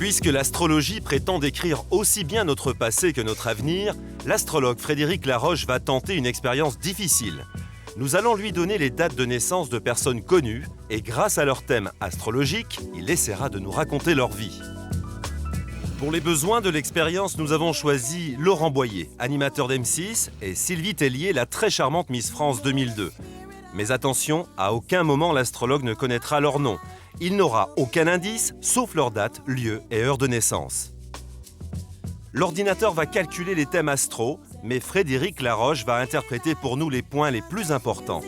Puisque l'astrologie prétend décrire aussi bien notre passé que notre avenir, l'astrologue Frédéric Laroche va tenter une expérience difficile. Nous allons lui donner les dates de naissance de personnes connues et grâce à leur thème astrologique, il essaiera de nous raconter leur vie. Pour les besoins de l'expérience, nous avons choisi Laurent Boyer, animateur d'M6, et Sylvie Tellier, la très charmante Miss France 2002. Mais attention, à aucun moment l'astrologue ne connaîtra leur nom. Il n'aura aucun indice, sauf leur date, lieu et heure de naissance. L'ordinateur va calculer les thèmes astro, mais Frédéric Laroche va interpréter pour nous les points les plus importants.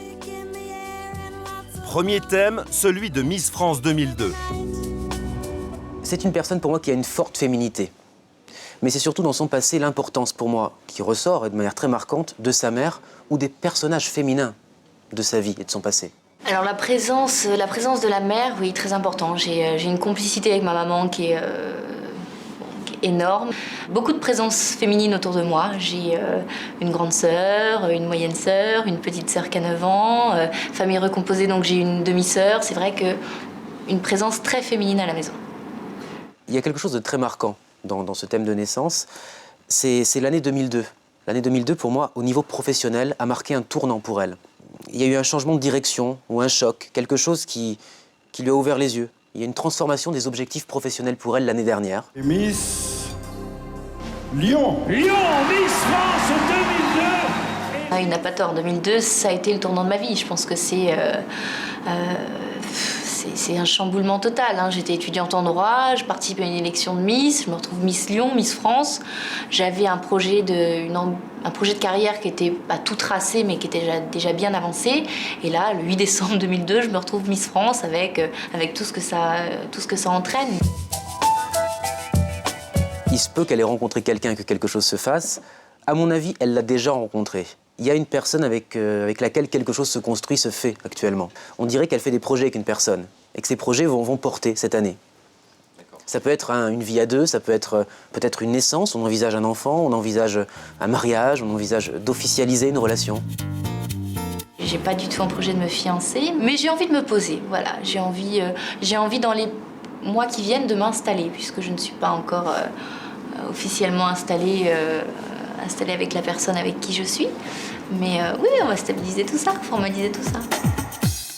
Premier thème, celui de Miss France 2002. C'est une personne pour moi qui a une forte féminité. Mais c'est surtout dans son passé l'importance pour moi, qui ressort et de manière très marquante, de sa mère ou des personnages féminins de sa vie et de son passé. Alors la présence de la mère, oui, très important. J'ai une complicité avec ma maman qui est énorme. Beaucoup de présence féminine autour de moi. J'ai une grande sœur, une moyenne sœur, une petite sœur qui a 9 ans, famille recomposée, donc j'ai une demi-sœur. C'est vrai qu'une présence très féminine à la maison. Il y a quelque chose de très marquant dans ce thème de naissance, c'est l'année 2002. L'année 2002, pour moi, au niveau professionnel, a marqué un tournant pour elle. Il y a eu un changement de direction ou un choc, quelque chose qui lui a ouvert les yeux. Il y a une transformation des objectifs professionnels pour elle l'année dernière. Et Miss Lyon. Miss France 2002. Il n'a pas tort, 2002, ça a été le tournant de ma vie. Je pense que c'est un chamboulement total. J'étais étudiante en droit, je participe à une élection de Miss, je me retrouve Miss Lyon, Miss France. J'avais un projet de carrière qui était pas tout tracé, mais qui était déjà bien avancé. Et là, le 8 décembre 2002, je me retrouve Miss France avec tout ce que ça entraîne. Il se peut qu'elle ait rencontré quelqu'un et que quelque chose se fasse. À mon avis, elle l'a déjà rencontré. Il y a une personne avec laquelle quelque chose se construit, se fait actuellement. On dirait qu'elle fait des projets avec une personne et que ces projets vont porter cette année. Ça peut être une vie à deux, ça peut être peut-être une naissance, on envisage un enfant, on envisage un mariage, on envisage d'officialiser une relation. J'ai pas du tout un projet de me fiancer, mais j'ai envie de me poser. Voilà, j'ai envie dans les mois qui viennent de m'installer, puisque je ne suis pas encore officiellement installée avec la personne avec qui je suis. Mais oui, on va stabiliser tout ça, formaliser tout ça.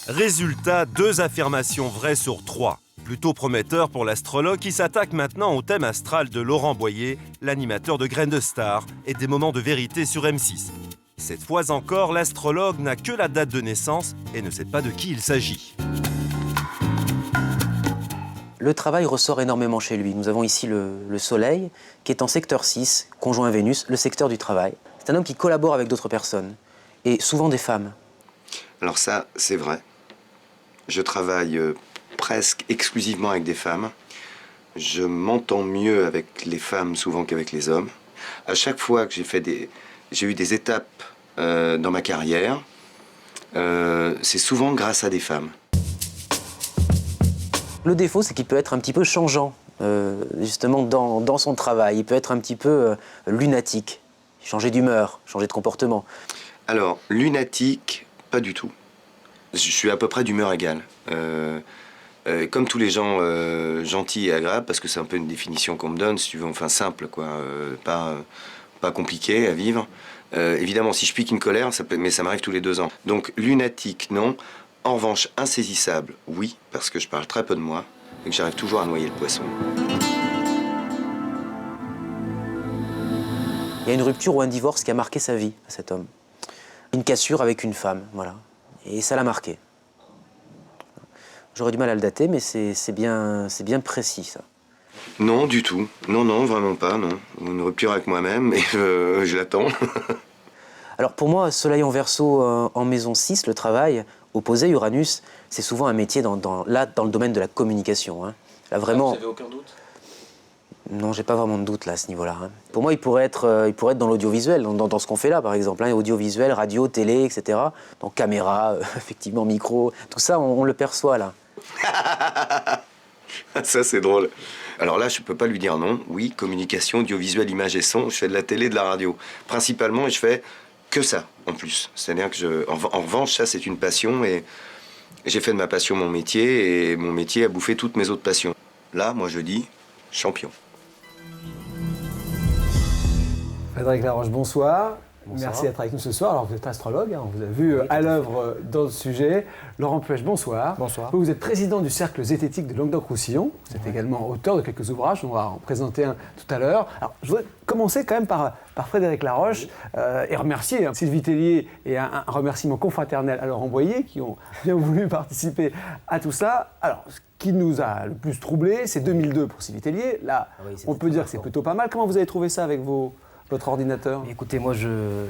Résultat, 2 affirmations vraies sur 3. Plutôt prometteur pour l'astrologue qui s'attaque maintenant au thème astral de Laurent Boyer, l'animateur de Graines de Star et des moments de vérité sur M6. Cette fois encore, l'astrologue n'a que la date de naissance et ne sait pas de qui il s'agit. Le travail ressort énormément chez lui. Nous avons ici le Soleil, qui est en secteur 6, conjoint Vénus, le secteur du travail. C'est un homme qui collabore avec d'autres personnes, et souvent des femmes. Alors ça, c'est vrai. Je travaille presque exclusivement avec des femmes. Je m'entends mieux avec les femmes souvent qu'avec les hommes. À chaque fois que j'ai eu des étapes dans ma carrière, c'est souvent grâce à des femmes. Le défaut, c'est qu'il peut être un petit peu changeant, justement, dans son travail. Il peut être un petit peu lunatique, changer d'humeur, changer de comportement. Alors, lunatique, pas du tout. Je suis à peu près d'humeur égale. Comme tous les gens gentils et agréables, parce que c'est un peu une définition qu'on me donne, si tu veux, enfin simple, quoi, pas compliqué à vivre. Évidemment, si je pique une colère, mais ça m'arrive tous les 2 ans. Donc, lunatique, non. En revanche, insaisissable, oui, parce que je parle très peu de moi et que j'arrive toujours à noyer le poisson. Il y a une rupture ou un divorce qui a marqué sa vie, à cet homme. Une cassure avec une femme, voilà. Et ça l'a marqué. J'aurais du mal à le dater, mais c'est bien précis, ça. Non, du tout. Non, vraiment pas, non. Une rupture avec moi-même, et je l'attends. Alors pour moi, Soleil en Verseau en maison 6, le travail, opposé Uranus, c'est souvent un métier dans le domaine de la communication. Là, vraiment... Vous n'avez aucun doute? Non, j'ai pas vraiment de doute là, à ce niveau-là. Pour moi, il pourrait être dans l'audiovisuel, dans ce qu'on fait là, par exemple. Audiovisuel, radio, télé, etc. Donc caméra, effectivement, micro, tout ça, on le perçoit là. Ça, c'est drôle. Alors là, je peux pas lui dire non. Oui, communication, audiovisuel, image et son. Je fais de la télé, de la radio. Principalement, et je fais que ça, en plus. C'est-à-dire que en revanche, ça, c'est une passion et j'ai fait de ma passion mon métier et mon métier a bouffé toutes mes autres passions. Là, moi, je dis, champion. Frédéric Laroche, bonsoir. Bonsoir. Merci d'être avec nous ce soir. Alors, vous êtes astrologue, hein, on vous a vu à l'œuvre dans le sujet. Laurent Puech, bonsoir. Bonsoir. Vous êtes président du Cercle zététique de Languedoc-Roussillon. Vous êtes également auteur de quelques ouvrages, on va en présenter un tout à l'heure. Alors, je voudrais commencer quand même par Frédéric Laroche et remercier Sylvie Tellier et un remerciement confraternel à Laurent Boyer qui ont bien voulu participer à tout ça. Alors, ce qui nous a le plus troublé, c'est 2002 pour Sylvie Tellier. Là, Ah oui, c'était on peut dire que c'est important. plutôt pas mal. Comment vous avez trouvé ça avec votre ordinateur? Écoutez, moi, je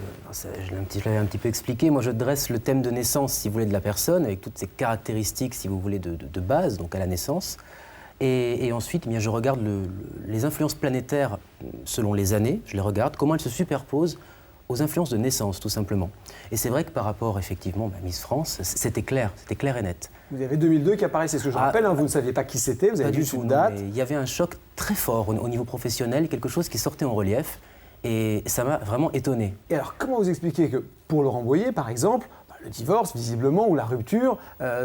l'avais un petit peu expliqué. Moi, je dresse le thème de naissance, si vous voulez, de la personne, avec toutes ses caractéristiques, si vous voulez, de base, donc à la naissance. Et ensuite, eh bien, je regarde les influences planétaires selon les années. Je les regarde, comment elles se superposent aux influences de naissance, tout simplement. Et c'est vrai que par rapport, effectivement, à Miss France, c'était clair et net. Vous avez 2002 qui apparaît, c'est ce que je rappelle, hein, vous ne saviez pas qui c'était, vous avez Pas du juste tout, une non, date. mais il y avait un choc très fort au niveau professionnel, quelque chose qui sortait en relief. Et ça m'a vraiment étonné. Et alors, comment vous expliquez que pour Laurent Boyer, par exemple, le divorce, visiblement, ou la rupture,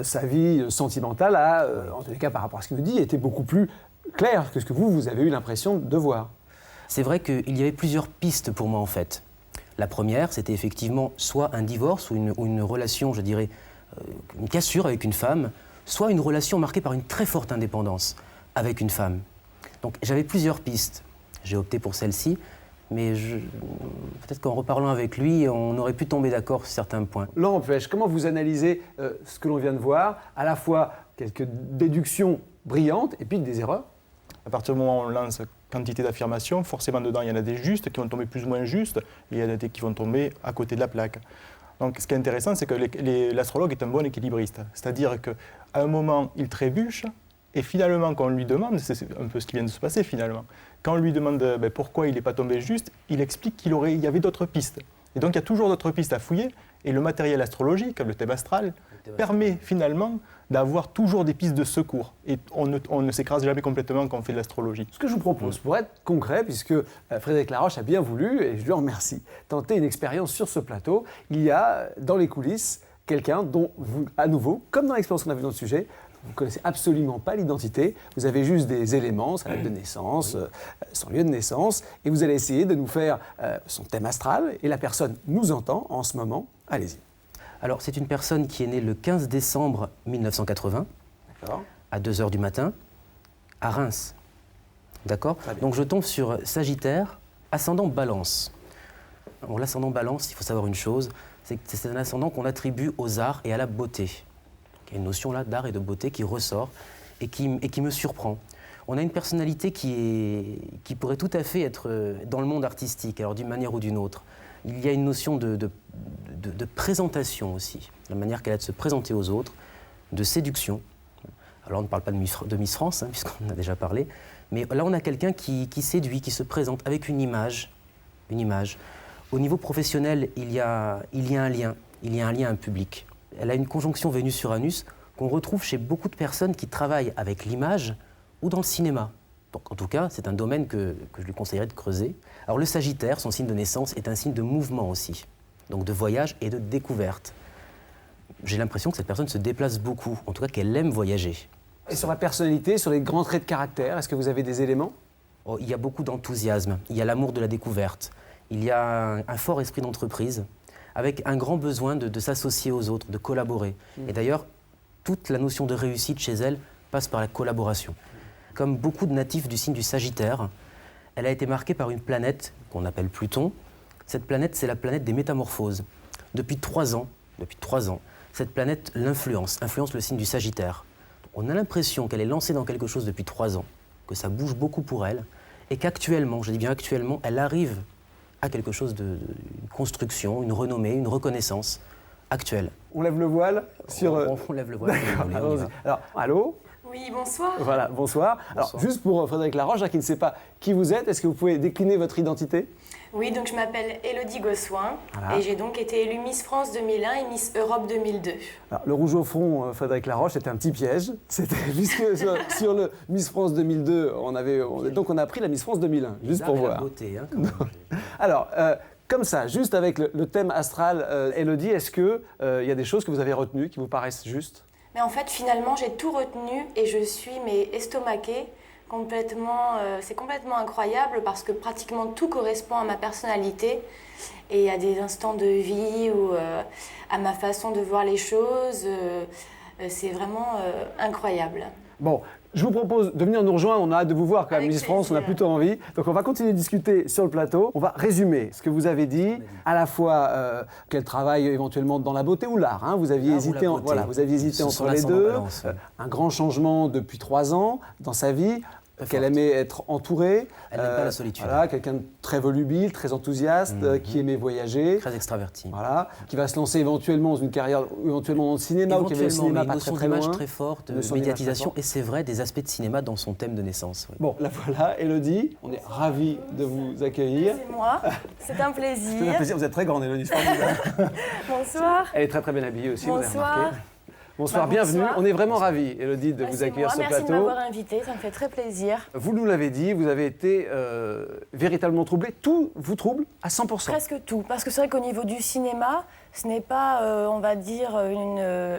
sa vie sentimentale a, en tous les cas par rapport à ce qu'il nous dit, été beaucoup plus claire que ce que vous avez eu l'impression de voir? C'est vrai qu'il y avait plusieurs pistes pour moi, en fait. La première, c'était effectivement soit un divorce ou une relation, je dirais, une cassure avec une femme, soit une relation marquée par une très forte indépendance avec une femme. Donc j'avais plusieurs pistes. J'ai opté pour celle-ci, mais peut-être qu'en reparlant avec lui, on aurait pu tomber d'accord sur certains points. Laurent Puech, comment vous analysez ce que l'on vient de voir, à la fois quelques déductions brillantes et puis des erreurs? À partir du moment où on lance quantité d'affirmations, forcément dedans il y en a des justes qui vont tomber plus ou moins justes et il y en a des qui vont tomber à côté de la plaque. Donc ce qui est intéressant, c'est que l'astrologue est un bon équilibriste. C'est-à-dire qu'à un moment, il trébuche et finalement, quand on lui demande, c'est un peu ce qui vient de se passer finalement, quand on lui demande pourquoi il n'est pas tombé juste, il explique qu'il y avait d'autres pistes. Et donc il y a toujours d'autres pistes à fouiller et le matériel astrologique, le thème astral, permet finalement d'avoir toujours des pistes de secours. Et on ne s'écrase jamais complètement quand on fait de l'astrologie. Ce que je vous propose, pour être concret, puisque Frédéric Laroche a bien voulu, et je lui en remercie, tenter une expérience sur ce plateau, il y a dans les coulisses quelqu'un dont vous, à nouveau, comme dans l'expérience qu'on a vue dans le sujet, vous ne connaissez absolument pas l'identité, vous avez juste des éléments, sa date de naissance, son lieu de naissance, et vous allez essayer de nous faire son thème astral, et la personne nous entend en ce moment. Allez-y. Alors c'est une personne qui est née le 15 décembre 1980, D'accord. à 2h du matin, à Reims. D'accord? Très bien. Donc je tombe sur Sagittaire, ascendant Balance. Alors l'ascendant Balance, il faut savoir une chose, c'est que c'est un ascendant qu'on attribue aux arts et à la beauté. Il y a une notion là d'art et de beauté qui ressort et qui me surprend. On a une personnalité qui pourrait tout à fait être dans le monde artistique, alors d'une manière ou d'une autre. Il y a une notion de présentation aussi, la manière qu'elle a de se présenter aux autres, de séduction. Alors on ne parle pas de Miss France, hein, puisqu'on en a déjà parlé, mais là on a quelqu'un qui séduit, qui se présente avec une image. Au niveau professionnel, il y a un lien, un public. Elle a une conjonction Vénus-Uranus qu'on retrouve chez beaucoup de personnes qui travaillent avec l'image ou dans le cinéma. Donc, en tout cas, c'est un domaine que je lui conseillerais de creuser. Alors le Sagittaire, son signe de naissance, est un signe de mouvement aussi, donc de voyage et de découverte. J'ai l'impression que cette personne se déplace beaucoup, en tout cas qu'elle aime voyager. Et sur la personnalité, sur les grands traits de caractère, est-ce que vous avez des éléments? Oh, il y a beaucoup d'enthousiasme, il y a l'amour de la découverte, il y a un fort esprit d'entreprise, avec un grand besoin de s'associer aux autres, de collaborer. Et d'ailleurs, toute la notion de réussite chez elle passe par la collaboration. Comme beaucoup de natifs du signe du Sagittaire, elle a été marquée par une planète qu'on appelle Pluton. Cette planète, c'est la planète des métamorphoses. Depuis 3 ans, cette planète influence le signe du Sagittaire. On a l'impression qu'elle est lancée dans quelque chose depuis 3 ans, que ça bouge beaucoup pour elle, et qu'actuellement, je dis bien actuellement, elle arrive à quelque chose une construction, une renommée, une reconnaissance actuelle. On lève le voile sur... On lève le voile. D'accord, on y allons-y. va. Alors, allô? Oui, bonsoir. Voilà, bonsoir. Alors, juste pour Frédéric Laroche, qui ne sait pas qui vous êtes, est-ce que vous pouvez décliner votre identité? Oui, donc je m'appelle Élodie Gossuin Voilà. et j'ai donc été élue Miss France 2001 et Miss Europe 2002. Alors, le rouge au front, Frédéric Laroche, c'était un petit piège. C'était puisque sur le Miss France 2002, donc on a pris la Miss France 2001, juste pour L'art et la voir. beauté, hein, quand même. Alors, comme ça, juste avec le thème astral, Élodie, est-ce qu'il y a des choses que vous avez retenues qui vous paraissent justes? Mais en fait, finalement, j'ai tout retenu et je suis estomaquée C'est complètement incroyable parce que pratiquement tout correspond à ma personnalité et à des instants de vie ou à ma façon de voir les choses. C'est vraiment incroyable. Bon, je vous propose de venir nous rejoindre. On a hâte de vous voir quand même, Avec Miss France, on a plaisir. plutôt envie. Donc on va continuer de discuter sur le plateau. On va résumer ce que vous avez dit, à la fois quel travail éventuellement dans la beauté ou l'art. Hein. Vous aviez L'art ou hésité, la beauté. voilà, vous aviez hésité Ce entre sont les l'ascendant deux. balance, ouais. Un grand changement depuis 3 ans dans sa vie. Qu'elle forte. aimait être entourée. Elle n'aime pas la solitude. Voilà, quelqu'un de très volubile, très enthousiaste, qui aimait voyager. Très extraverti. Voilà, qui va se lancer éventuellement dans une carrière, éventuellement dans le cinéma, ou qui avait le Éventuellement, mais cinéma une pas notion très d'image loin. très forte, Une notion d'image très médiatisation, forte. et c'est vrai, des aspects de cinéma dans son thème de naissance. Oui. Bon, la voilà, Élodie, on est ravis de vous accueillir. C'est moi, c'est un C'est un plaisir. plaisir, vous êtes très grande, Élodie. Bonsoir. Elle est très très bien habillée aussi, vous avez Bonsoir. remarqué. Bonsoir, Bah, bienvenue. bonsoir. On est vraiment ravis, Élodie, de Bah, vous c'est accueillir moi. sur ce Merci de plateau. m'avoir invitée, ça me fait très plaisir. Vous nous l'avez dit, vous avez été véritablement troublée. Tout vous trouble à 100%. Presque tout, parce que c'est vrai qu'au niveau du cinéma, ce n'est pas, on va dire,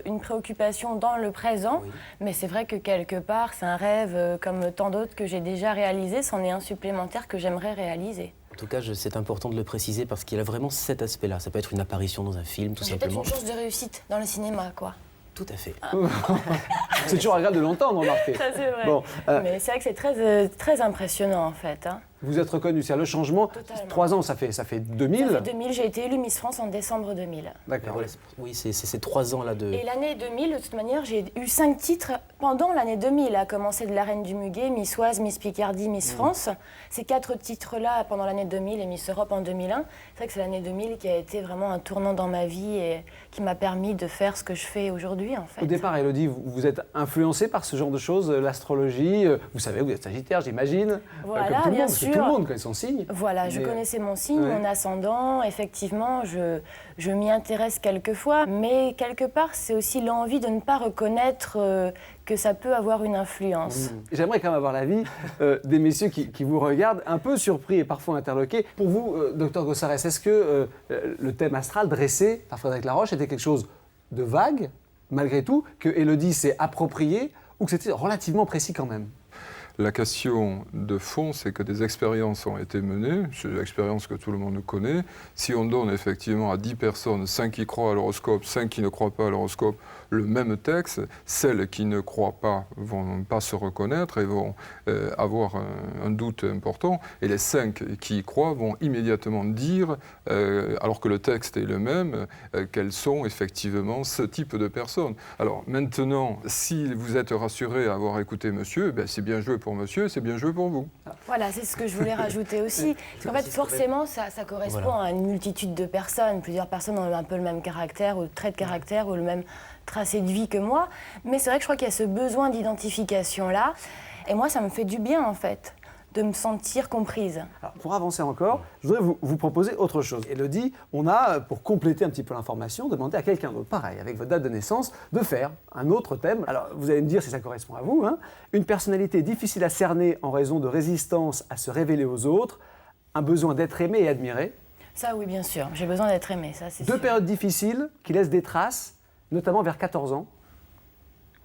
une préoccupation dans le présent, Oui. mais c'est vrai que quelque part, c'est un rêve comme tant d'autres que j'ai déjà réalisé, c'en est un supplémentaire que j'aimerais réaliser. En tout cas, c'est important de le préciser parce qu'il a vraiment cet aspect-là. Ça peut être une apparition dans un film, tout J'ai peut-être simplement. une chance de réussite dans le cinéma, quoi. Tout à fait. C'est toujours agréable de l'entendre, remarquez. Ça, c'est vrai. Bon, Mais c'est vrai que c'est très impressionnant, en fait. Hein. vous êtes reconnu, c'est le changement. Totalement. 3 ans, ça fait 2000. Ça fait 2000, j'ai été élue Miss France en décembre 2000. D'accord. Voilà, oui, c'est ces 3 ans-là de... Et l'année 2000, de toute manière, j'ai eu 5 titres pendant l'année 2000, à commencer de la Reine du Muguet, Miss Oise, Miss Picardie, Miss France. Ces 4 titres-là pendant l'année 2000 et Miss Europe en 2001, c'est vrai que c'est l'année 2000 qui a été vraiment un tournant dans ma vie et qui m'a permis de faire ce que je fais aujourd'hui, en fait. Au départ, Élodie, vous êtes influencée par ce genre de choses, l'astrologie. Vous savez, vous êtes Sagittaire, j'imagine. Voilà, comme tout le bien monde, parce que sûr. tout le monde connaît son signe. Voilà, je Mais- connaissais mon signe, Ouais. mon ascendant, effectivement, je m'y intéresse quelquefois, mais quelque part, c'est aussi l'envie de ne pas reconnaître que ça peut avoir une influence. J'aimerais quand même avoir l'avis des messieurs qui vous regardent, un peu surpris et parfois interloqués. Pour vous, docteur Gossarès, est-ce que le thème astral dressé par Frédéric Laroche était quelque chose de vague, malgré tout, que Élodie s'est approprié, ou que c'était relativement précis quand même? La question de fond, c'est que des expériences ont été menées, c'est des expériences que tout le monde connaît. Si on donne effectivement à 10 personnes, 5 qui croient à l'horoscope, 5 qui ne croient pas à l'horoscope, le même texte, celles qui ne croient pas vont pas se reconnaître et vont avoir un doute important, et les 5 qui y croient vont immédiatement dire, alors que le texte est le même, qu'elles sont effectivement ce type de personnes. Alors maintenant, si vous êtes rassuré à avoir écouté monsieur, ben c'est bien joué pour monsieur, c'est bien joué pour vous. Voilà, c'est ce que je voulais rajouter aussi. Parce qu'en fait, forcément, ça correspond à une multitude de personnes. Plusieurs personnes ont un peu le même caractère, ou trait de caractère, ou le même tracé de vie que moi. Mais c'est vrai que je crois qu'il y a ce besoin d'identification-là. Et moi, ça me fait du bien, en fait, de me sentir comprise. Alors, pour avancer encore, je voudrais vous proposer autre chose. Élodie, on a, pour compléter un petit peu l'information, demandé à quelqu'un d'autre, pareil, avec votre date de naissance, de faire un autre thème. Alors, vous allez me dire si ça correspond à vous. Hein. Une personnalité difficile à cerner en raison de résistance à se révéler aux autres, un besoin d'être aimé et admiré. Ça, oui, bien sûr. J'ai besoin d'être aimée, ça, c'est 2 sûr. périodes difficiles qui laissent des traces, notamment vers 14 ans.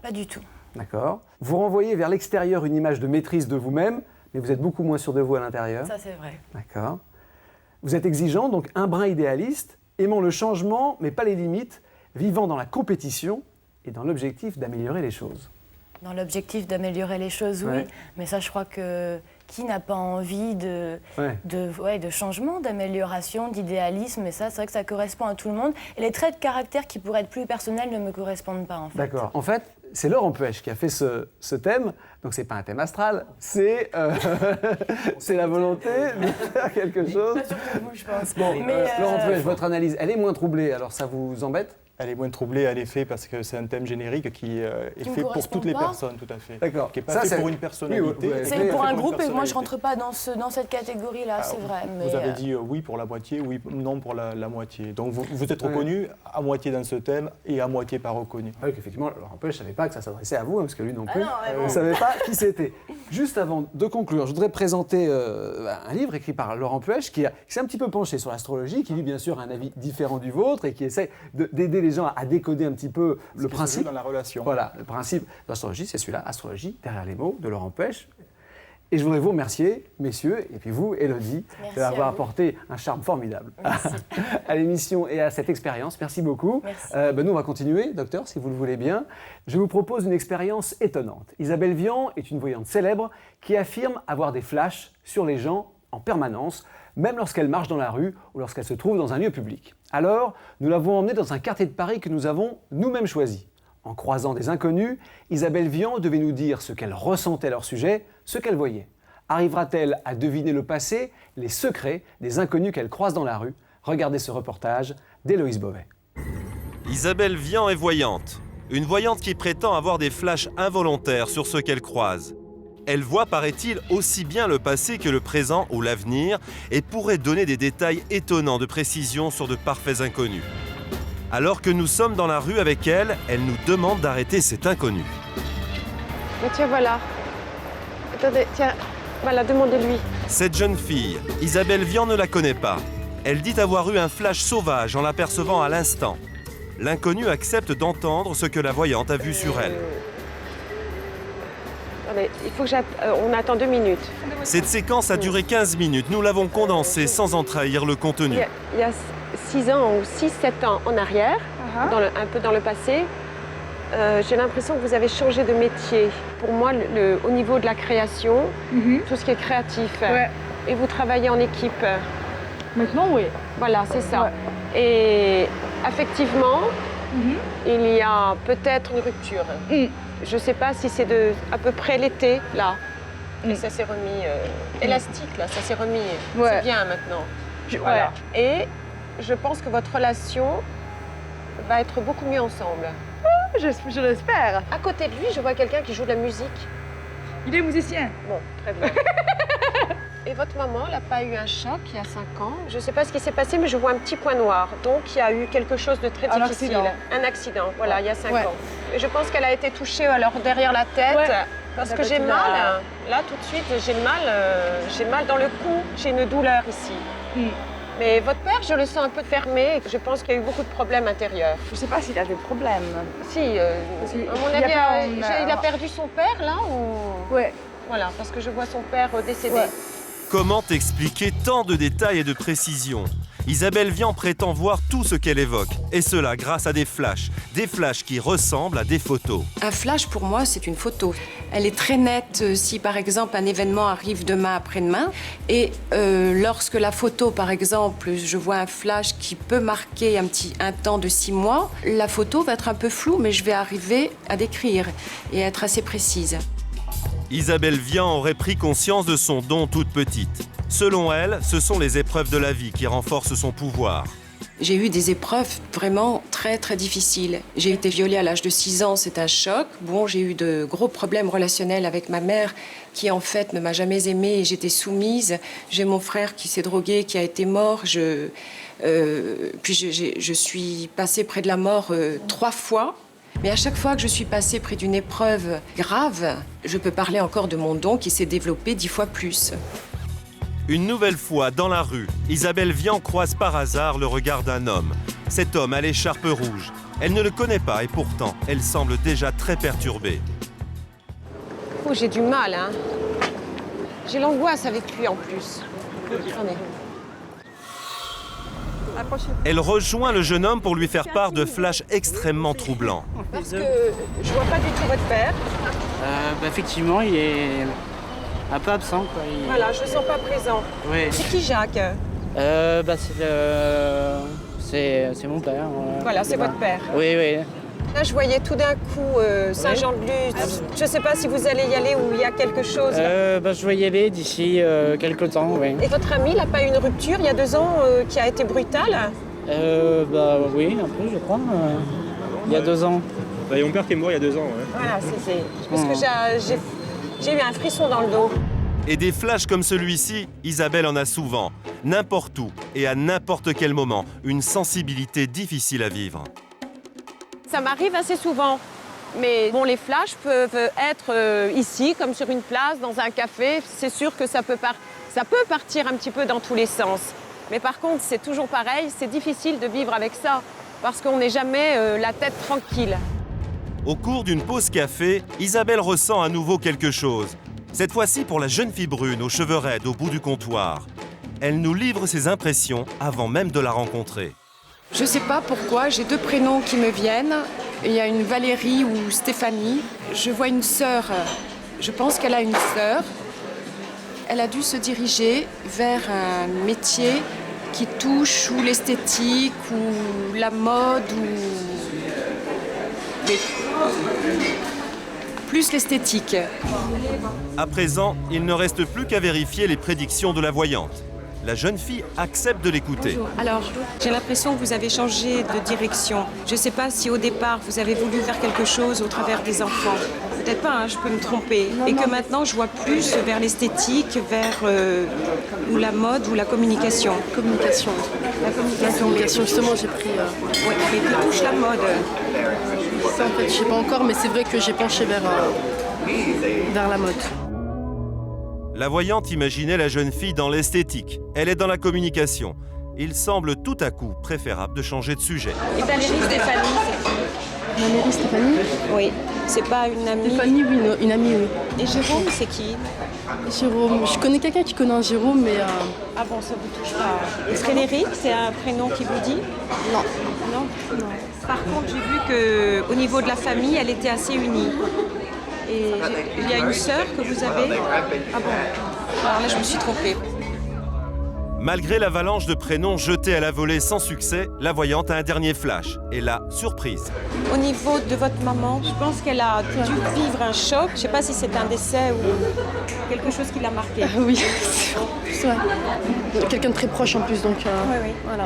Pas du tout. D'accord. Vous renvoyez vers l'extérieur une image de maîtrise de vous-même, mais vous êtes beaucoup moins sûr de vous à l'intérieur. Ça, c'est vrai. D'accord. Vous êtes exigeant, donc un brin idéaliste, aimant le changement, mais pas les limites, vivant dans la compétition et dans l'objectif d'améliorer les choses. Dans l'objectif d'améliorer les choses, oui. Ouais. Mais ça, je crois que qui n'a pas envie de changement, d'amélioration, d'idéalisme. Et ça, c'est vrai que ça correspond à tout le monde. Et les traits de caractère qui pourraient être plus personnels ne me correspondent pas, en fait. D'accord. En fait, c'est Laurent Puech qui a fait ce thème. Donc, c'est pas un thème astral, c'est c'est la volonté de faire quelque chose. Pas sûr que vous, je pense. Bon, Mais, Laurent Puech, votre analyse, elle est moins troublée, alors ça vous embête? Elle est moins troublée, en effet, parce que c'est un thème générique qui est Qui me fait pour correspond toutes les pas. personnes, tout à fait. D'accord. Qui n'est pas Ça, fait c'est- pour une Oui, personnalité. ouais, c'est pour un une groupe et moi, je personnalité. rentre pas dans cette catégorie-là, c'est vrai. Mais, Vous avez dit oui pour la moitié, oui, non pour la moitié. Donc vous êtes reconnu à moitié dans ce thème et à moitié pas reconnu. Ah oui, effectivement, Laurent Puech, je ne savais pas que ça s'adressait à vous, hein, parce que lui non plus, non, mais bon. ne savait pas qui c'était. Juste avant de conclure, je voudrais présenter un livre écrit par Laurent Puech qui s'est un petit peu penché sur l'astrologie, qui lui, bien sûr, a un avis différent du vôtre et qui essaie d'aider les gens à décoder un petit peu le Qui se joue principe. dans la relation. Voilà, le principe de l'astrologie, c'est celui-là, Astrologie, derrière les mots, de Laurent Puech. Et je voudrais vous remercier, messieurs, et puis vous, Élodie, d'avoir apporté un charme formidable à l'émission et à cette expérience. Merci beaucoup. Nous, on va continuer, docteur, si vous le voulez bien. Je vous propose une expérience étonnante. Isabelle Vian est une voyante célèbre qui affirme avoir des flashs sur les gens en permanence, même lorsqu'elle marche dans la rue ou lorsqu'elle se trouve dans un lieu public. Alors, nous l'avons emmenée dans un quartier de Paris que nous avons nous-mêmes choisi. En croisant des inconnus, Isabelle Vian devait nous dire ce qu'elle ressentait à leur sujet, ce qu'elle voyait. Arrivera-t-elle à deviner le passé, les secrets des inconnus qu'elle croise dans la rue? Regardez ce reportage d'Héloïse Beauvais. Isabelle Vian est voyante. Une voyante qui prétend avoir des flashs involontaires sur ceux qu'elle croise. Elle voit, paraît-il, aussi bien le passé que le présent ou l'avenir et pourrait donner des détails étonnants de précision sur de parfaits inconnus. Alors que nous sommes dans la rue avec elle, elle nous demande d'arrêter cet inconnu. Mais tiens, voilà. Attendez, tiens, voilà, demandez-lui. Cette jeune fille, Isabelle Vian ne la connaît pas. Elle dit avoir eu un flash sauvage en l'apercevant à l'instant. L'inconnu accepte d'entendre ce que la voyante a vu sur elle. Attendez, il faut que on attend 2 minutes. Cette séquence a duré 15 minutes. Nous l'avons condensée sans en trahir le contenu. Il y a 6 ans ou 6-7 ans en arrière, un peu dans le passé, j'ai l'impression que vous avez changé de métier. Pour moi, au niveau de la création, tout ce qui est créatif, et vous travaillez en équipe. Maintenant, oui. Voilà, c'est ça. Et effectivement, il y a peut-être une rupture. Je ne sais pas si c'est à peu près l'été, là. Et ça s'est remis élastique, là, ça s'est remis. C'est bien maintenant. Voilà. Et je pense que votre relation va être beaucoup mieux ensemble. Je l'espère. À côté de lui, je vois quelqu'un qui joue de la musique. Il est musicien. Bon, très bien. Et votre maman, elle n'a pas eu un choc il y a 5 ans? Je ne sais pas ce qui s'est passé, mais je vois un petit point noir. Donc, il y a eu quelque chose de très difficile. Un accident, voilà, il y a 5 ans. Et je pense qu'elle a été touchée alors derrière la tête. Parce que j'ai mal. Là, tout de suite, j'ai mal dans le cou. J'ai une douleur ici. Mais votre père, je le sens un peu fermé. Je pense qu'il y a eu beaucoup de problèmes intérieurs. Je ne sais pas s'il a des problèmes. Si, à mon avis, il a perdu son père, là ou... Oui. Voilà, parce que je vois son père décédé. Comment expliquer tant de détails et de précisions? Isabelle Vian prétend voir tout ce qu'elle évoque, et cela grâce à des flashs qui ressemblent à des photos. Un flash, pour moi, c'est une photo. Elle est très nette si, par exemple, un événement arrive demain après-demain. Et lorsque la photo, par exemple, je vois un flash qui peut marquer un temps de 6 mois, la photo va être un peu floue, mais je vais arriver à décrire et être assez précise. Isabelle Vian aurait pris conscience de son don toute petite. Selon elle, ce sont les épreuves de la vie qui renforcent son pouvoir. J'ai eu des épreuves vraiment très, très difficiles. J'ai été violée à l'âge de 6 ans, c'est un choc. Bon, j'ai eu de gros problèmes relationnels avec ma mère qui, en fait, ne m'a jamais aimée et j'étais soumise. J'ai mon frère qui s'est drogué, qui a été mort. Puis je suis passée près de la mort 3 fois. Mais à chaque fois que je suis passée près d'une épreuve grave, je peux parler encore de mon don qui s'est développé 10 fois plus. Une nouvelle fois, dans la rue, Isabelle Vian croise par hasard le regard d'un homme. Cet homme a l'écharpe rouge. Elle ne le connaît pas et pourtant, elle semble déjà très perturbée. Oh, j'ai du mal, hein. J'ai l'angoisse avec lui en plus. Attendez. Elle rejoint le jeune homme pour lui faire part de flashs extrêmement troublants. Parce que je vois pas du tout votre père. Effectivement, il est un peu absent, quoi. Voilà, je le sens pas présent. Oui. C'est qui Jacques? C'est mon père. Voilà, c'est votre père. Oui, oui. Là, je voyais tout d'un coup Saint-Jean-de-Luz. Je sais pas si vous allez y aller ou il y a quelque chose. Je vais y aller d'ici quelques temps, oui. Et votre ami, il n'a pas eu une rupture il y a 2 ans qui a été brutale? Oui, un peu, je crois. Il y a 2 ans. Il y a mon père qui est mort il y a 2 ans. Ouais. Voilà, c'est... Parce que j'ai eu un frisson dans le dos. Et des flashs comme celui-ci, Isabelle en a souvent, n'importe où et à n'importe quel moment, une sensibilité difficile à vivre. Ça m'arrive assez souvent. Mais bon, les flashs peuvent être ici, comme sur une place, dans un café. C'est sûr que ça peut partir un petit peu dans tous les sens. Mais par contre, c'est toujours pareil, c'est difficile de vivre avec ça, parce qu'on n'est jamais la tête tranquille. Au cours d'une pause café, Isabelle ressent à nouveau quelque chose. Cette fois-ci pour la jeune fille brune aux cheveux raides au bout du comptoir. Elle nous livre ses impressions avant même de la rencontrer. Je ne sais pas pourquoi, j'ai 2 prénoms qui me viennent. Il y a une Valérie ou Stéphanie. Je vois une sœur, je pense qu'elle a une sœur. Elle a dû se diriger vers un métier qui touche ou l'esthétique ou la mode ou... Mais... plus l'esthétique. À présent, il ne reste plus qu'à vérifier les prédictions de la voyante. La jeune fille accepte de l'écouter. Alors, j'ai l'impression que vous avez changé de direction. Je ne sais pas si au départ, vous avez voulu faire quelque chose au travers des enfants. Peut-être pas, hein, je peux me tromper. Et que maintenant, je vois plus vers l'esthétique, vers ou la mode ou la communication. Communication. La communication, justement, j'ai pris... Oui, mais qui touche la mode. Ça, en fait, je ne sais pas encore, mais c'est vrai que j'ai penché vers la mode. La voyante imaginait la jeune fille dans l'esthétique. Elle est dans la communication. Il semble tout à coup préférable de changer de sujet. Et Valérie Stéphanie, c'est qui? Valérie Stéphanie? Oui. C'est pas une amie? Stéphanie, oui, une amie, oui. Et Jérôme, c'est qui? Jérôme, je connais quelqu'un qui connaît un Jérôme, mais... Ah bon, ça vous touche pas. Et Frédéric, c'est un prénom qui vous dit? Non. Non? Non. Par contre, j'ai vu qu'au niveau de la famille, elle était assez unie. Et il y a une sœur que vous avez? Ah bon? Alors là, je me suis trompée. Malgré l'avalanche de prénoms jetés à la volée sans succès, la voyante a un dernier flash. Et là, surprise. Au niveau de votre maman, je pense qu'elle a dû vivre un choc. Je ne sais pas si c'est un décès ou quelque chose qui l'a marqué. Oui, c'est vrai. Quelqu'un de très proche en plus, donc oui. Voilà.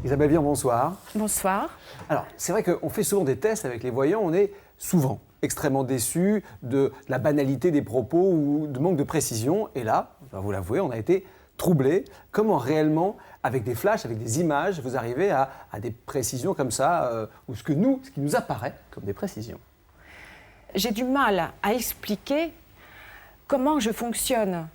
Isabelle Vian, bonsoir. Bonsoir. Alors, c'est vrai qu'on fait souvent des tests avec les voyants, on est souvent extrêmement déçus de la banalité des propos ou de manque de précision. Et là, je dois vous l'avouer, on a été troublés. Comment réellement, avec des flashs, avec des images, vous arrivez à des précisions comme ça, ou ce qui nous apparaît comme des précisions? J'ai du mal à expliquer comment je fonctionne.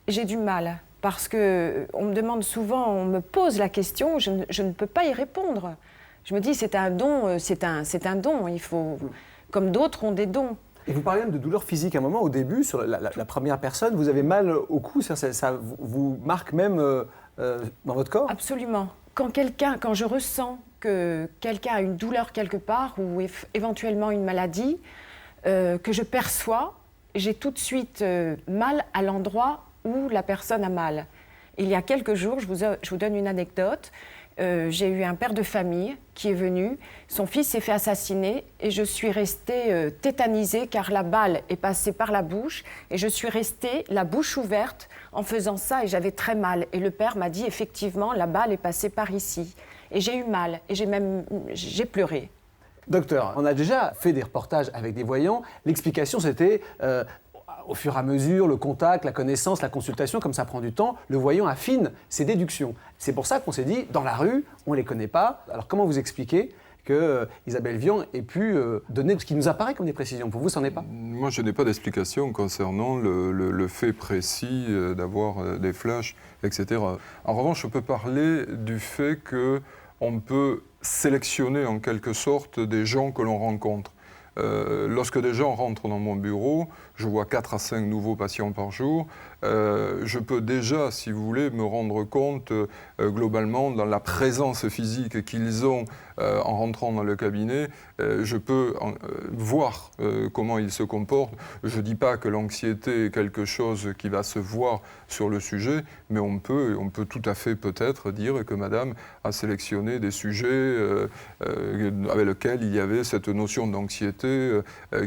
J'ai du mal. Parce qu'on me demande souvent, on me pose la question, je ne peux pas y répondre. Je me dis, c'est un don, c'est un don. Il faut, comme d'autres ont des dons. Et vous parlez même de douleur physique à un moment, au début, sur la première personne, vous avez mal au cou, ça vous marque même dans votre corps? Absolument. Quand je ressens que quelqu'un a une douleur quelque part ou éventuellement une maladie, que je perçois, j'ai tout de suite mal à l'endroit où la personne a mal. Il y a quelques jours, je vous donne une anecdote, j'ai eu un père de famille qui est venu, son fils s'est fait assassiner et je suis restée tétanisée car la balle est passée par la bouche et je suis restée la bouche ouverte en faisant ça et j'avais très mal. Et le père m'a dit effectivement la balle est passée par ici. Et j'ai eu mal et j'ai pleuré. Docteur, on a déjà fait des reportages avec des voyants. L'explication c'était... au fur et à mesure, le contact, la connaissance, la consultation, comme ça prend du temps, le voyant affine ses déductions. C'est pour ça qu'on s'est dit, dans la rue, on ne les connaît pas. Alors comment vous expliquez que Isabelle Vian ait pu donner ce qui nous apparaît comme des précisions? Pour vous, ça n'en est pas? Moi, je n'ai pas d'explication concernant le fait précis d'avoir des flashs, etc. En revanche, je peux parler du fait qu'on peut sélectionner en quelque sorte des gens que l'on rencontre. Lorsque des gens rentrent dans mon bureau, je vois 4 à 5 nouveaux patients par jour. Je peux déjà, si vous voulez, me rendre compte globalement dans la présence physique qu'ils ont en rentrant dans le cabinet. Je peux voir comment ils se comportent. Je ne dis pas que l'anxiété est quelque chose qui va se voir sur le sujet, mais on peut tout à fait peut-être dire que madame a sélectionné des sujets avec lesquels il y avait cette notion d'anxiété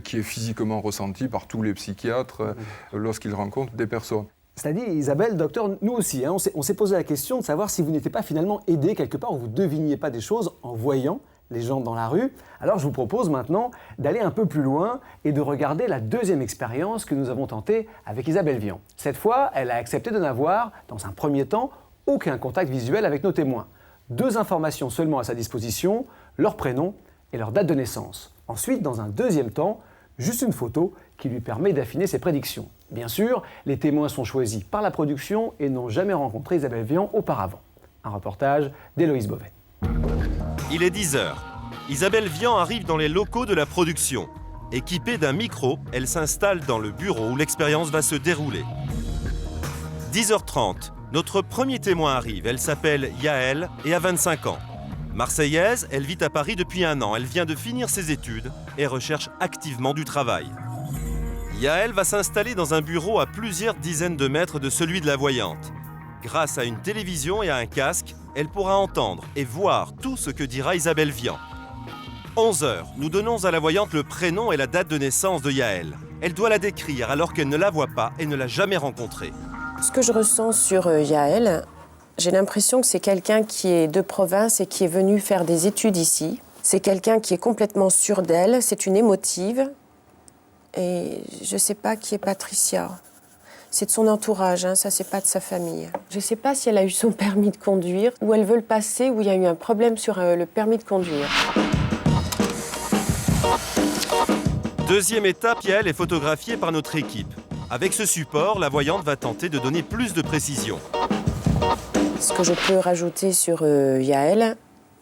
qui est physiquement ressentie par tous les psychiatres lorsqu'ils rencontrent des personnes. Cela dit, Isabelle, docteur, nous aussi, hein, on s'est posé la question de savoir si vous n'étiez pas finalement aidé quelque part, ou vous ne deviniez pas des choses en voyant les gens dans la rue. Alors je vous propose maintenant d'aller un peu plus loin et de regarder la deuxième expérience que nous avons tentée avec Isabelle Vian. Cette fois, elle a accepté de n'avoir, dans un premier temps, aucun contact visuel avec nos témoins. 2 informations seulement à sa disposition, leur prénom et leur date de naissance. Ensuite, dans un deuxième temps, juste une photo qui lui permet d'affiner ses prédictions. Bien sûr, les témoins sont choisis par la production et n'ont jamais rencontré Isabelle Vian auparavant. Un reportage d'Héloïse Beauvais. Il est 10h. Isabelle Vian arrive dans les locaux de la production. Équipée d'un micro, elle s'installe dans le bureau où l'expérience va se dérouler. 10h30, notre premier témoin arrive. Elle s'appelle Yael et a 25 ans. Marseillaise, elle vit à Paris depuis 1 an. Elle vient de finir ses études et recherche activement du travail. Yael va s'installer dans un bureau à plusieurs dizaines de mètres de celui de la voyante. Grâce à une télévision et à un casque, elle pourra entendre et voir tout ce que dira Isabelle Vian. 11h, nous donnons à la voyante le prénom et la date de naissance de Yael. Elle doit la décrire alors qu'elle ne la voit pas et ne l'a jamais rencontrée. Ce que je ressens sur Yael, j'ai l'impression que c'est quelqu'un qui est de province et qui est venu faire des études ici. C'est quelqu'un qui est complètement sûr d'elle, c'est une émotive. Et je ne sais pas qui est Patricia. C'est de son entourage, hein, ça c'est pas de sa famille. Je ne sais pas si elle a eu son permis de conduire, ou elle veut le passer, ou il y a eu un problème sur le permis de conduire. Deuxième étape, Yael est photographiée par notre équipe. Avec ce support, la voyante va tenter de donner plus de précision. Ce que je peux rajouter sur Yael,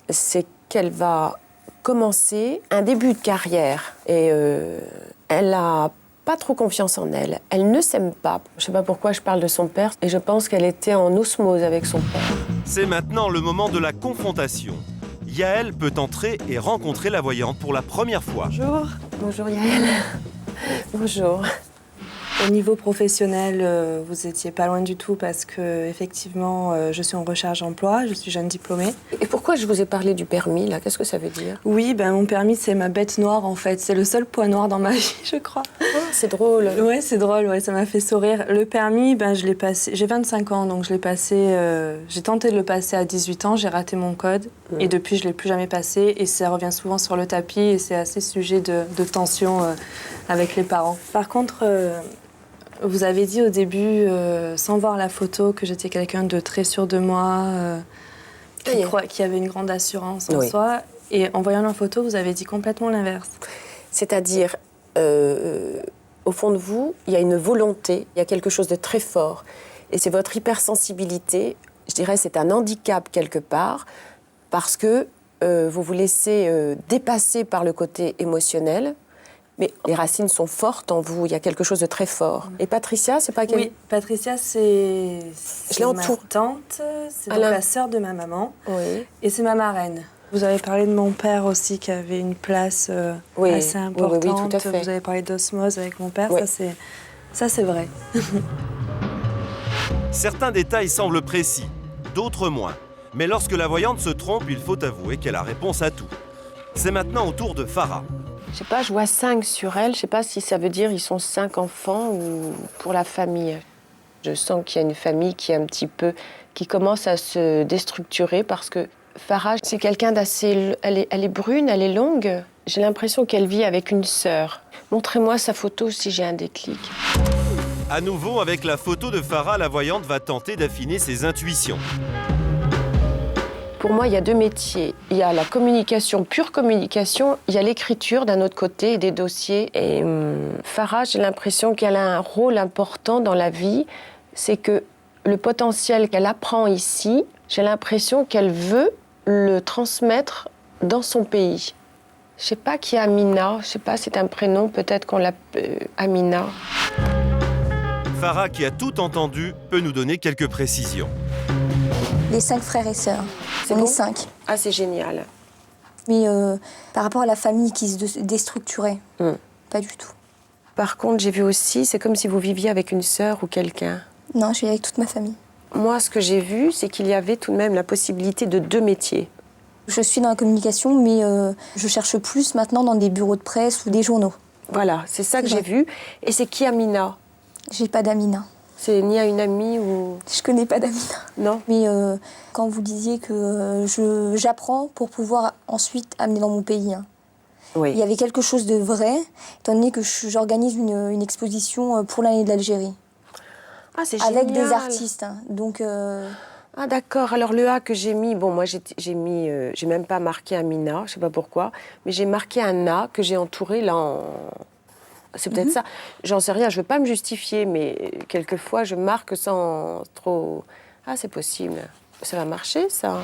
c'est qu'elle va commencer un début de carrière. Et elle n'a pas trop confiance en elle. Elle ne s'aime pas. Je ne sais pas pourquoi je parle de son père. Et je pense qu'elle était en osmose avec son père. C'est maintenant le moment de la confrontation. Yael peut entrer et rencontrer la voyante pour la première fois. Bonjour. Bonjour Yael. Bonjour. Au niveau professionnel, vous étiez pas loin du tout parce que effectivement, je suis en recherche d'emploi, je suis jeune diplômée. Et pourquoi je vous ai parlé du permis là? Qu'est-ce que ça veut dire? Oui, mon permis c'est ma bête noire en fait, c'est le seul point noir dans ma vie, je crois. Oh, c'est drôle. Ouais, c'est drôle, ouais, ça m'a fait sourire. Le permis, je l'ai passé, j'ai 25 ans donc je l'ai passé, j'ai tenté de le passer à 18 ans, j'ai raté mon code et depuis je l'ai plus jamais passé et ça revient souvent sur le tapis et c'est assez sujet de tension avec les parents. Par contre, vous avez dit au début, sans voir la photo, que j'étais quelqu'un de très sûr de moi, qui avait une grande assurance en soi. Et en voyant la photo, vous avez dit complètement l'inverse. C'est-à-dire, au fond de vous, il y a une volonté, il y a quelque chose de très fort. Et c'est votre hypersensibilité, je dirais c'est un handicap quelque part, parce que vous vous laissez dépasser par le côté émotionnel. Mais les racines sont fortes en vous, il y a quelque chose de très fort. Et Patricia, c'est pas Oui, Patricia, c'est ma tante, c'est donc la sœur de ma maman, et c'est ma marraine. Vous avez parlé de mon père aussi, qui avait une place assez importante. Oui, tout à fait. Vous avez parlé d'osmose avec mon père, ça c'est vrai. Certains détails semblent précis, d'autres moins. Mais lorsque la voyante se trompe, il faut avouer qu'elle a réponse à tout. C'est maintenant au tour de Farah. Je sais pas, je vois 5 sur elle. Je sais pas si ça veut dire ils sont 5 enfants ou pour la famille. Je sens qu'il y a une famille qui est un petit peu, qui commence à se déstructurer parce que Farah, c'est quelqu'un d'assez, elle est brune, elle est longue. J'ai l'impression qu'elle vit avec une sœur. Montrez-moi sa photo si j'ai un déclic. À nouveau, avec la photo de Farah, la voyante va tenter d'affiner ses intuitions. Pour moi, il y a 2 métiers. Il y a la communication, pure communication. Il y a l'écriture d'un autre côté et des dossiers. Et Farah, j'ai l'impression qu'elle a un rôle important dans la vie. C'est que le potentiel qu'elle apprend ici, j'ai l'impression qu'elle veut le transmettre dans son pays. Je ne sais pas qui est Amina. Je ne sais pas, c'est un prénom. Peut-être qu'on l'appelle Amina. Farah, qui a tout entendu, peut nous donner quelques précisions. Les 5 frères et sœurs. On est 5. Ah, c'est génial. Mais par rapport à la famille qui se déstructurait, pas du tout. Par contre, j'ai vu aussi, c'est comme si vous viviez avec une sœur ou quelqu'un. Non, je vis avec toute ma famille. Moi, ce que j'ai vu, c'est qu'il y avait tout de même la possibilité de 2 métiers. Je suis dans la communication, mais je cherche plus maintenant dans des bureaux de presse ou des journaux. Voilà, c'est ça que j'ai vu. Et c'est qui Amina? J'ai pas d'Amina. C'est ni à une amie ou... Je connais pas d'Amina. Non. Mais quand vous disiez que j'apprends pour pouvoir ensuite amener dans mon pays, il y avait quelque chose de vrai, étant donné que j'organise une exposition pour l'année de l'Algérie. Ah, c'est génial. Avec des artistes. Donc... Ah d'accord, alors le A que j'ai mis, bon moi j'ai même pas marqué Amina, je sais pas pourquoi, mais j'ai marqué un A que j'ai entouré là en... C'est peut-être ça. J'en sais rien, je ne veux pas me justifier, mais quelquefois, je marque sans trop... Ah, c'est possible. Ça va marcher, ça.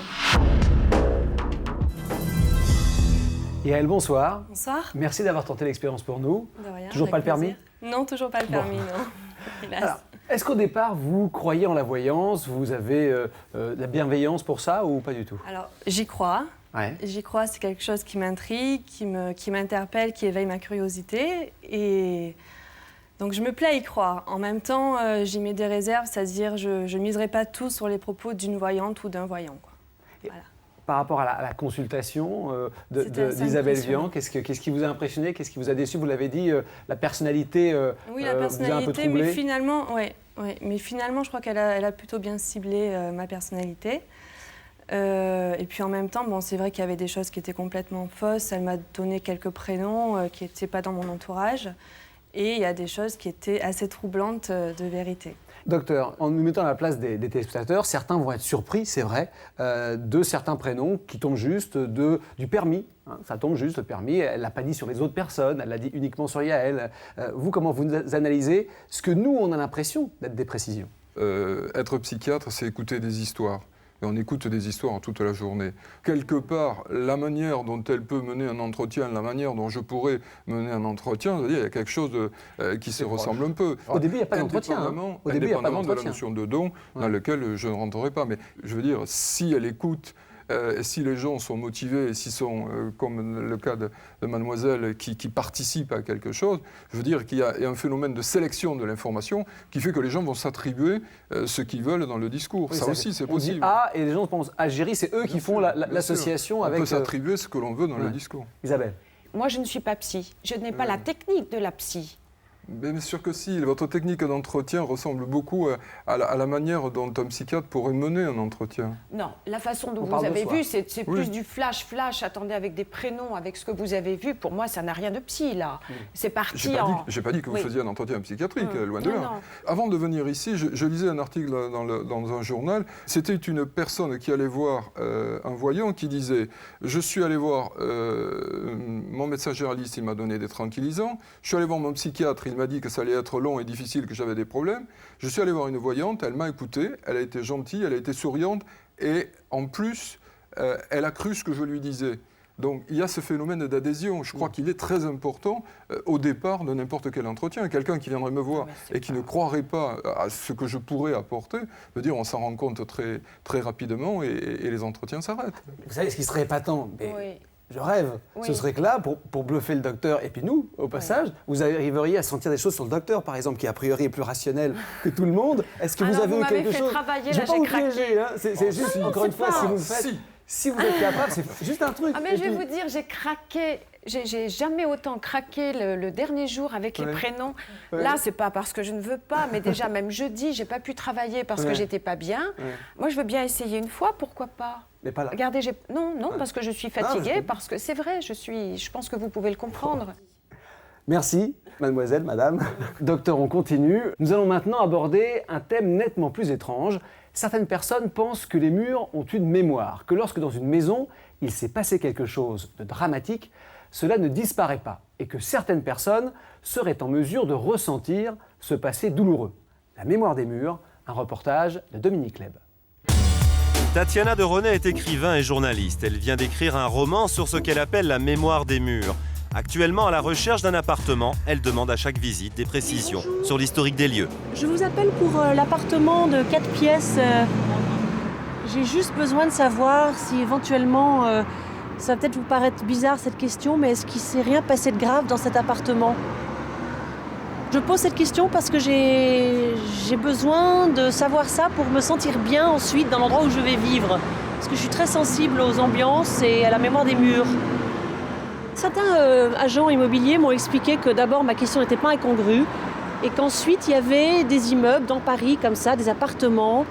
Yael, bonsoir. Bonsoir. Merci d'avoir tenté l'expérience pour nous. De rien, Toujours pas le permis? Non, toujours pas le permis, non. Hélas. Alors, est-ce qu'au départ, vous croyez en la voyance? Vous avez de la bienveillance pour ça ou pas du tout? Alors, j'y crois. Ouais. J'y crois, c'est quelque chose qui m'intrigue, qui m'interpelle, qui éveille ma curiosité. Et donc, je me plais à y croire. En même temps, j'y mets des réserves, c'est-à-dire je ne miserai pas tout sur les propos d'une voyante ou d'un voyant, quoi. Voilà. Par rapport à la consultation d'Isabelle Vian, qu'est-ce qui vous a impressionné? Qu'est-ce qui vous a déçu? Vous l'avez dit, la personnalité oui, la personnalité, vous a un peu troublé. Mais finalement, je crois qu'elle a plutôt bien ciblé ma personnalité. Et puis en même temps, bon, c'est vrai qu'il y avait des choses qui étaient complètement fausses. Elle m'a donné quelques prénoms qui n'étaient pas dans mon entourage. Et il y a des choses qui étaient assez troublantes de vérité. Docteur, en nous mettant à la place des téléspectateurs, certains vont être surpris, c'est vrai, de certains prénoms qui tombent juste du permis. Hein, ça tombe juste, le permis, elle ne l'a pas dit sur les autres personnes, elle l'a dit uniquement sur Yael. Vous, comment vous analysez ce que nous, on a l'impression d'être des précisions? Être psychiatre, c'est écouter des histoires. Et on écoute des histoires toute la journée. Quelque part, la manière dont elle peut mener un entretien, la manière dont je pourrais mener un entretien, c'est-à-dire il y a quelque chose qui se ressemble un peu. Au début, il n'y a pas d'entretien. Indépendamment de la notion de don, dans laquelle je ne rentrerai pas. Mais je veux dire, si elle écoute, si les gens sont motivés, et s'ils sont, comme le cas de mademoiselle, qui participent à quelque chose, je veux dire qu'il y a un phénomène de sélection de l'information qui fait que les gens vont s'attribuer ce qu'ils veulent dans le discours. Oui, ça aussi, c'est possible. On dit A et les gens pensent Algérie, c'est eux qui font l'association avec... On peut s'attribuer ce que l'on veut dans le discours. Isabelle. Moi, je ne suis pas psy. Je n'ai pas la technique de la psy. Bien sûr que si. Votre technique d'entretien ressemble beaucoup à la manière dont un psychiatre pourrait mener un entretien. Non, la façon dont vous avez vu, c'est plus du flash, attendez, avec des prénoms, avec ce que vous avez vu. Pour moi, ça n'a rien de psy, là. C'est parti J'ai pas dit que vous faisiez un entretien psychiatrique, loin de là. Non. Avant de venir ici, je lisais un article dans un journal. C'était une personne qui allait voir un voyant qui disait « Je suis allé voir mon médecin généraliste, il m'a donné des tranquillisants. Je suis allé voir mon psychiatre, il m'a dit que ça allait être long et difficile, que j'avais des problèmes. Je suis allé voir une voyante, elle m'a écouté, elle a été gentille, elle a été souriante et en plus, elle a cru ce que je lui disais. » Donc il y a ce phénomène d'adhésion. Je crois qu'il est très important au départ de n'importe quel entretien. Quelqu'un qui viendrait me voir et qui ne croirait pas à ce que je pourrais apporter, veut dire on s'en rend compte très, très rapidement et les entretiens s'arrêtent. Vous savez ce qui serait épatant, mais je rêve. Ce serait que là, pour bluffer le docteur et puis nous, au passage, vous arriveriez à sentir des choses sur le docteur, par exemple, qui a priori est plus rationnel que tout le monde. Est-ce que vous avez eu quelque chose? Je ne vais pas vous piéger, hein. C'est juste, encore une fois, si vous le faites... Si vous êtes capable, c'est juste un truc. Ah mais je vais vous dire, j'ai craqué. J'ai jamais autant craqué le dernier jour avec les prénoms. Là, c'est pas parce que je ne veux pas, mais déjà même jeudi, j'ai pas pu travailler parce que j'étais pas bien. Moi, je veux bien essayer une fois, pourquoi pas? Mais pas là. Regardez, non, parce que je suis fatiguée, parce que c'est vrai, je pense que vous pouvez le comprendre. Merci, mademoiselle, madame. Docteur, on continue. Nous allons maintenant aborder un thème nettement plus étrange. Certaines personnes pensent que les murs ont une mémoire, que lorsque dans une maison, il s'est passé quelque chose de dramatique, cela ne disparaît pas et que certaines personnes seraient en mesure de ressentir ce passé douloureux. La mémoire des murs, un reportage de Dominique Leb. Tatiana de René est écrivain et journaliste. Elle vient d'écrire un roman sur ce qu'elle appelle la mémoire des murs. Actuellement à la recherche d'un appartement, elle demande à chaque visite des précisions sur l'historique des lieux. Je vous appelle pour l'appartement de 4 pièces. J'ai juste besoin de savoir si éventuellement, ça va peut-être vous paraître bizarre cette question, mais est-ce qu'il ne s'est rien passé de grave dans cet appartement? Je pose cette question parce que j'ai besoin de savoir ça pour me sentir bien ensuite dans l'endroit où je vais vivre. Parce que je suis très sensible aux ambiances et à la mémoire des murs. Certains agents immobiliers m'ont expliqué que d'abord ma question n'était pas incongrue et qu'ensuite il y avait des immeubles dans Paris comme ça, des appartements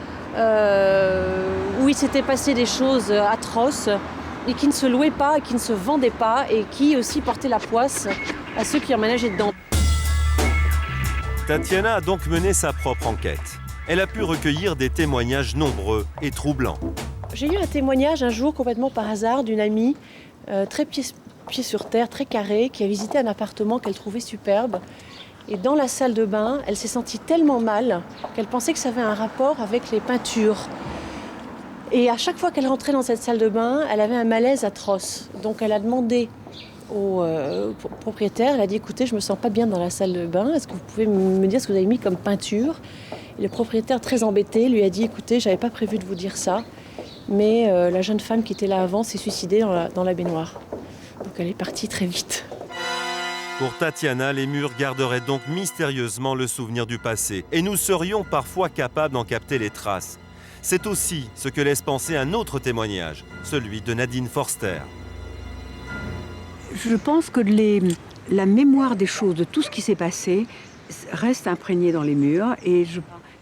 où il s'était passé des choses atroces et qui ne se louaient pas et qui ne se vendaient pas et qui aussi portaient la poisse à ceux qui emménageaient dedans. Tatiana a donc mené sa propre enquête. Elle a pu recueillir des témoignages nombreux et troublants. J'ai eu un témoignage un jour complètement par hasard d'une amie très pied sur terre, très carrée, qui a visité un appartement qu'elle trouvait superbe. Et dans la salle de bain, elle s'est sentie tellement mal qu'elle pensait que ça avait un rapport avec les peintures. Et à chaque fois qu'elle rentrait dans cette salle de bain, elle avait un malaise atroce. Donc elle a demandé au propriétaire. Elle a dit, écoutez, je me sens pas bien dans la salle de bain. Est-ce que vous pouvez me dire ce que vous avez mis comme peinture? Et le propriétaire, très embêté, lui a dit, écoutez, j'avais pas prévu de vous dire ça, mais la jeune femme qui était là avant s'est suicidée dans la baignoire. Donc elle est partie très vite. Pour Tatiana, les murs garderaient donc mystérieusement le souvenir du passé. Et nous serions parfois capables d'en capter les traces. C'est aussi ce que laisse penser un autre témoignage, celui de Nadine Forster. Je pense que la mémoire des choses, de tout ce qui s'est passé, reste imprégnée dans les murs. Et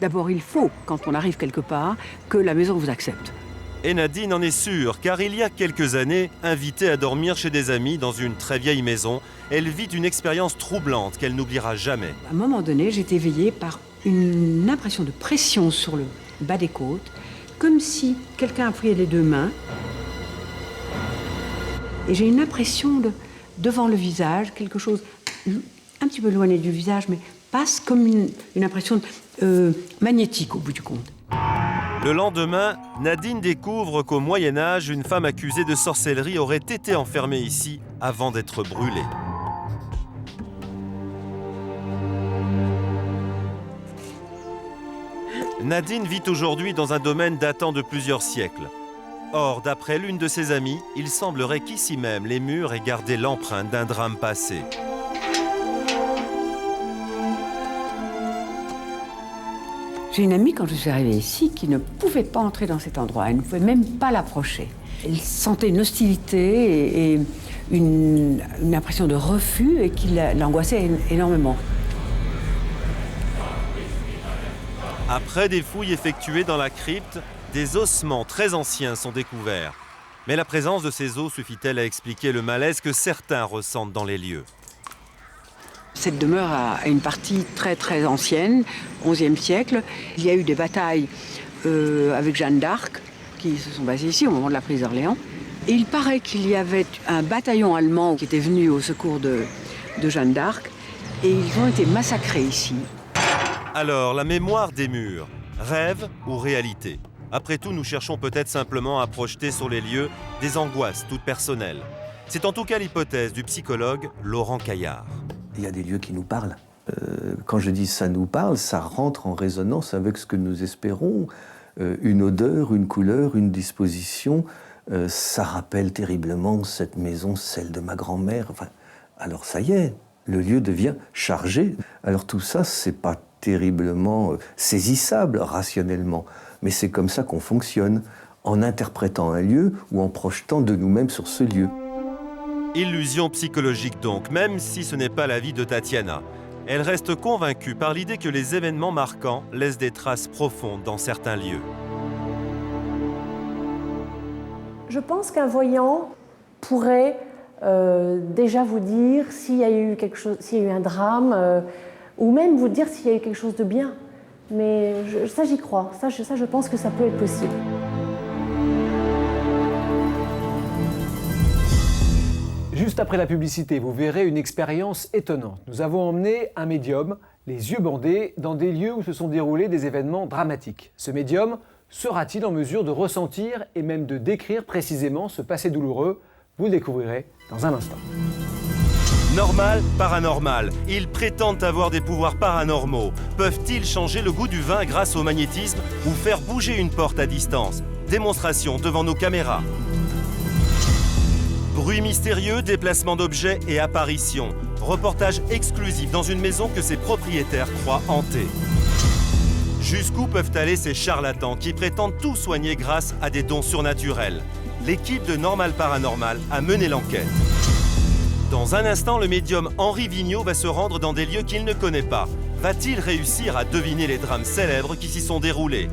d'abord, il faut, quand on arrive quelque part, que la maison vous accepte. Et Nadine en est sûre, car il y a quelques années, invitée à dormir chez des amis dans une très vieille maison, elle vit une expérience troublante qu'elle n'oubliera jamais. À un moment donné, j'étais éveillée par une impression de pression sur le bas des côtes, comme si quelqu'un appuyait les deux mains. Et j'ai une impression devant le visage, quelque chose un petit peu éloigné du visage, mais passe comme une impression magnétique au bout du compte. Le lendemain, Nadine découvre qu'au Moyen-Âge, une femme accusée de sorcellerie aurait été enfermée ici avant d'être brûlée. Nadine vit aujourd'hui dans un domaine datant de plusieurs siècles. Or, d'après l'une de ses amies, il semblerait qu'ici même, les murs aient gardé l'empreinte d'un drame passé. J'ai une amie, quand je suis arrivée ici, qui ne pouvait pas entrer dans cet endroit. Elle ne pouvait même pas l'approcher. Elle sentait une hostilité et une impression de refus et qui l'angoissait énormément. Après des fouilles effectuées dans la crypte, des ossements très anciens sont découverts. Mais la présence de ces os suffit-elle à expliquer le malaise que certains ressentent dans les lieux? Cette demeure a une partie très très ancienne, 11e siècle. Il y a eu des batailles avec Jeanne d'Arc qui se sont basées ici au moment de la prise d'Orléans. Et il paraît qu'il y avait un bataillon allemand qui était venu au secours de Jeanne d'Arc et ils ont été massacrés ici. Alors, la mémoire des murs, rêve ou réalité? Après tout, nous cherchons peut-être simplement à projeter sur les lieux des angoisses toutes personnelles. C'est en tout cas l'hypothèse du psychologue Laurent Caillard. Il y a des lieux qui nous parlent. Quand je dis ça nous parle, ça rentre en résonance avec ce que nous espérons. Une odeur, une couleur, une disposition, ça rappelle terriblement cette maison, celle de ma grand-mère. Enfin, alors ça y est, le lieu devient chargé. Alors tout ça, c'est pas terriblement saisissable rationnellement, mais c'est comme ça qu'on fonctionne, en interprétant un lieu ou en projetant de nous-mêmes sur ce lieu. Illusion psychologique donc, même si ce n'est pas l'avis de Tatiana. Elle reste convaincue par l'idée que les événements marquants laissent des traces profondes dans certains lieux. Je pense qu'un voyant pourrait déjà vous dire s'il y a eu quelque chose, s'il y a eu un drame, ou même vous dire s'il y a eu quelque chose de bien. Mais ça, j'y crois. Ça, je pense que ça peut être possible. Juste après la publicité, vous verrez une expérience étonnante. Nous avons emmené un médium, les yeux bandés, dans des lieux où se sont déroulés des événements dramatiques. Ce médium sera-t-il en mesure de ressentir et même de décrire précisément ce passé douloureux? Vous le découvrirez dans un instant. Normal, paranormal. Ils prétendent avoir des pouvoirs paranormaux. Peuvent-ils changer le goût du vin grâce au magnétisme ou faire bouger une porte à distance? Démonstration devant nos caméras. Bruit mystérieux, déplacement d'objets et apparitions. Reportage exclusif dans une maison que ses propriétaires croient hantée. Jusqu'où peuvent aller ces charlatans qui prétendent tout soigner grâce à des dons surnaturels? L'équipe de Normal Paranormal a mené l'enquête. Dans un instant, le médium Henri Vigneault va se rendre dans des lieux qu'il ne connaît pas. Va-t-il réussir à deviner les drames célèbres qui s'y sont déroulés?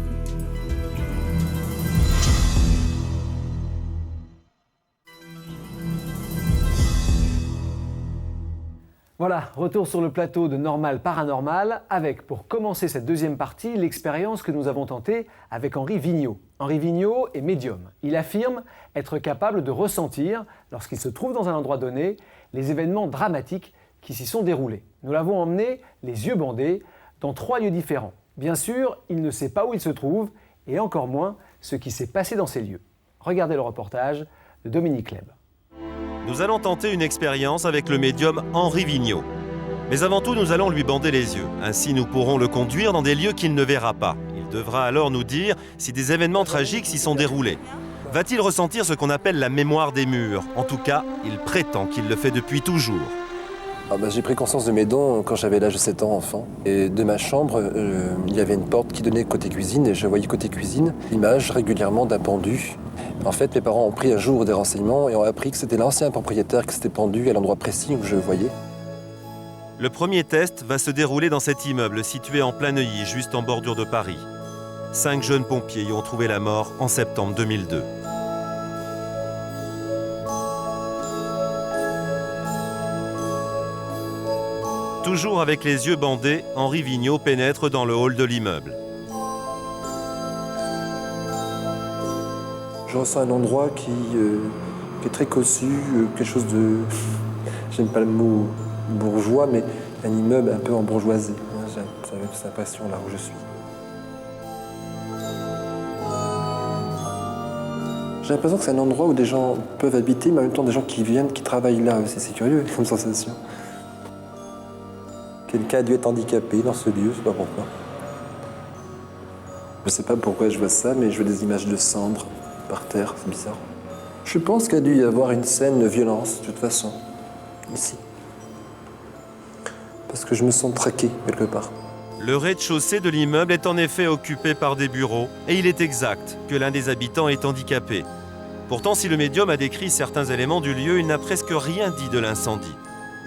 Voilà, retour sur le plateau de Normal Paranormal avec, pour commencer cette deuxième partie, l'expérience que nous avons tentée avec Henri Vigneault. Henri Vigneault est médium. Il affirme être capable de ressentir, lorsqu'il se trouve dans un endroit donné, les événements dramatiques qui s'y sont déroulés. Nous l'avons emmené, les yeux bandés, dans 3 lieux différents. Bien sûr, il ne sait pas où il se trouve et encore moins ce qui s'est passé dans ces lieux. Regardez le reportage de Dominique Leb. Nous allons tenter une expérience avec le médium Henri Vigneault. Mais avant tout, nous allons lui bander les yeux. Ainsi, nous pourrons le conduire dans des lieux qu'il ne verra pas. Il devra alors nous dire si des événements tragiques s'y sont déroulés. Va-t-il ressentir ce qu'on appelle la mémoire des murs? En tout cas, il prétend qu'il le fait depuis toujours. J'ai pris conscience de mes dons quand j'avais l'âge de 7 ans, enfant. Et de ma chambre, il y avait une porte qui donnait côté cuisine, et je voyais côté cuisine l'image régulièrement d'un pendu. En fait, mes parents ont pris un jour des renseignements et ont appris que c'était l'ancien propriétaire qui s'était pendu à l'endroit précis où je le voyais. Le premier test va se dérouler dans cet immeuble situé en plein Neuilly, juste en bordure de Paris. 5 jeunes pompiers y ont trouvé la mort en septembre 2002. Toujours avec les yeux bandés, Henri Vigneault pénètre dans le hall de l'immeuble. Je ressens un endroit qui est très cossu, quelque chose de... J'aime pas le mot bourgeois, mais un immeuble un peu embourgeoisé. J'ai cette impression là où je suis. J'ai l'impression que c'est un endroit où des gens peuvent habiter, mais en même temps des gens qui viennent, qui travaillent là aussi. C'est curieux comme sensation. Quelqu'un a dû être handicapé dans ce lieu, je sais pas pourquoi. Je sais pas pourquoi je vois ça, mais je vois des images de cendres par terre, c'est bizarre. Je pense qu'il y a dû y avoir une scène de violence, de toute façon, ici. Parce que je me sens traqué, quelque part. Le rez-de-chaussée de l'immeuble est en effet occupé par des bureaux, et il est exact que l'un des habitants est handicapé. Pourtant, si le médium a décrit certains éléments du lieu, il n'a presque rien dit de l'incendie.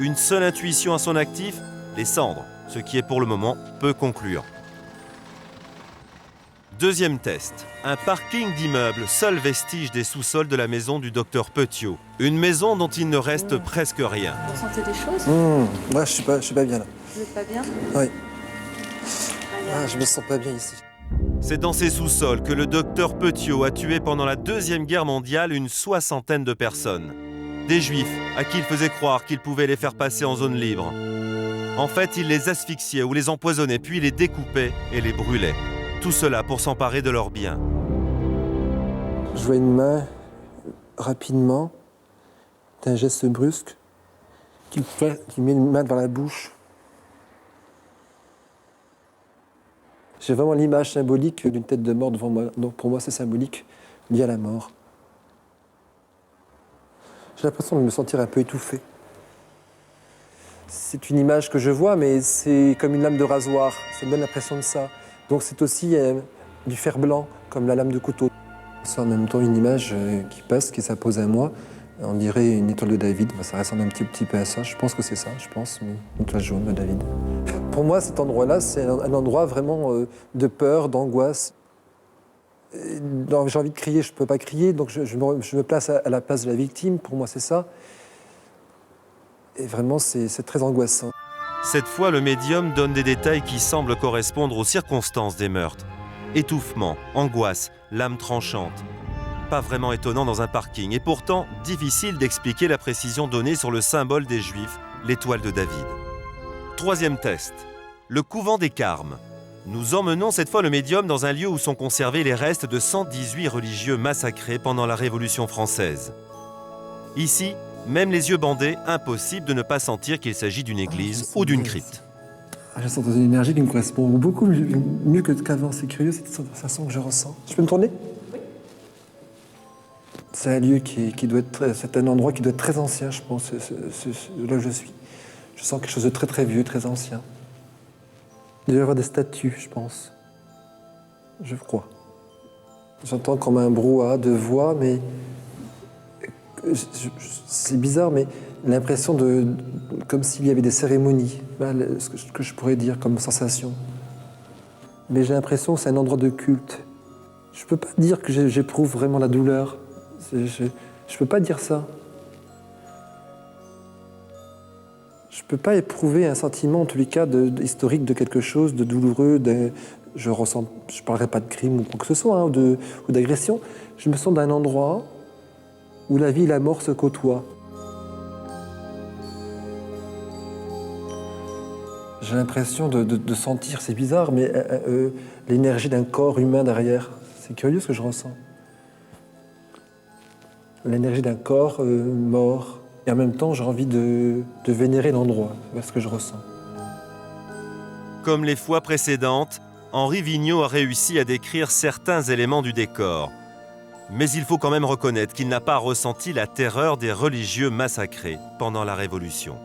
Une seule intuition à son actif, les cendres, ce qui est pour le moment peu concluant. Deuxième test, un parking d'immeuble, seul vestige des sous-sols de la maison du docteur Petiot. Une maison dont il ne reste presque rien. Vous ressentez des choses? Ouais, je suis pas bien là. Vous n'êtes pas bien? Oui. Je me sens pas bien ici. C'est dans ces sous-sols que le docteur Petiot a tué pendant la Deuxième Guerre mondiale une 60aine de personnes. Des juifs à qui il faisait croire qu'il pouvait les faire passer en zone libre. En fait, il les asphyxiait ou les empoisonnait, puis les découpait et les brûlait. Tout cela pour s'emparer de leurs biens. Je vois une main, rapidement, d'un geste brusque, qui met une main devant la bouche. J'ai vraiment l'image symbolique d'une tête de mort devant moi. Donc pour moi, c'est symbolique, lié à la mort. J'ai l'impression de me sentir un peu étouffé. C'est une image que je vois, mais c'est comme une lame de rasoir. Ça me donne l'impression de ça. Donc c'est aussi du fer blanc, comme la lame de couteau. C'est en même temps une image qui passe, qui s'impose à moi. On dirait une étoile de David. Ça ressemble un petit peu à ça. Je pense que c'est ça, une étoile jaune de David. Pour moi, cet endroit-là, c'est un endroit vraiment de peur, d'angoisse. J'ai envie de crier, je ne peux pas crier, donc je me place à la place de la victime. Pour moi, c'est ça. Et vraiment, c'est très angoissant. Cette fois, le médium donne des détails qui semblent correspondre aux circonstances des meurtres. Étouffement, angoisse, lame tranchante. Pas vraiment étonnant dans un parking, et pourtant difficile d'expliquer la précision donnée sur le symbole des Juifs, l'étoile de David. Troisième test, le couvent des Carmes. Nous emmenons cette fois le médium dans un lieu où sont conservés les restes de 118 religieux massacrés pendant la Révolution française. Ici, même les yeux bandés, impossible de ne pas sentir qu'il s'agit d'une église ou d'une crypte. Je sens dans une énergie qui me correspond beaucoup mieux qu'avant. C'est curieux, cette sensation que je ressens. Je peux me tourner? Oui. C'est un lieu qui doit être... C'est un endroit qui doit être très ancien, je pense, là où je suis. Je sens quelque chose de très très vieux, très ancien. Il doit y avoir des statues, je pense. Je crois. J'entends comme un brouhaha de voix, mais... C'est bizarre, mais l'impression comme s'il y avait des cérémonies, ce que je pourrais dire comme sensation. Mais j'ai l'impression que c'est un endroit de culte. Je ne peux pas dire que j'éprouve vraiment la douleur. Je ne peux pas dire ça. Je ne peux pas éprouver un sentiment, en tous les cas, historique de quelque chose, de douloureux. Je ne parlerai pas de crime ou quoi que ce soit, ou d'agression. Je me sens d'un endroit où la vie et la mort se côtoient. J'ai l'impression de sentir, c'est bizarre, mais l'énergie d'un corps humain derrière. C'est curieux ce que je ressens. L'énergie d'un corps mort, Et en même temps, j'ai envie de vénérer l'endroit, c'est ce que je ressens. Comme les fois précédentes, Henri Vigneault a réussi à décrire certains éléments du décor. Mais il faut quand même reconnaître qu'il n'a pas ressenti la terreur des religieux massacrés pendant la Révolution.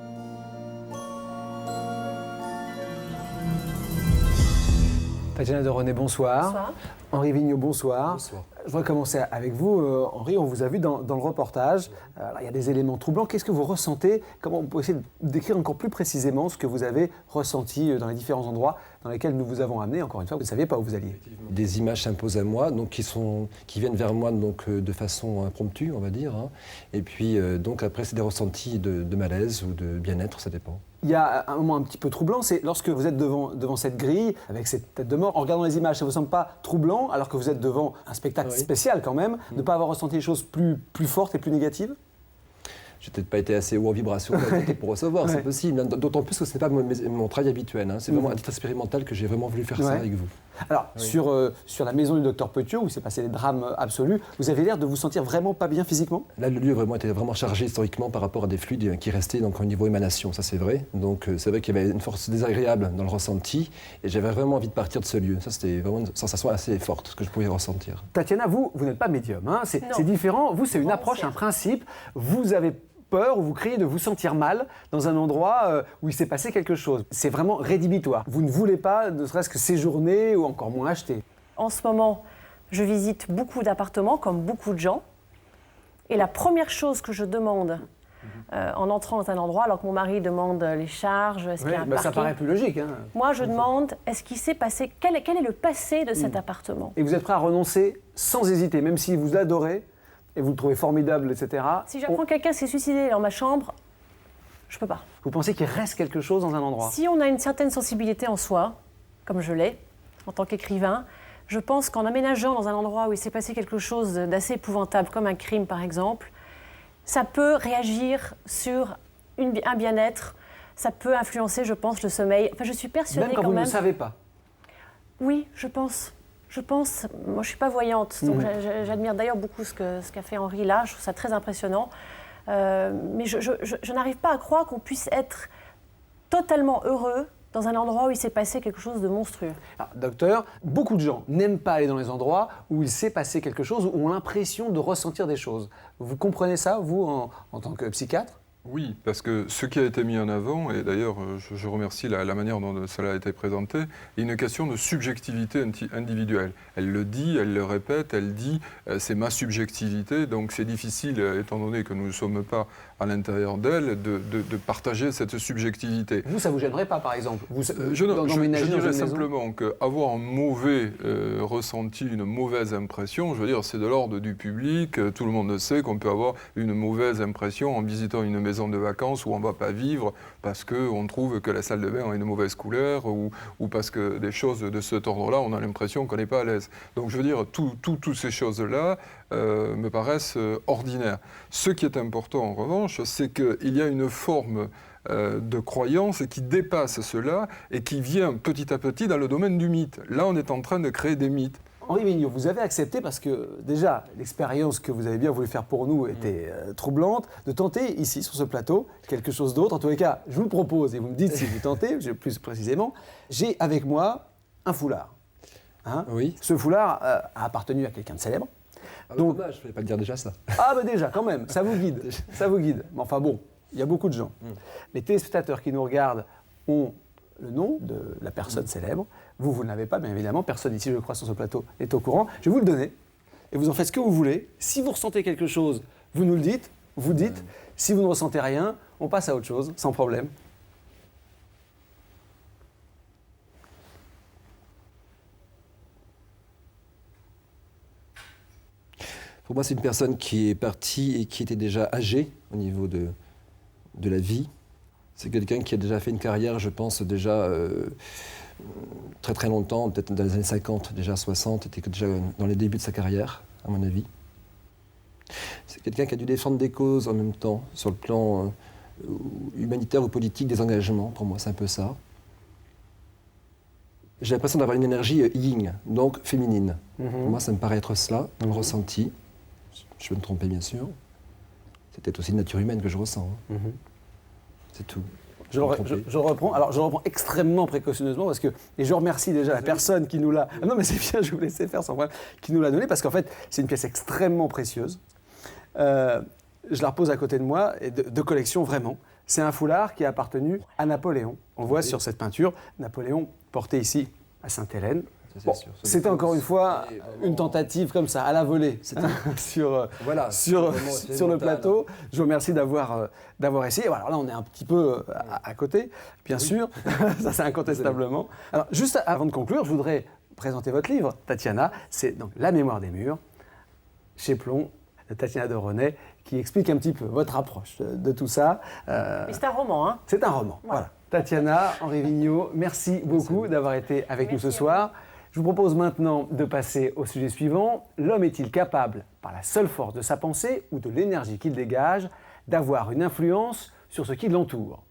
Tatiana de René, bonsoir. Bonsoir. Henri Vigneault, bonsoir. Bonsoir. Je voudrais commencer avec vous, Henri. On vous a vu dans le reportage. Alors, il y a des éléments troublants. Qu'est-ce que vous ressentez? Comment on peut essayer de décrire encore plus précisément ce que vous avez ressenti dans les différents endroits dans lesquels nous vous avons amené? Encore une fois, vous ne saviez pas où vous alliez. Des images s'imposent à moi, donc qui viennent vers moi donc, de façon impromptue, on va dire. Hein. Et puis, donc après, c'est des ressentis de malaise ou de bien-être, ça dépend. Il y a un moment un petit peu troublant, c'est lorsque vous êtes devant cette grille, avec cette tête de mort, en regardant les images, ça ne vous semble pas troublant, alors que vous êtes devant un spectacle spécial quand même, de ne pas avoir ressenti les choses plus fortes et plus négatives? J'ai peut-être pas été assez haut en vibration pour recevoir, c'est possible. D'autant plus que ce n'est pas mon travail habituel. Hein. C'est vraiment à titre expérimental que j'ai vraiment voulu faire ça avec vous. Alors, sur la maison du docteur Petiot, où s'est passé des drames absolus, vous avez l'air de vous sentir vraiment pas bien physiquement? Là, le lieu était vraiment chargé historiquement par rapport à des fluides qui restaient donc, au niveau émanation, ça c'est vrai. Donc c'est vrai qu'il y avait une force désagréable dans le ressenti et j'avais vraiment envie de partir de ce lieu. Ça, c'était vraiment une sensation assez forte, ce que je pouvais ressentir. Tatiana, vous n'êtes pas médium, hein. C'est différent. Vous, c'est une approche, un principe. Vous avez peur ou vous craignez de vous sentir mal dans un endroit où il s'est passé quelque chose. C'est vraiment rédhibitoire. Vous ne voulez pas, ne serait-ce que séjourner ou encore moins acheter. En ce moment, je visite beaucoup d'appartements, comme beaucoup de gens. Et la première chose que je demande en entrant dans un endroit, alors que mon mari demande les charges, est-ce qu'il y a un parking, ça paraît plus logique. Hein. Moi, je demande, est-ce qu'il s'est passé, quel est le passé de cet appartement? Et vous êtes prêt à renoncer sans hésiter, même si vous adorez et vous le trouvez formidable, etc. Si j'apprends quelqu'un s'est suicidé dans ma chambre, je peux pas. Vous pensez qu'il reste quelque chose dans un endroit? Si on a une certaine sensibilité en soi, comme je l'ai, en tant qu'écrivain, je pense qu'en aménageant dans un endroit où il s'est passé quelque chose d'assez épouvantable, comme un crime par exemple, ça peut réagir sur un bien-être, ça peut influencer, je pense, le sommeil. Enfin, je suis persuadée même quand vous ne le savez pas? Oui, je pense. Moi je ne suis pas voyante, donc j'admire d'ailleurs beaucoup ce qu'a fait Henri là, je trouve ça très impressionnant. Mais je n'arrive pas à croire qu'on puisse être totalement heureux dans un endroit où il s'est passé quelque chose de monstrueux. Alors, docteur, beaucoup de gens n'aiment pas aller dans les endroits où il s'est passé quelque chose, où ont l'impression de ressentir des choses. Vous comprenez ça, vous, en tant que psychiatre? Oui, parce que ce qui a été mis en avant, et d'ailleurs je remercie la manière dont cela a été présenté, est une question de subjectivité individuelle. Elle le dit, elle le répète, elle dit c'est ma subjectivité, donc c'est difficile, étant donné que nous ne sommes pas à l'intérieur d'elle, de partager cette subjectivité. Vous, ça ne vous gênerait pas, par exemple? Je dirais simplement qu'avoir un mauvais ressenti, une mauvaise impression, je veux dire, c'est de l'ordre du public, tout le monde sait qu'on peut avoir une mauvaise impression en visitant une maison de vacances où on ne va pas vivre parce qu'on trouve que la salle de bain a une mauvaise couleur ou parce que des choses de cet ordre-là, on a l'impression qu'on n'est pas à l'aise. Donc je veux dire, toutes ces choses-là me paraissent ordinaires. Ce qui est important en revanche, c'est qu'il y a une forme de croyance qui dépasse cela et qui vient petit à petit dans le domaine du mythe. Là, on est en train de créer des mythes. Henri Vigneault, vous avez accepté parce que déjà, l'expérience que vous avez bien voulu faire pour nous était troublante, de tenter ici, sur ce plateau, quelque chose d'autre. En tous les cas, je vous le propose et vous me dites si vous tentez, plus précisément. J'ai avec moi un foulard. Hein? Oui. Ce foulard a appartenu à quelqu'un de célèbre. Donc, dommage, je ne voulais pas dire déjà ça. Ah ben déjà, quand même, ça vous guide. Ça vous guide. Mais enfin bon, il y a beaucoup de gens. Les téléspectateurs qui nous regardent ont le nom de la personne célèbre. Vous ne l'avez pas, bien évidemment. Personne ici, je crois, sur ce plateau est au courant. Je vais vous le donner et vous en faites ce que vous voulez. Si vous ressentez quelque chose, vous nous le dites, vous dites. Si vous ne ressentez rien, on passe à autre chose, sans problème. Pour moi, c'est une personne qui est partie et qui était déjà âgée au niveau de la vie. C'est quelqu'un qui a déjà fait une carrière, je pense, déjà très très longtemps, peut-être dans les années 50, déjà 60, était déjà dans les débuts de sa carrière, à mon avis. C'est quelqu'un qui a dû défendre des causes en même temps, sur le plan humanitaire ou politique, des engagements, pour moi, c'est un peu ça. J'ai l'impression d'avoir une énergie yin, donc féminine. Pour moi, ça me paraît être cela, dans le ressenti. Je peux me tromper, bien sûr. C'est peut-être aussi une nature humaine que je ressens. Hein. C'est tout. Je reprends. Alors, je reprends extrêmement précautionneusement parce que, et je remercie déjà la personne qui nous l'a. Ah non, mais c'est bien, je vais vous laisser faire sans problème. Qui nous l'a donné parce qu'en fait, c'est une pièce extrêmement précieuse. Je la repose à côté de moi, et de collection vraiment. C'est un foulard qui a appartenu à Napoléon. On voit sur cette peinture Napoléon porté ici à Sainte-Hélène. Bon, c'était encore une fois une tentative comme ça, à la volée, sur le plateau. Je vous remercie d'avoir essayé. Alors là, on est un petit peu à côté, bien sûr, ça c'est incontestablement. Alors, juste avant de conclure, je voudrais présenter votre livre, Tatiana. C'est donc La mémoire des murs, chez Plon, de Tatiana de René, qui explique un petit peu votre approche de tout ça. Mais c'est un roman, hein? C'est un roman, voilà. Tatiana, Henri Vigneault, merci beaucoup d'avoir été avec nous ce soir. Je vous propose maintenant de passer au sujet suivant. L'homme est-il capable, par la seule force de sa pensée ou de l'énergie qu'il dégage, d'avoir une influence sur ce qui l'entoure?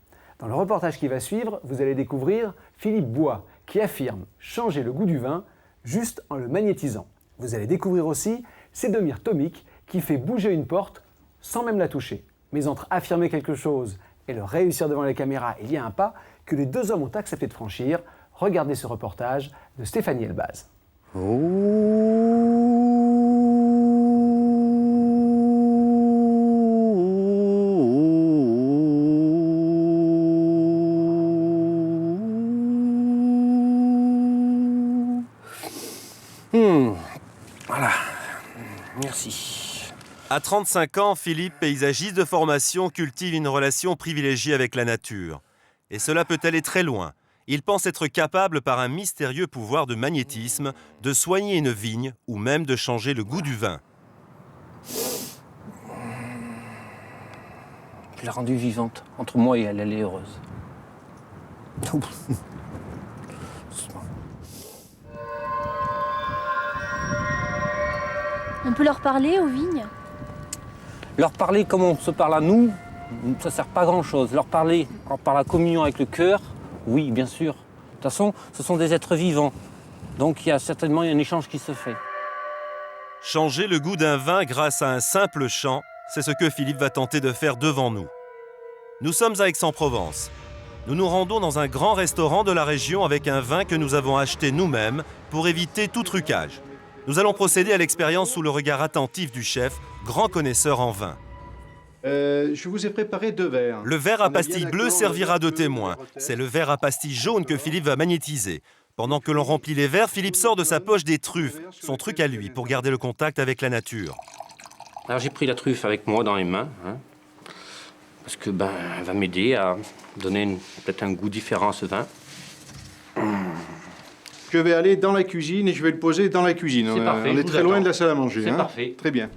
Dans le reportage qui va suivre, vous allez découvrir Philippe Bois, qui affirme changer le goût du vin juste en le magnétisant. Vous allez découvrir aussi Cédomir Tomic, qui fait bouger une porte sans même la toucher. Mais entre affirmer quelque chose et le réussir devant les caméras, il y a un pas que les deux hommes ont accepté de franchir. Regardez ce reportage de Stéphanie Elbaz. Voilà, merci. À 35 ans, Philippe, paysagiste de formation, cultive une relation privilégiée avec la nature. Et cela peut aller très loin. Il pense être capable, par un mystérieux pouvoir de magnétisme, de soigner une vigne ou même de changer le goût du vin. Je l'ai rendue vivante. Entre moi et elle, elle est heureuse. On peut leur parler aux vignes? Leur parler comme on se parle à nous, ça ne sert pas à grand-chose. Leur parler par la communion avec le cœur, oui, bien sûr. De toute façon, ce sont des êtres vivants. Donc il y a certainement un échange qui se fait. Changer le goût d'un vin grâce à un simple chant, c'est ce que Philippe va tenter de faire devant nous. Nous sommes à Aix-en-Provence. Nous nous rendons dans un grand restaurant de la région avec un vin que nous avons acheté nous-mêmes pour éviter tout trucage. Nous allons procéder à l'expérience sous le regard attentif du chef, grand connaisseur en vin. Je vous ai préparé 2 verres. Le verre à pastille bleue servira de témoin. C'est le verre à pastille jaune que Philippe va magnétiser. Pendant que l'on remplit les verres, Philippe sort de sa poche des truffes, son truc à lui, pour garder le contact avec la nature. Alors j'ai pris la truffe avec moi dans les mains, parce que elle va m'aider à donner peut-être un goût différent à ce vin. Je vais aller dans la cuisine et je vais le poser dans la cuisine. C'est parfait, on est très loin de la salle à manger. C'est parfait. Très bien.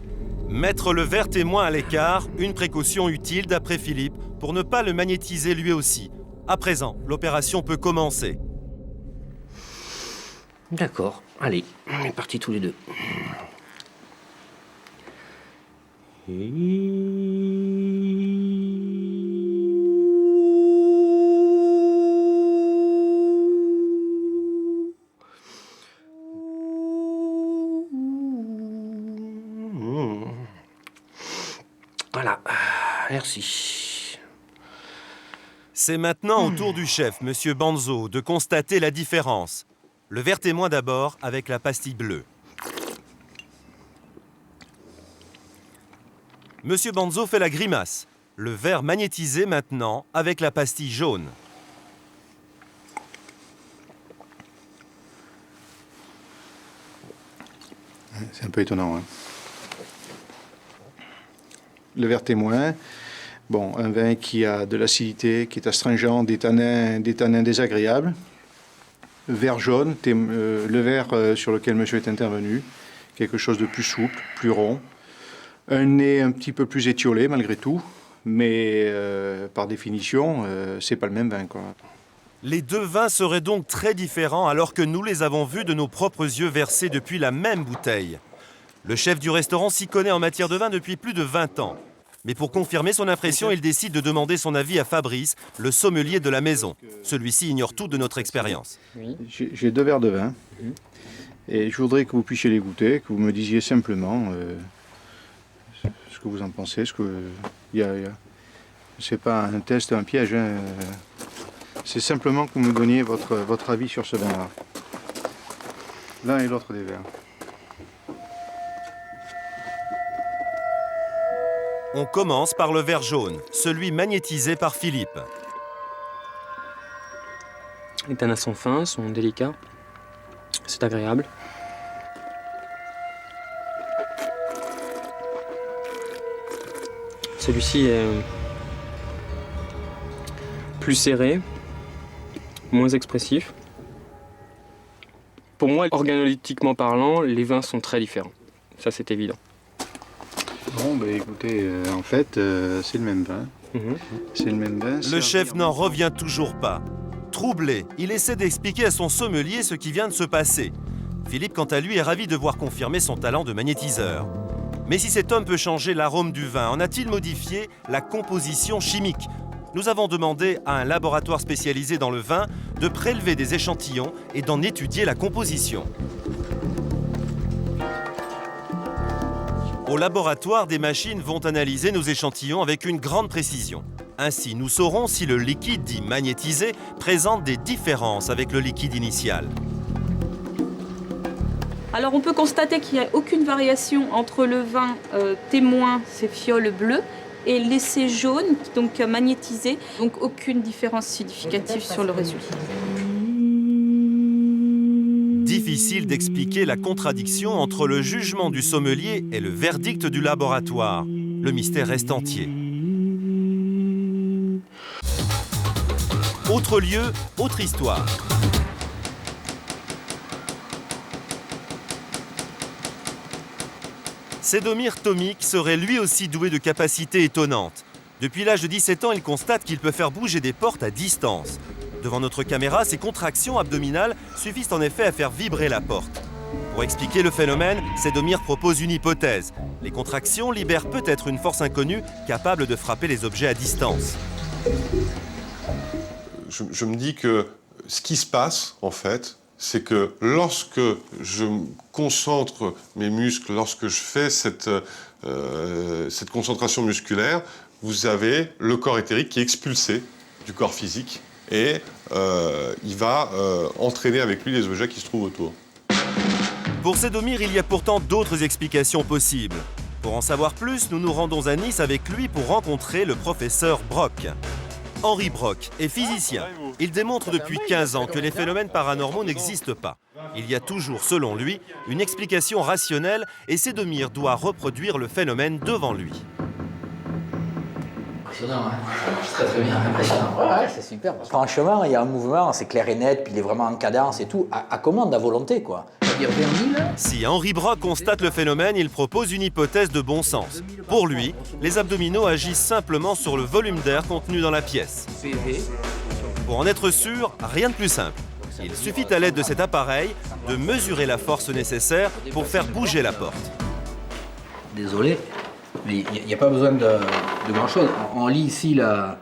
Mettre le verre témoin à l'écart, une précaution utile d'après Philippe pour ne pas le magnétiser lui aussi. À présent, l'opération peut commencer. D'accord, allez, on est partis tous les deux. Voilà, merci. C'est maintenant au tour du chef, Monsieur Banzo, de constater la différence. Le verre témoin d'abord avec la pastille bleue. Monsieur Banzo fait la grimace. Le verre magnétisé maintenant avec la pastille jaune. C'est un peu étonnant. Le verre témoin, un vin qui a de l'acidité, qui est astringent, des tanins désagréables. Vert jaune, le verre sur lequel monsieur est intervenu, quelque chose de plus souple, plus rond. Un nez un petit peu plus étiolé malgré tout, mais par définition, c'est pas le même vin, quoi. Les deux vins seraient donc très différents alors que nous les avons vus de nos propres yeux versés depuis la même bouteille. Le chef du restaurant s'y connaît en matière de vin depuis plus de 20 ans. Mais pour confirmer son impression, il décide de demander son avis à Fabrice, le sommelier de la maison. Celui-ci ignore tout de notre expérience. J'ai 2 verres de vin et je voudrais que vous puissiez les goûter, que vous me disiez simplement ce que que vous en pensez. C'est pas un test, un piège. Hein. C'est simplement que vous me donniez votre avis sur ce vin-là. L'un et l'autre des verres. On commence par le verre jaune, celui magnétisé par Philippe. Les tanins sont fins, sont délicats. C'est agréable. Celui-ci est plus serré, moins expressif. Pour moi, organoleptiquement parlant, les vins sont très différents. Ça, c'est évident. Bon, bah écoutez, en fait, c'est le même vin. C'est le même vin. Le chef n'en revient toujours pas. Troublé, il essaie d'expliquer à son sommelier ce qui vient de se passer. Philippe, quant à lui, est ravi de voir confirmer son talent de magnétiseur. Mais si cet homme peut changer l'arôme du vin, en a-t-il modifié la composition chimique? Nous avons demandé à un laboratoire spécialisé dans le vin de prélever des échantillons et d'en étudier la composition. Au laboratoire, des machines vont analyser nos échantillons avec une grande précision. Ainsi, nous saurons si le liquide dit magnétisé présente des différences avec le liquide initial. Alors on peut constater qu'il n'y a aucune variation entre le vin témoin, c'est fiole bleue, et l'essai jaune, donc magnétisé, donc aucune différence significative sur le résultat. Difficile d'expliquer la contradiction entre le jugement du sommelier et le verdict du laboratoire. Le mystère reste entier. Autre lieu, autre histoire. Sedomir Tomic serait lui aussi doué de capacités étonnantes. Depuis l'âge de 17 ans, il constate qu'il peut faire bouger des portes à distance. Devant notre caméra, ses contractions abdominales suffisent en effet à faire vibrer la porte. Pour expliquer le phénomène, Sedomir propose une hypothèse. Les contractions libèrent peut-être une force inconnue capable de frapper les objets à distance. Je me dis que ce qui se passe, en fait, c'est que lorsque je concentre mes muscles, lorsque je fais cette concentration musculaire, vous avez le corps éthérique qui est expulsé du corps physique et il va entraîner avec lui les objets qui se trouvent autour. Pour Sedomir, il y a pourtant d'autres explications possibles. Pour en savoir plus, nous nous rendons à Nice avec lui pour rencontrer le professeur Brock. Henri Brock est physicien. Il démontre depuis 15 ans que les phénomènes paranormaux n'existent pas. Il y a toujours, selon lui, une explication rationnelle et Sedomir doit reproduire le phénomène devant lui. Impressionnant, hein. Ça marche très très bien, impressionnant. Ouais, c'est super. Franchement, il y a un mouvement, c'est clair et net, puis il est vraiment en cadence et tout, à commande, à volonté, quoi. Si Henri Brock constate le phénomène, il propose une hypothèse de bon sens. Pour lui, les abdominaux agissent simplement sur le volume d'air contenu dans la pièce. Pour en être sûr, rien de plus simple. Il suffit à l'aide de cet appareil de mesurer la force nécessaire pour faire bouger la porte. Désolé, mais il n'y a pas besoin de grand-chose. On lit ici la...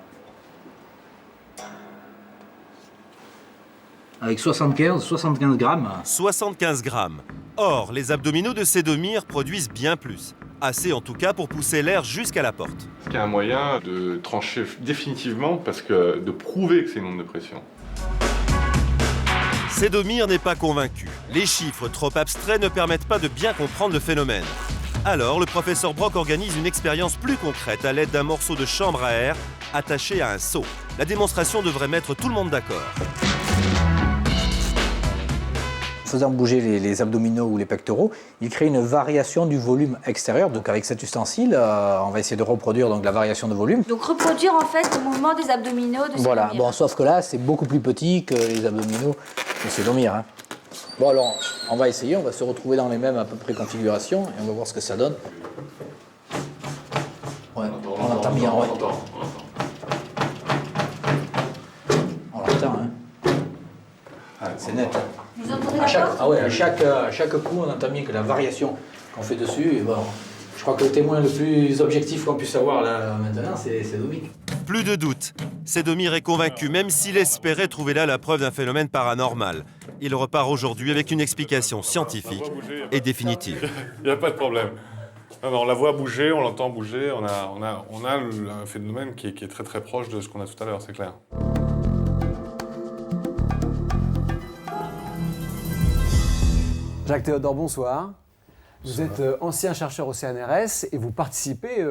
Avec 75 grammes. 75 grammes. Or, les abdominaux de Sedomir produisent bien plus. Assez en tout cas pour pousser l'air jusqu'à la porte. Est-ce qu'il y a un moyen de trancher définitivement, de prouver que c'est une onde de pression? Sedomir n'est pas convaincu. Les chiffres trop abstraits ne permettent pas de bien comprendre le phénomène. Alors, le professeur Brock organise une expérience plus concrète à l'aide d'un morceau de chambre à air attaché à un seau. La démonstration devrait mettre tout le monde d'accord. Faisant bouger les abdominaux ou les pectoraux, il crée une variation du volume extérieur. Donc avec cet ustensile, on va essayer de reproduire donc, la variation de volume. Donc reproduire en fait le mouvement des abdominaux de Sedomir. Voilà, bon, sauf que là, c'est beaucoup plus petit que les abdominaux de Sedomir. Hein. Bon alors, on va essayer, on va se retrouver dans les mêmes à peu près configurations et on va voir ce que ça donne. Ouais, on entend bien, ouais. On l'entend, hein. C'est net. Vous entendez À chaque coup, on entend bien que la variation qu'on fait dessus, et bon, je crois que le témoin le plus objectif qu'on puisse avoir là maintenant, c'est Sedomir. Plus de doute. Sedomir est convaincu, même s'il espérait trouver là la preuve d'un phénomène paranormal. Il repart aujourd'hui avec une explication scientifique et définitive. Il n'y a pas de problème. Non, mais on la voit bouger, on l'entend bouger, on a un phénomène qui est très très proche de ce qu'on a tout à l'heure, c'est clair. Jacques Théodore, bonsoir. Vous êtes ancien chercheur au CNRS et vous participez,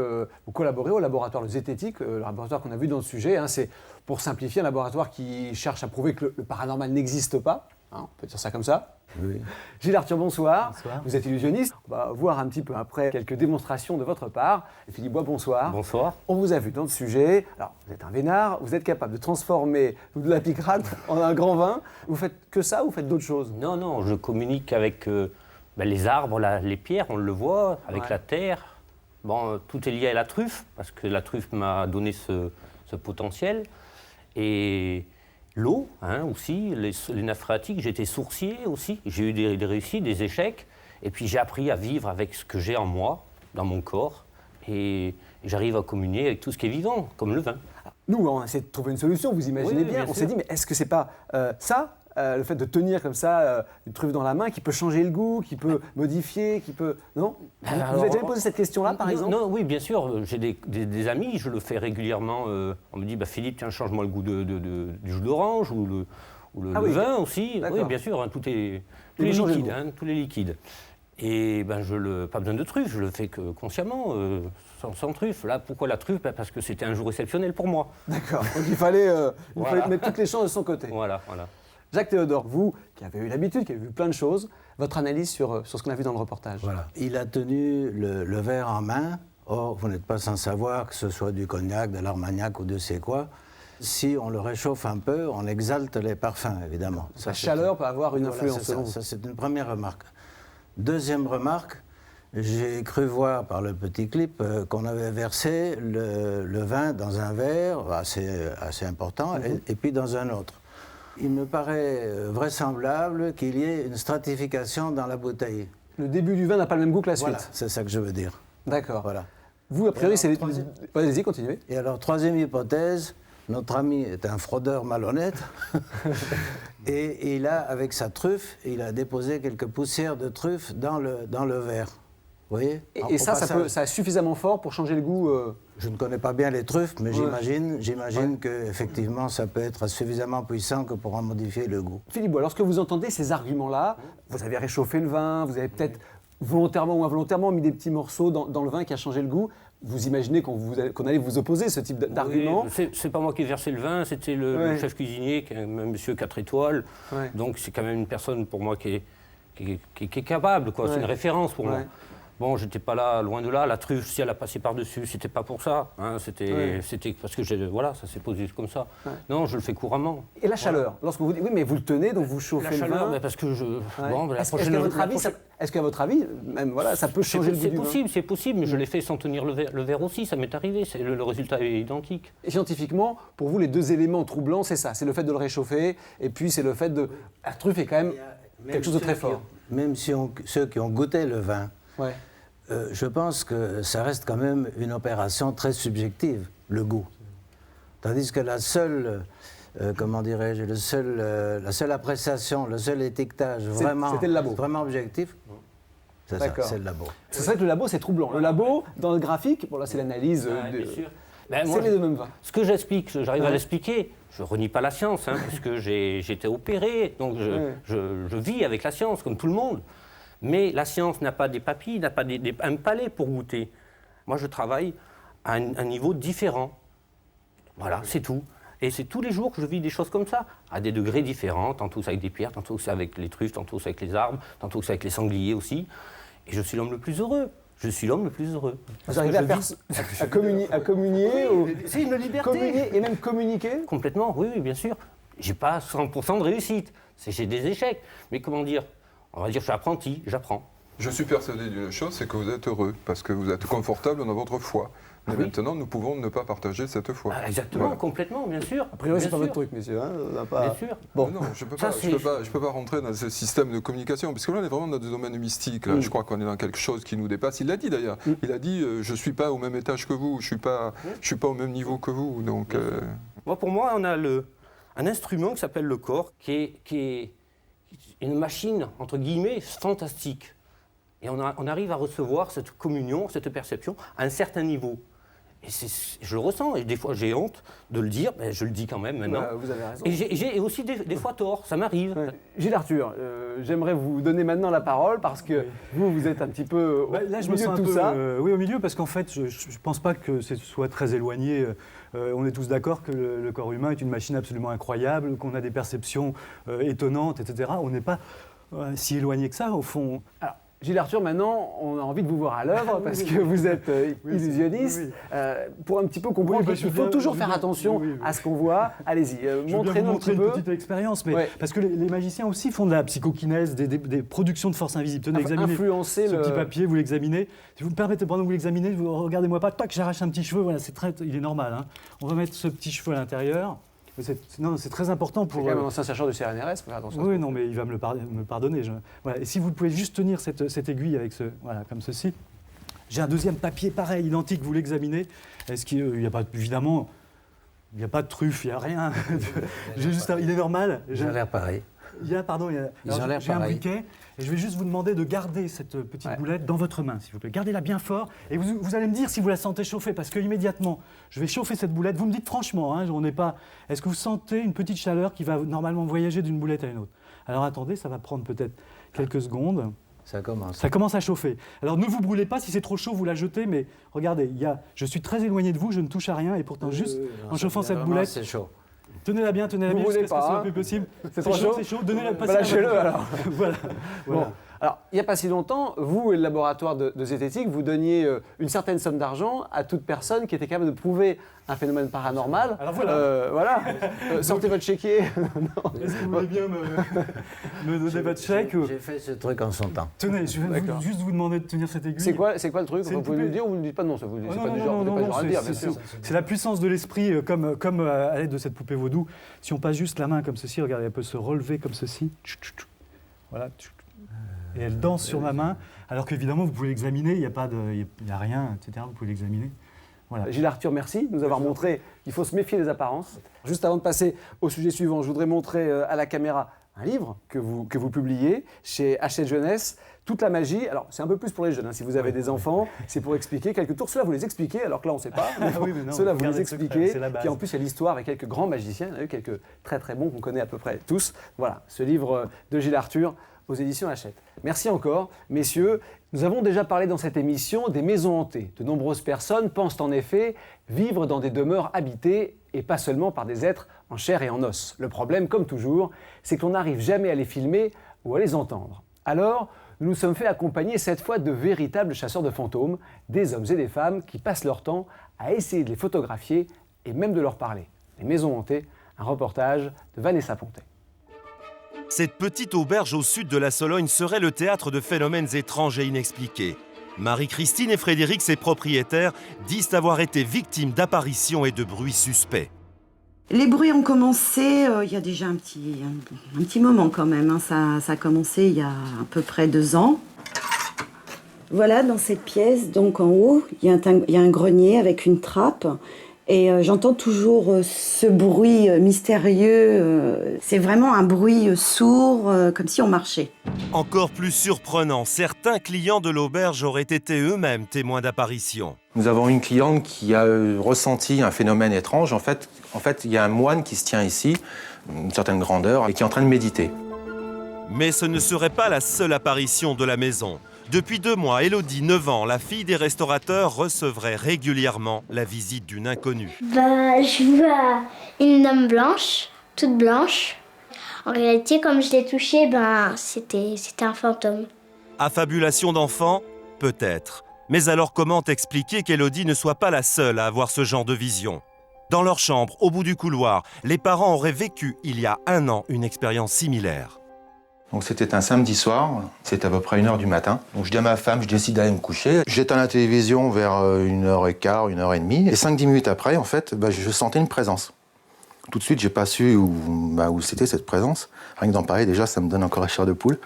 vous collaborez au laboratoire de zététique, le laboratoire qu'on a vu dans le sujet. Hein, c'est, pour simplifier, un laboratoire qui cherche à prouver que le paranormal n'existe pas. Hein, on peut dire ça comme ça. Oui. Gilles Arthur, bonsoir. Bonsoir. Vous êtes illusionniste. On va voir un petit peu après quelques démonstrations de votre part. Et Philippe Bois, bonsoir. Bonsoir. On vous a vu dans le sujet. Alors, vous êtes un vénard, vous êtes capable de transformer de la picrate en un grand vin. Vous faites que ça ou vous faites d'autres choses? Non, non, je communique avec les arbres, les pierres, on le voit, avec la terre. Bon, tout est lié à la truffe, parce que la truffe m'a donné ce potentiel. Et l'eau, aussi, les nappes phréatiques, j'étais sourcier aussi. J'ai eu des réussites, des échecs. Et puis j'ai appris à vivre avec ce que j'ai en moi, dans mon corps. Et j'arrive à communier avec tout ce qui est vivant, comme le vin. Nous, on a essayé de trouver une solution, vous imaginez bien. On s'est dit, mais est-ce que c'est pas ça le fait de tenir comme ça une truffe dans la main qui peut changer le goût, qui peut modifier, qui peut... Non? Vous avez jamais posé cette question-là, par exemple? Non, oui, bien sûr. J'ai des amis, je le fais régulièrement. On me dit, Philippe, tiens, change-moi le goût du jus d'orange ou le vin aussi. Oui, bien sûr, tous les liquides. Tous les liquides. Et pas besoin de truffe, je le fais que consciemment, sans truffe. Là, pourquoi la truffe? Parce que c'était un jour exceptionnel pour moi. D'accord, donc il fallait mettre toutes les chances de son côté. Voilà. Jacques Théodore, vous qui avez eu l'habitude, qui avez vu plein de choses, votre analyse sur ce qu'on a vu dans le reportage. Voilà. Il a tenu le verre en main. Or, vous n'êtes pas sans savoir que ce soit du cognac, de l'armagnac ou de c'est quoi. Si on le réchauffe un peu, on exalte les parfums, évidemment. La chaleur peut avoir une influence. Ça, c'est une première remarque. Deuxième remarque, j'ai cru voir par le petit clip qu'on avait versé le vin dans un verre assez important et puis dans un autre. Il me paraît vraisemblable qu'il y ait une stratification dans la bouteille. Le début du vin n'a pas le même goût que la suite. Voilà, c'est ça que je veux dire. D'accord. Voilà. Vous, a priori, c'est... Allez-y, continuez. Et alors, troisième hypothèse, notre ami est un fraudeur malhonnête et il a, avec sa truffe, il a déposé quelques poussières de truffe dans le verre. Vous voyez? Et ça est suffisamment fort pour changer le goût Je ne connais pas bien les truffes, mais j'imagine qu'effectivement, ça peut être suffisamment puissant que pour en modifier le goût. Philippe Bois, lorsque vous entendez ces arguments-là, vous avez réchauffé le vin, vous avez peut-être volontairement ou involontairement mis des petits morceaux dans le vin qui a changé le goût. Vous imaginez qu'on allait vous opposer ce type d'argument? C'est pas moi qui ai versé le vin, c'était le chef cuisinier, un monsieur 4 étoiles. Donc c'est quand même une personne pour moi qui est capable, quoi. C'est une référence pour moi. Bon, j'étais pas là, loin de là. La truffe, si elle a passé par-dessus, c'était pas pour ça. C'était parce que ça s'est posé comme ça. Non, je le fais couramment. Et la chaleur, lorsque vous dites, oui, mais vous le tenez, donc vous chauffez la le vin. parce que je... Est-ce qu'à votre avis, même, ça peut changer le goût du vin? C'est possible, mais je l'ai fait sans tenir le verre aussi, ça m'est arrivé. Le résultat est identique. Et scientifiquement, pour vous, les deux éléments troublants, c'est ça. C'est le fait de le réchauffer, et puis c'est le fait de... La truffe est quand même quelque chose de très fort. Même ceux qui ont goûté le vin, je pense que ça reste quand même une opération très subjective, le goût. Tandis que la seule, la seule appréciation, le seul étiquetage vraiment objectif, c'est ça, c'est le labo. C'est vrai que le labo, c'est troublant. Le labo, dans le graphique, bon là c'est l'analyse, c'est les deux mêmes vins. Ce que j'explique, j'arrive à l'expliquer, je ne renie pas la science, puisque j'ai été opéré, donc je vis avec la science, comme tout le monde. Mais la science n'a pas des papilles, n'a pas un palais pour goûter. Moi, je travaille à un niveau différent. Voilà, c'est tout. Et c'est tous les jours que je vis des choses comme ça, à des degrés différents. Tantôt c'est avec des pierres, tantôt c'est avec les truffes, tantôt c'est avec les arbres, tantôt c'est avec les sangliers aussi. Et je suis l'homme le plus heureux. Je suis l'homme le plus heureux. Vous arrivez à communier c'est une liberté. Communier et même communiquer? Complètement, oui, bien sûr. J'ai pas 100% de réussite. J'ai des échecs. Mais comment dire? On va dire, je suis apprenti, j'apprends. Je suis persuadé d'une chose, c'est que vous êtes heureux, parce que vous êtes confortable dans votre foi. Mais maintenant, nous pouvons ne pas partager cette foi. Exactement, complètement, bien sûr. A priori, c'est pas votre truc, messieurs. Bien sûr. Bon. Non, je ne peux pas rentrer dans ce système de communication, parce que là, on est vraiment dans des domaines mystiques. Là. Je crois qu'on est dans quelque chose qui nous dépasse. Il l'a dit d'ailleurs. Il a dit, je ne suis pas au même étage que vous, je ne suis pas au même niveau que vous. Donc, pour moi, on a un instrument qui s'appelle le corps, qui est une machine, entre guillemets, fantastique. Et on arrive à recevoir cette communion, cette perception à un certain niveau. Et je le ressens, et des fois j'ai honte de le dire, mais je le dis quand même maintenant. Vous avez raison. Et j'ai aussi des fois tort, ça m'arrive. Ouais. Gilles Arthur, j'aimerais vous donner maintenant la parole parce que vous êtes un petit peu là, je au me milieu sens de tout ça. oui, au milieu, parce qu'en fait, je ne pense pas que ce soit très éloigné. On est tous d'accord que le corps humain est une machine absolument incroyable, qu'on a des perceptions étonnantes, etc. On n'est pas si éloigné que ça, au fond. Alors, Gilles Arthur, maintenant, on a envie de vous voir à l'œuvre parce que vous êtes illusionniste. Pour un petit peu comprendre qu'il faut toujours faire attention à ce qu'on voit. Allez-y, montrez-nous un petit peu. Une petite expérience, mais parce que les magiciens aussi font de la psychokinèse, des productions de force invisible. Tenez, examinez influencer ce petit papier, vous l'examinez. Si vous me permettez, pendant que vous l'examinez, regardez-moi pas, tac, j'arrache un petit cheveu, voilà, il est normal. Hein. On va mettre ce petit cheveu à l'intérieur. C'est très important pour... C'est quand même un ancien chercheur du CNRS, faut faire attention. Oui, non, mais il va me le pardonner. Voilà. Et si vous pouvez juste tenir cette aiguille avec comme ceci. J'ai un deuxième papier pareil, identique, vous l'examinez. Est-ce qu'il n'y a pas, évidemment, il n'y a pas de truffe, il n'y a rien. Il est normal. Ils ont l'air pareil. J'ai un briquet et je vais juste vous demander de garder cette petite boulette dans votre main, s'il vous plaît. Gardez-la bien fort et vous allez me dire si vous la sentez chauffer, parce que immédiatement, je vais chauffer cette boulette. Vous me dites franchement, hein, on n'est pas... Est-ce que vous sentez une petite chaleur qui va normalement voyager d'une boulette à une autre? Alors attendez, ça va prendre peut-être quelques secondes. Ça commence. Ça commence à chauffer. Alors ne vous brûlez pas, si c'est trop chaud, vous la jetez, mais regardez, je suis très éloigné de vous, je ne touche à rien et pourtant juste en chauffant cette boulette... C'est chaud. Tenez-la bien, jusqu'à ce que ce soit plus possible. C'est trop chaud. C'est chaud, donnez-la lâchez-le alors. Voilà. Bon. Alors, il n'y a pas si longtemps, vous et le laboratoire de zététique, vous donniez une certaine somme d'argent à toute personne qui était capable de prouver un phénomène paranormal. Alors voilà. Sortez votre chéquier. Est-ce que vous voulez bien me donner votre chèque? J'ai fait ce truc en son temps. Tenez, je vais juste vous demander de tenir cette aiguille. C'est quoi le truc? Vous pouvez nous le dire ou vous ne dites pas non? C'est la puissance de l'esprit, comme à l'aide de cette poupée vaudou. Si on passe juste la main comme ceci, regardez, elle peut se relever comme ceci. Voilà. Et elle danse sur ma main, alors qu'évidemment, vous pouvez l'examiner, il n'y a rien, etc. Vous pouvez l'examiner. Voilà. Gilles Arthur, merci de nous avoir montré qu'il faut se méfier des apparences. Juste avant de passer au sujet suivant, je voudrais montrer à la caméra un livre que vous publiez chez Hachette Jeunesse, Toute la magie. Alors, c'est un peu plus pour les jeunes. Hein. Si vous avez des enfants, c'est pour expliquer quelques tours. Cela, vous les expliquez, alors que là, on ne sait pas. Cela, vous les expliquez. Puis en plus, il y a l'histoire avec quelques grands magiciens. Il y en a eu quelques très très bons qu'on connaît à peu près tous. Voilà, ce livre de Gilles Arthur aux éditions Hachette. Merci encore, messieurs. Nous avons déjà parlé dans cette émission des maisons hantées. De nombreuses personnes pensent en effet vivre dans des demeures habitées et pas seulement par des êtres en chair et en os. Le problème, comme toujours, c'est qu'on n'arrive jamais à les filmer ou à les entendre. Alors, nous nous sommes fait accompagner cette fois de véritables chasseurs de fantômes, des hommes et des femmes qui passent leur temps à essayer de les photographier et même de leur parler. Les maisons hantées, un reportage de Vanessa Pontet. Cette petite auberge au sud de la Sologne serait le théâtre de phénomènes étranges et inexpliqués. Marie-Christine et Frédéric, ses propriétaires, disent avoir été victimes d'apparitions et de bruits suspects. Les bruits ont commencé il y a déjà un petit moment quand même. Hein. Ça a commencé il y a à peu près 2 ans. Voilà, dans cette pièce, donc en haut, il y a un grenier avec une trappe. Et j'entends toujours ce bruit mystérieux. C'est vraiment un bruit sourd, comme si on marchait. Encore plus surprenant, certains clients de l'auberge auraient été eux-mêmes témoins d'apparitions. Nous avons une cliente qui a ressenti un phénomène étrange. En fait, il y a un moine qui se tient ici, une certaine grandeur, et qui est en train de méditer. Mais ce ne serait pas la seule apparition de la maison. Depuis 2 mois, Élodie, 9 ans, la fille des restaurateurs, recevrait régulièrement la visite d'une inconnue. Je vois une dame blanche, toute blanche. En réalité, comme je l'ai touchée, c'était un fantôme. Affabulation d'enfant? Peut-être. Mais alors comment expliquer qu'Élodie ne soit pas la seule à avoir ce genre de vision? Dans leur chambre, au bout du couloir, les parents auraient vécu, il y a 1 an, une expérience similaire. Donc c'était un samedi soir, c'était à peu près 1h du matin. Donc je dis à ma femme, je décide d'aller me coucher. J'éteins la télévision vers 1h15, 1h30. Et 5-10 minutes après, en fait, je sentais une présence. Tout de suite, j'ai pas su où c'était cette présence. Rien que d'en parler, déjà, ça me donne encore la chair de poule.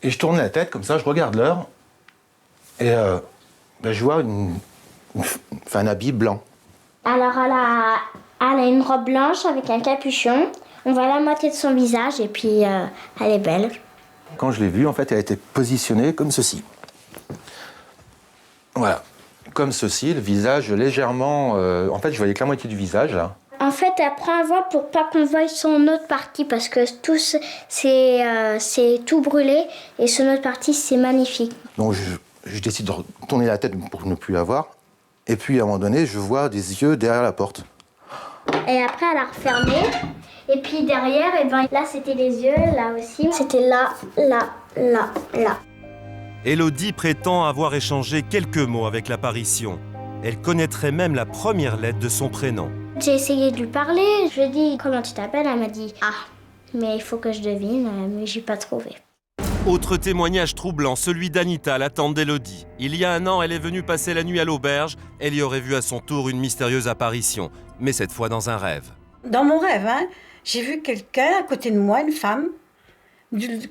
Et je tourne la tête, comme ça, je regarde l'heure. Et je vois un habit blanc. Alors, elle a une robe blanche avec un capuchon. On voit la moitié de son visage et puis elle est belle. Quand je l'ai vue, en fait, elle a été positionnée comme ceci. Voilà, comme ceci, le visage légèrement... en fait, je voyais que la moitié du visage, là. En fait, elle prend un voile pour pas qu'on voie son autre partie parce que tout c'est tout brûlé et son autre partie c'est magnifique. Donc je décide de tourner la tête pour ne plus la voir. Et puis à un moment donné, je vois des yeux derrière la porte. Et après, elle a refermé. Et puis derrière, et ben, là c'était les yeux, là aussi. C'était là, là, là, là. Élodie prétend avoir échangé quelques mots avec l'apparition. Elle connaîtrait même la première lettre de son prénom. J'ai essayé de lui parler, je lui ai dit « Comment tu t'appelles ?» Elle m'a dit « Ah, mais il faut que je devine, mais j'ai pas trouvé. » Autre témoignage troublant, celui d'Anita, la tante d'Élodie. Il y a un an, elle est venue passer la nuit à l'auberge. Elle y aurait vu à son tour une mystérieuse apparition, mais cette fois dans un rêve. Dans mon rêve, j'ai vu quelqu'un à côté de moi, une femme.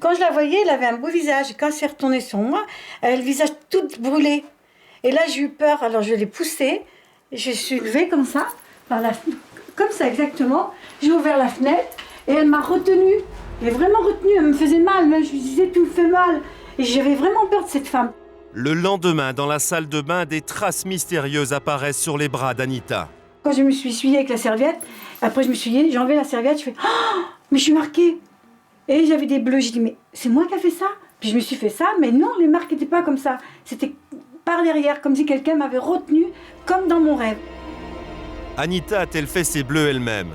Quand je la voyais, elle avait un beau visage. Et quand elle s'est retournée sur moi, elle avait le visage tout brûlé. Et là, j'ai eu peur, alors je l'ai poussée. Je suis levée comme ça. Comme ça exactement, j'ai ouvert la fenêtre et elle m'a retenue. Elle est vraiment retenue, elle me faisait mal, même je lui disais tu me fais mal. Et j'avais vraiment peur de cette femme. Le lendemain, dans la salle de bain, des traces mystérieuses apparaissent sur les bras d'Anita. Quand je me suis essuyée avec la serviette, après je me suis j'ai enlevé la serviette, je fais oh, mais je suis marquée. Et j'avais des bleus, j'ai dit mais c'est moi qui a fait ça. Puis je me suis fait ça, mais non, les marques n'étaient pas comme ça. C'était par derrière, comme si quelqu'un m'avait retenue, comme dans mon rêve. Anita a-t-elle fait ses bleus elle-même?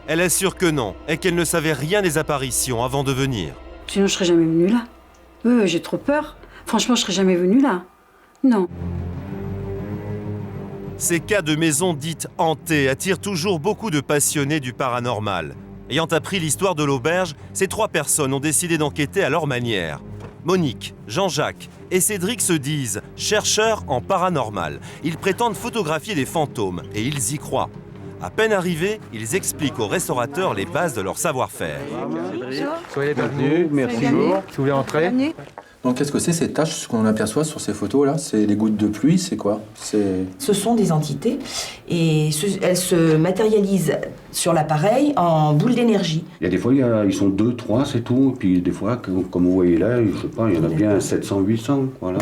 Elle assure que non, et qu'elle ne savait rien des apparitions avant de venir. Sinon, je serais jamais venue là. J'ai trop peur. Franchement, je serais jamais venue là. Non. Ces cas de maisons dites hantées attirent toujours beaucoup de passionnés du paranormal. Ayant appris l'histoire de l'auberge, ces 3 personnes ont décidé d'enquêter à leur manière. Monique, Jean-Jacques et Cédric se disent chercheurs en paranormal. Ils prétendent photographier des fantômes et ils y croient. À peine arrivés, ils expliquent aux restaurateurs les bases de leur savoir-faire. Soyez les bienvenus, merci. Si vous voulez entrer. Donc qu'est-ce que c'est ces taches, ce qu'on aperçoit sur ces photos-là? C'est des gouttes de pluie, c'est quoi? Ce sont des entités et elles se matérialisent sur l'appareil en boules d'énergie. Il y a des fois, ils sont 2, 3, c'est tout. Et puis des fois, comme vous voyez là, je sais pas, il y en a bien 700, 800, voilà.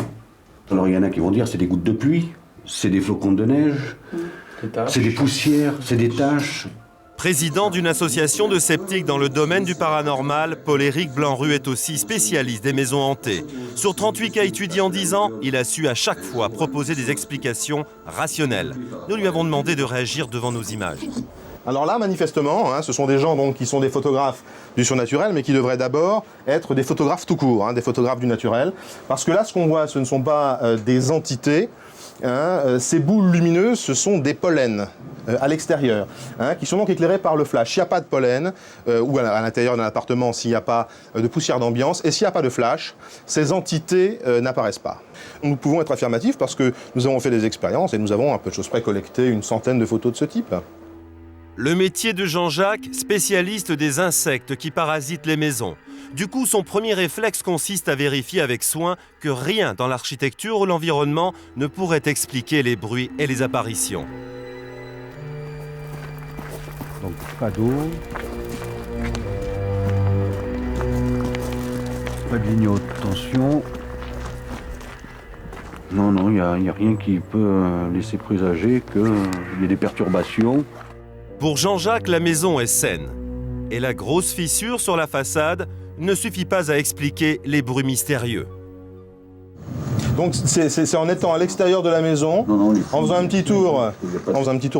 Alors il y en a qui vont dire c'est des gouttes de pluie, c'est des flocons de neige, c'est des poussières, c'est des taches. Président d'une association de sceptiques dans le domaine du paranormal, Paul-Éric Blanc-Rue est aussi spécialiste des maisons hantées. Sur 38 cas étudiés en 10 ans, il a su à chaque fois proposer des explications rationnelles. Nous lui avons demandé de réagir devant nos images. Alors là, manifestement, ce sont des gens donc, qui sont des photographes du surnaturel, mais qui devraient d'abord être des photographes tout court, des photographes du naturel. Parce que là, ce qu'on voit, ce ne sont pas des entités. Ces boules lumineuses, ce sont des pollens à l'extérieur, qui sont donc éclairés par le flash. S'il n'y a pas de pollen, ou à l'intérieur d'un appartement, s'il n'y a pas de poussière d'ambiance, et s'il n'y a pas de flash, ces entités n'apparaissent pas. Nous pouvons être affirmatifs parce que nous avons fait des expériences et nous avons à peu de choses près collecté une centaine de photos de ce type. Le métier de Jean-Jacques, spécialiste des insectes qui parasitent les maisons. Du coup, son premier réflexe consiste à vérifier avec soin que rien dans l'architecture ou l'environnement ne pourrait expliquer les bruits et les apparitions. Donc pas d'eau, pas de ligne haute tension. Non, il n'y a rien qui peut laisser présager qu'il y ait des perturbations. Pour Jean-Jacques, la maison est saine. Et la grosse fissure sur la façade ne suffit pas à expliquer les bruits mystérieux. Donc c'est en étant à l'extérieur de la maison, en faisant un petit tour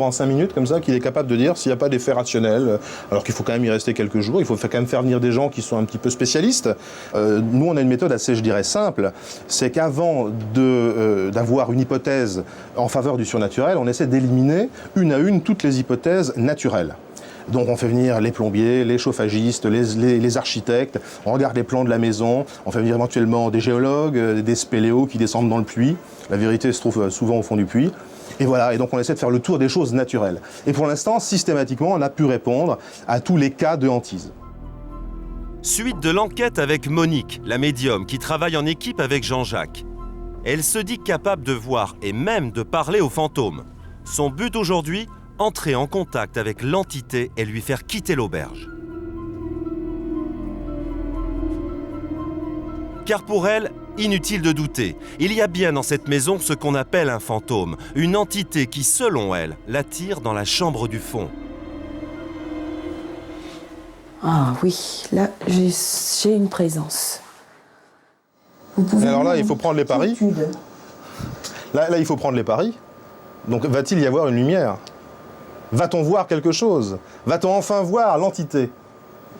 en 5 minutes comme ça, qu'il est capable de dire s'il n'y a pas d'effet rationnel, alors qu'il faut quand même y rester quelques jours, il faut quand même faire venir des gens qui sont un petit peu spécialistes. Nous, on a une méthode assez, je dirais, simple, c'est qu'avant d'avoir une hypothèse en faveur du surnaturel, on essaie d'éliminer une à une toutes les hypothèses naturelles. Donc on fait venir les plombiers, les chauffagistes, les architectes, on regarde les plans de la maison, on fait venir éventuellement des géologues, des spéléos qui descendent dans le puits. La vérité se trouve souvent au fond du puits. Et voilà, et donc on essaie de faire le tour des choses naturelles. Et pour l'instant, systématiquement, on a pu répondre à tous les cas de hantise. Suite de l'enquête avec Monique, la médium, qui travaille en équipe avec Jean-Jacques. Elle se dit capable de voir et même de parler aux fantômes. Son but aujourd'hui, entrer en contact avec l'entité et lui faire quitter l'auberge. Car pour elle, inutile de douter, il y a bien dans cette maison ce qu'on appelle un fantôme, une entité qui, selon elle, l'attire dans la chambre du fond. Ah oui, là, j'ai une présence. Alors là, il faut prendre les paris. Là, il faut prendre les paris. Donc, va-t-il y avoir une lumière? Va-t-on voir quelque chose? Va-t-on enfin voir l'entité?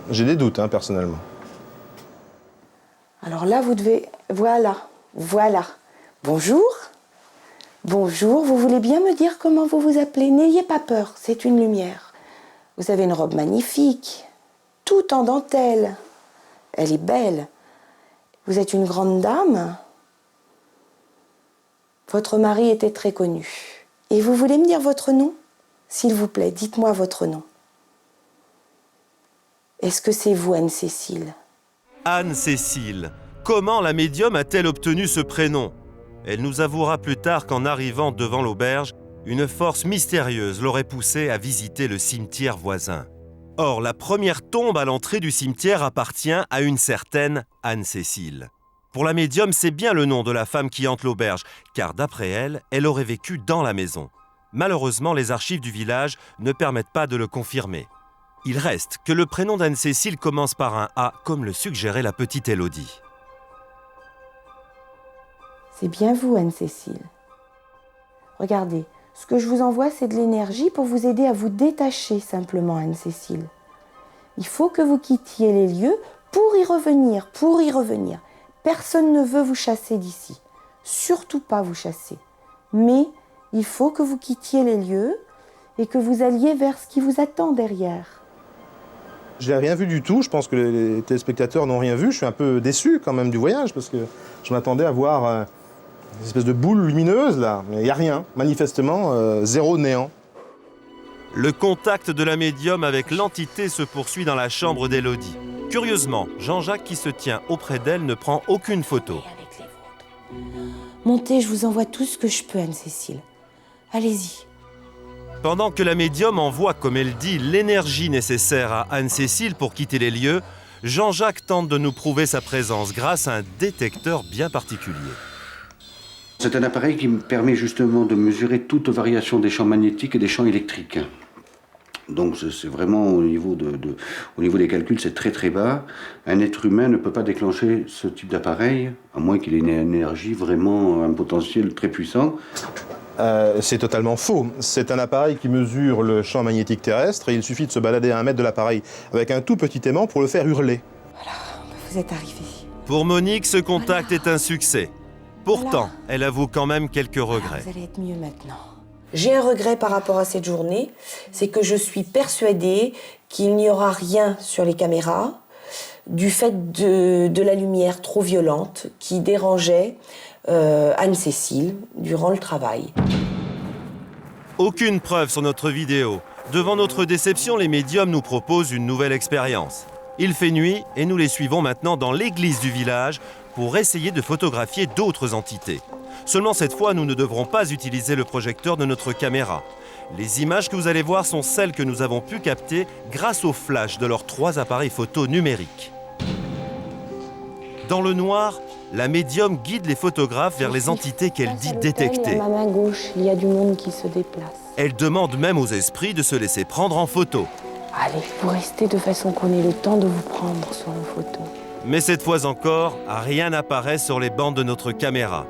J'ai des doutes, hein, personnellement. Alors là, vous devez... Voilà. Bonjour. Bonjour, vous voulez bien me dire comment vous vous appelez? N'ayez pas peur, c'est une lumière. Vous avez une robe magnifique, tout en dentelle. Elle est belle. Vous êtes une grande dame. Votre mari était très connu. Et vous voulez me dire votre nom? S'il vous plaît, dites-moi votre nom. Est-ce que c'est vous, Anne-Cécile? Anne-Cécile. Comment la médium a-t-elle obtenu ce prénom? Elle nous avouera plus tard qu'en arrivant devant l'auberge, une force mystérieuse l'aurait poussée à visiter le cimetière voisin. Or, la première tombe à l'entrée du cimetière appartient à une certaine Anne-Cécile. Pour la médium, c'est bien le nom de la femme qui hante l'auberge, car d'après elle, elle aurait vécu dans la maison. Malheureusement, les archives du village ne permettent pas de le confirmer. Il reste que le prénom d'Anne-Cécile commence par un A, comme le suggérait la petite Élodie. C'est bien vous, Anne-Cécile. Regardez, ce que je vous envoie, c'est de l'énergie pour vous aider à vous détacher simplement, Anne-Cécile. Il faut que vous quittiez les lieux pour y revenir. Personne ne veut vous chasser d'ici. Surtout pas vous chasser. Mais il faut que vous quittiez les lieux et que vous alliez vers ce qui vous attend derrière. Je n'ai rien vu du tout, je pense que les téléspectateurs n'ont rien vu. Je suis un peu déçu quand même du voyage parce que je m'attendais à voir une espèce de boule lumineuse là, mais il n'y a rien, manifestement, zéro néant. Le contact de la médium avec l'entité se poursuit dans la chambre d'Élodie. Curieusement, Jean-Jacques qui se tient auprès d'elle ne prend aucune photo. Montez, je vous envoie tout ce que je peux, Anne-Cécile. Allez-y. Pendant que la médium envoie, comme elle dit, l'énergie nécessaire à Anne-Cécile pour quitter les lieux, Jean-Jacques tente de nous prouver sa présence grâce à un détecteur bien particulier. C'est un appareil qui me permet justement de mesurer toute variation des champs magnétiques et des champs électriques. Donc c'est vraiment au niveau des calculs, c'est très très bas. Un être humain ne peut pas déclencher ce type d'appareil, à moins qu'il ait une énergie vraiment, un potentiel très puissant. C'est totalement faux. C'est un appareil qui mesure le champ magnétique terrestre et il suffit de se balader à 1 mètre de l'appareil avec un tout petit aimant pour le faire hurler. Voilà, vous êtes arrivés. Pour Monique, ce contact est un succès. Pourtant, elle avoue quand même quelques regrets. Vous allez être mieux maintenant. J'ai un regret par rapport à cette journée, c'est que je suis persuadée qu'il n'y aura rien sur les caméras du fait de la lumière trop violente qui dérangeait Anne-Cécile durant le travail. Aucune preuve sur notre vidéo. Devant notre déception, les médiums nous proposent une nouvelle expérience. Il fait nuit et nous les suivons maintenant dans l'église du village pour essayer de photographier d'autres entités. Seulement cette fois, nous ne devrons pas utiliser le projecteur de notre caméra. Les images que vous allez voir sont celles que nous avons pu capter grâce au flash de leurs 3 appareils photo numériques. Dans le noir, la médium guide les photographes vers les entités qu'elle dit détecter. À ma main gauche, il y a du monde qui se déplace. Elle demande même aux esprits de se laisser prendre en photo. Allez, vous restez de façon qu'on ait le temps de vous prendre sur une photo. Mais cette fois encore, rien n'apparaît sur les bandes de notre caméra.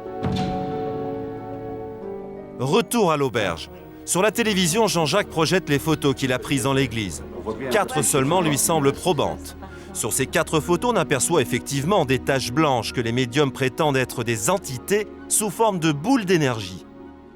Retour à l'auberge. Sur la télévision, Jean-Jacques projette les photos qu'il a prises dans l'église. 4 seulement lui semblent probantes. Sur ces 4 photos, on aperçoit effectivement des taches blanches que les médiums prétendent être des entités sous forme de boules d'énergie.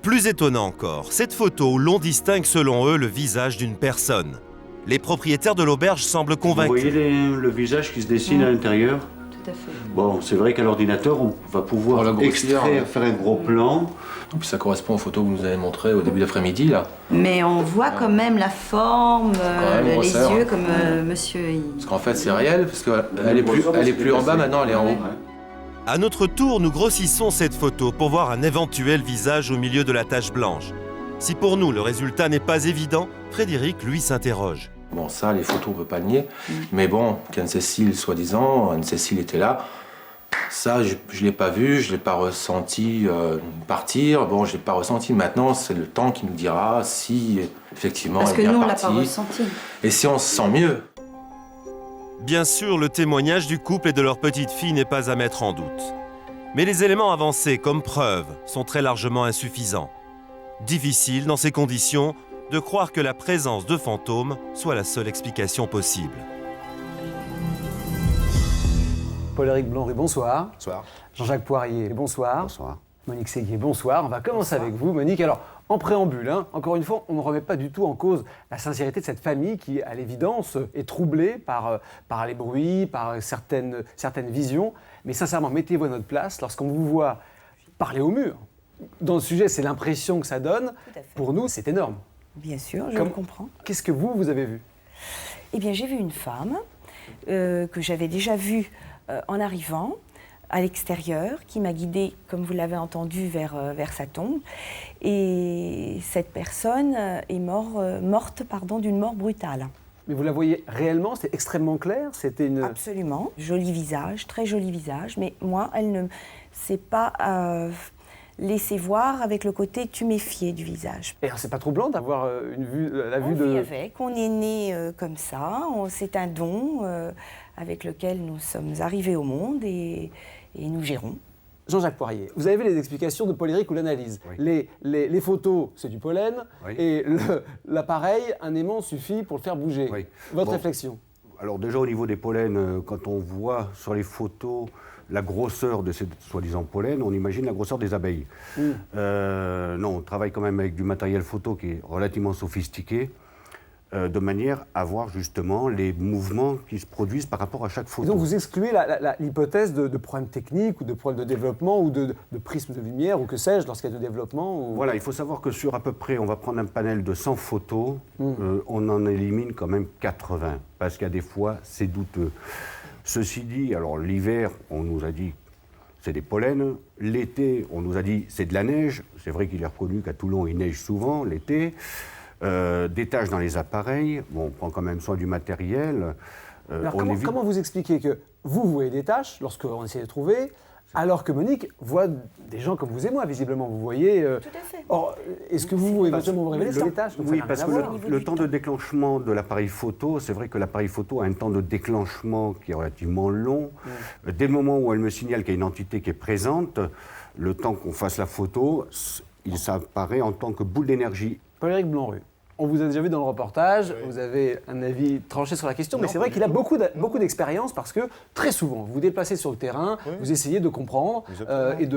Plus étonnant encore, cette photo où l'on distingue selon eux le visage d'une personne. Les propriétaires de l'auberge semblent convaincus. Vous voyez le visage qui se dessine à l'intérieur? Tout à fait. Bon, c'est vrai qu'à l'ordinateur, on va pouvoir extraire, faire un gros plan. Et puis ça correspond aux photos que vous nous avez montrées au début d'après-midi, là. Mais on voit quand même la forme, les yeux, comme monsieur... Parce qu'en fait, c'est réel, parce qu'elle est plus en bas maintenant, elle est en haut. À notre tour, nous grossissons cette photo pour voir un éventuel visage au milieu de la tache blanche. Si pour nous, le résultat n'est pas évident, Frédéric, lui, s'interroge. Bon, ça, les photos, on ne peut pas le nier. Mais bon, qu'Anne-Cécile, soi-disant, Anne-Cécile était là. Ça, je ne l'ai pas vu, je ne l'ai pas ressenti partir. Bon, je ne l'ai pas ressenti. Maintenant, c'est le temps qui nous dira si, effectivement, Parce que elle est nous, bien on l'a partie. pas ressenti. Et si on se sent mieux. Bien sûr, le témoignage du couple et de leur petite fille n'est pas à mettre en doute. Mais les éléments avancés comme preuve sont très largement insuffisants. Difficile, dans ces conditions, de croire que la présence de fantômes soit la seule explication possible. Paul-Éric Blanc-Rue, bonsoir. Bonsoir. Jean-Jacques Poirier, bonsoir. Bonsoir. Monique Séguier, bonsoir. On va commencer avec vous, Monique. Alors, en préambule, encore une fois, on ne remet pas du tout en cause la sincérité de cette famille qui, à l'évidence, est troublée par les bruits, par certaines visions. Mais sincèrement, mettez-vous à notre place lorsqu'on vous voit parler au mur. Dans le sujet, c'est l'impression que ça donne. Pour nous, c'est énorme. Bien sûr, je le comprends. Qu'est-ce que vous avez vu? Eh bien, j'ai vu une femme que j'avais déjà vue en arrivant à l'extérieur, qui m'a guidée, comme vous l'avez entendu, vers sa tombe. Et cette personne est morte d'une mort brutale. Mais vous la voyez réellement? C'est extrêmement clair? C'était une... Absolument. Joli visage, très joli visage. Mais moi, elle ne s'est pas laissée voir avec le côté tuméfié du visage. Et c'est pas troublant d'avoir la vue de... On vit avec, on est né comme ça, c'est un don avec lequel nous sommes arrivés au monde et nous gérons. Jean-Jacques Poirier, vous avez vu les explications de Paul-Éric ou l'analyse. Oui. Les photos, c'est du pollen, Oui. et l'appareil, un aimant suffit pour le faire bouger. Oui. Votre réflexion? Alors déjà au niveau des pollens, quand on voit sur les photos la grosseur de ces soi-disant pollens, on imagine la grosseur des abeilles. Non, on travaille quand même avec du matériel photo qui est relativement sophistiqué, de manière à voir justement les mouvements qui se produisent par rapport à chaque photo. Et donc vous excluez l'hypothèse de problèmes techniques ou de problèmes de développement ou de prismes de lumière ou que sais-je lorsqu'il y a de développement ou... Voilà, il faut savoir que sur à peu près, on va prendre un panel de 100 photos, on en élimine quand même 80, parce qu'il y a des fois, c'est douteux. Ceci dit, alors l'hiver, on nous a dit c'est des pollens. L'été, on nous a dit c'est de la neige. C'est vrai qu'il est reconnu qu'à Toulon, il neige souvent l'été. Des taches dans les appareils. Bon, on prend quand même soin du matériel. Alors comment vous expliquez que vous voyez des taches lorsqu'on essaie de trouver, alors que Monique voit des gens comme vous et moi, visiblement, vous voyez... Tout à fait. Or, est-ce que vous éventuellement vous révélez ces taches? Oui, parce que le temps de déclenchement de l'appareil photo, c'est vrai que l'appareil photo a un temps de déclenchement qui est relativement long. Dès le moment où elle me signale qu'il y a une entité qui est présente, le temps qu'on fasse la photo, il s'apparaît en tant que boule d'énergie. Paul-Éric Blanc-Rue, on vous a déjà vu dans le reportage, vous avez un avis tranché sur la question, mais c'est vrai qu'il a beaucoup d'expérience parce que très souvent, vous vous déplacez sur le terrain, vous essayez de comprendre et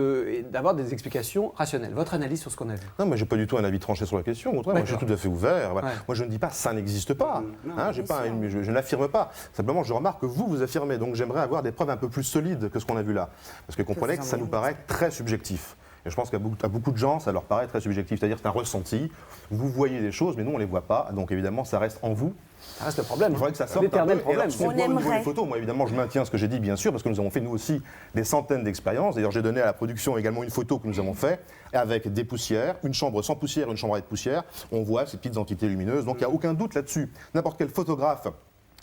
d'avoir des explications rationnelles. Votre analyse sur ce qu'on a vu? Non, mais je n'ai pas du tout un avis tranché sur la question. Au contraire, moi, je suis tout à fait ouvert. Voilà. Moi, je ne dis pas ça n'existe pas. Je n'affirme pas. Simplement, je remarque que vous affirmez. Donc, j'aimerais avoir des preuves un peu plus solides que ce qu'on a vu là. Parce que comprenez que ça nous paraît très subjectif. Et je pense qu'à beaucoup de gens, ça leur paraît très subjectif. C'est-à-dire que c'est un ressenti. Vous voyez des choses, mais nous, on ne les voit pas. Donc, évidemment, ça reste en vous. Ça reste le problème. Il faudrait que ça sorte l'éternel problème. On aimerait. Les photos, moi, évidemment, je maintiens ce que j'ai dit, bien sûr, parce que nous avons fait, nous aussi, des centaines d'expériences. D'ailleurs, j'ai donné à la production également une photo que nous avons faite avec des poussières, une chambre sans poussière, une chambre avec poussière. On voit ces petites entités lumineuses. Donc, il n'y a aucun doute là-dessus. N'importe quel photographe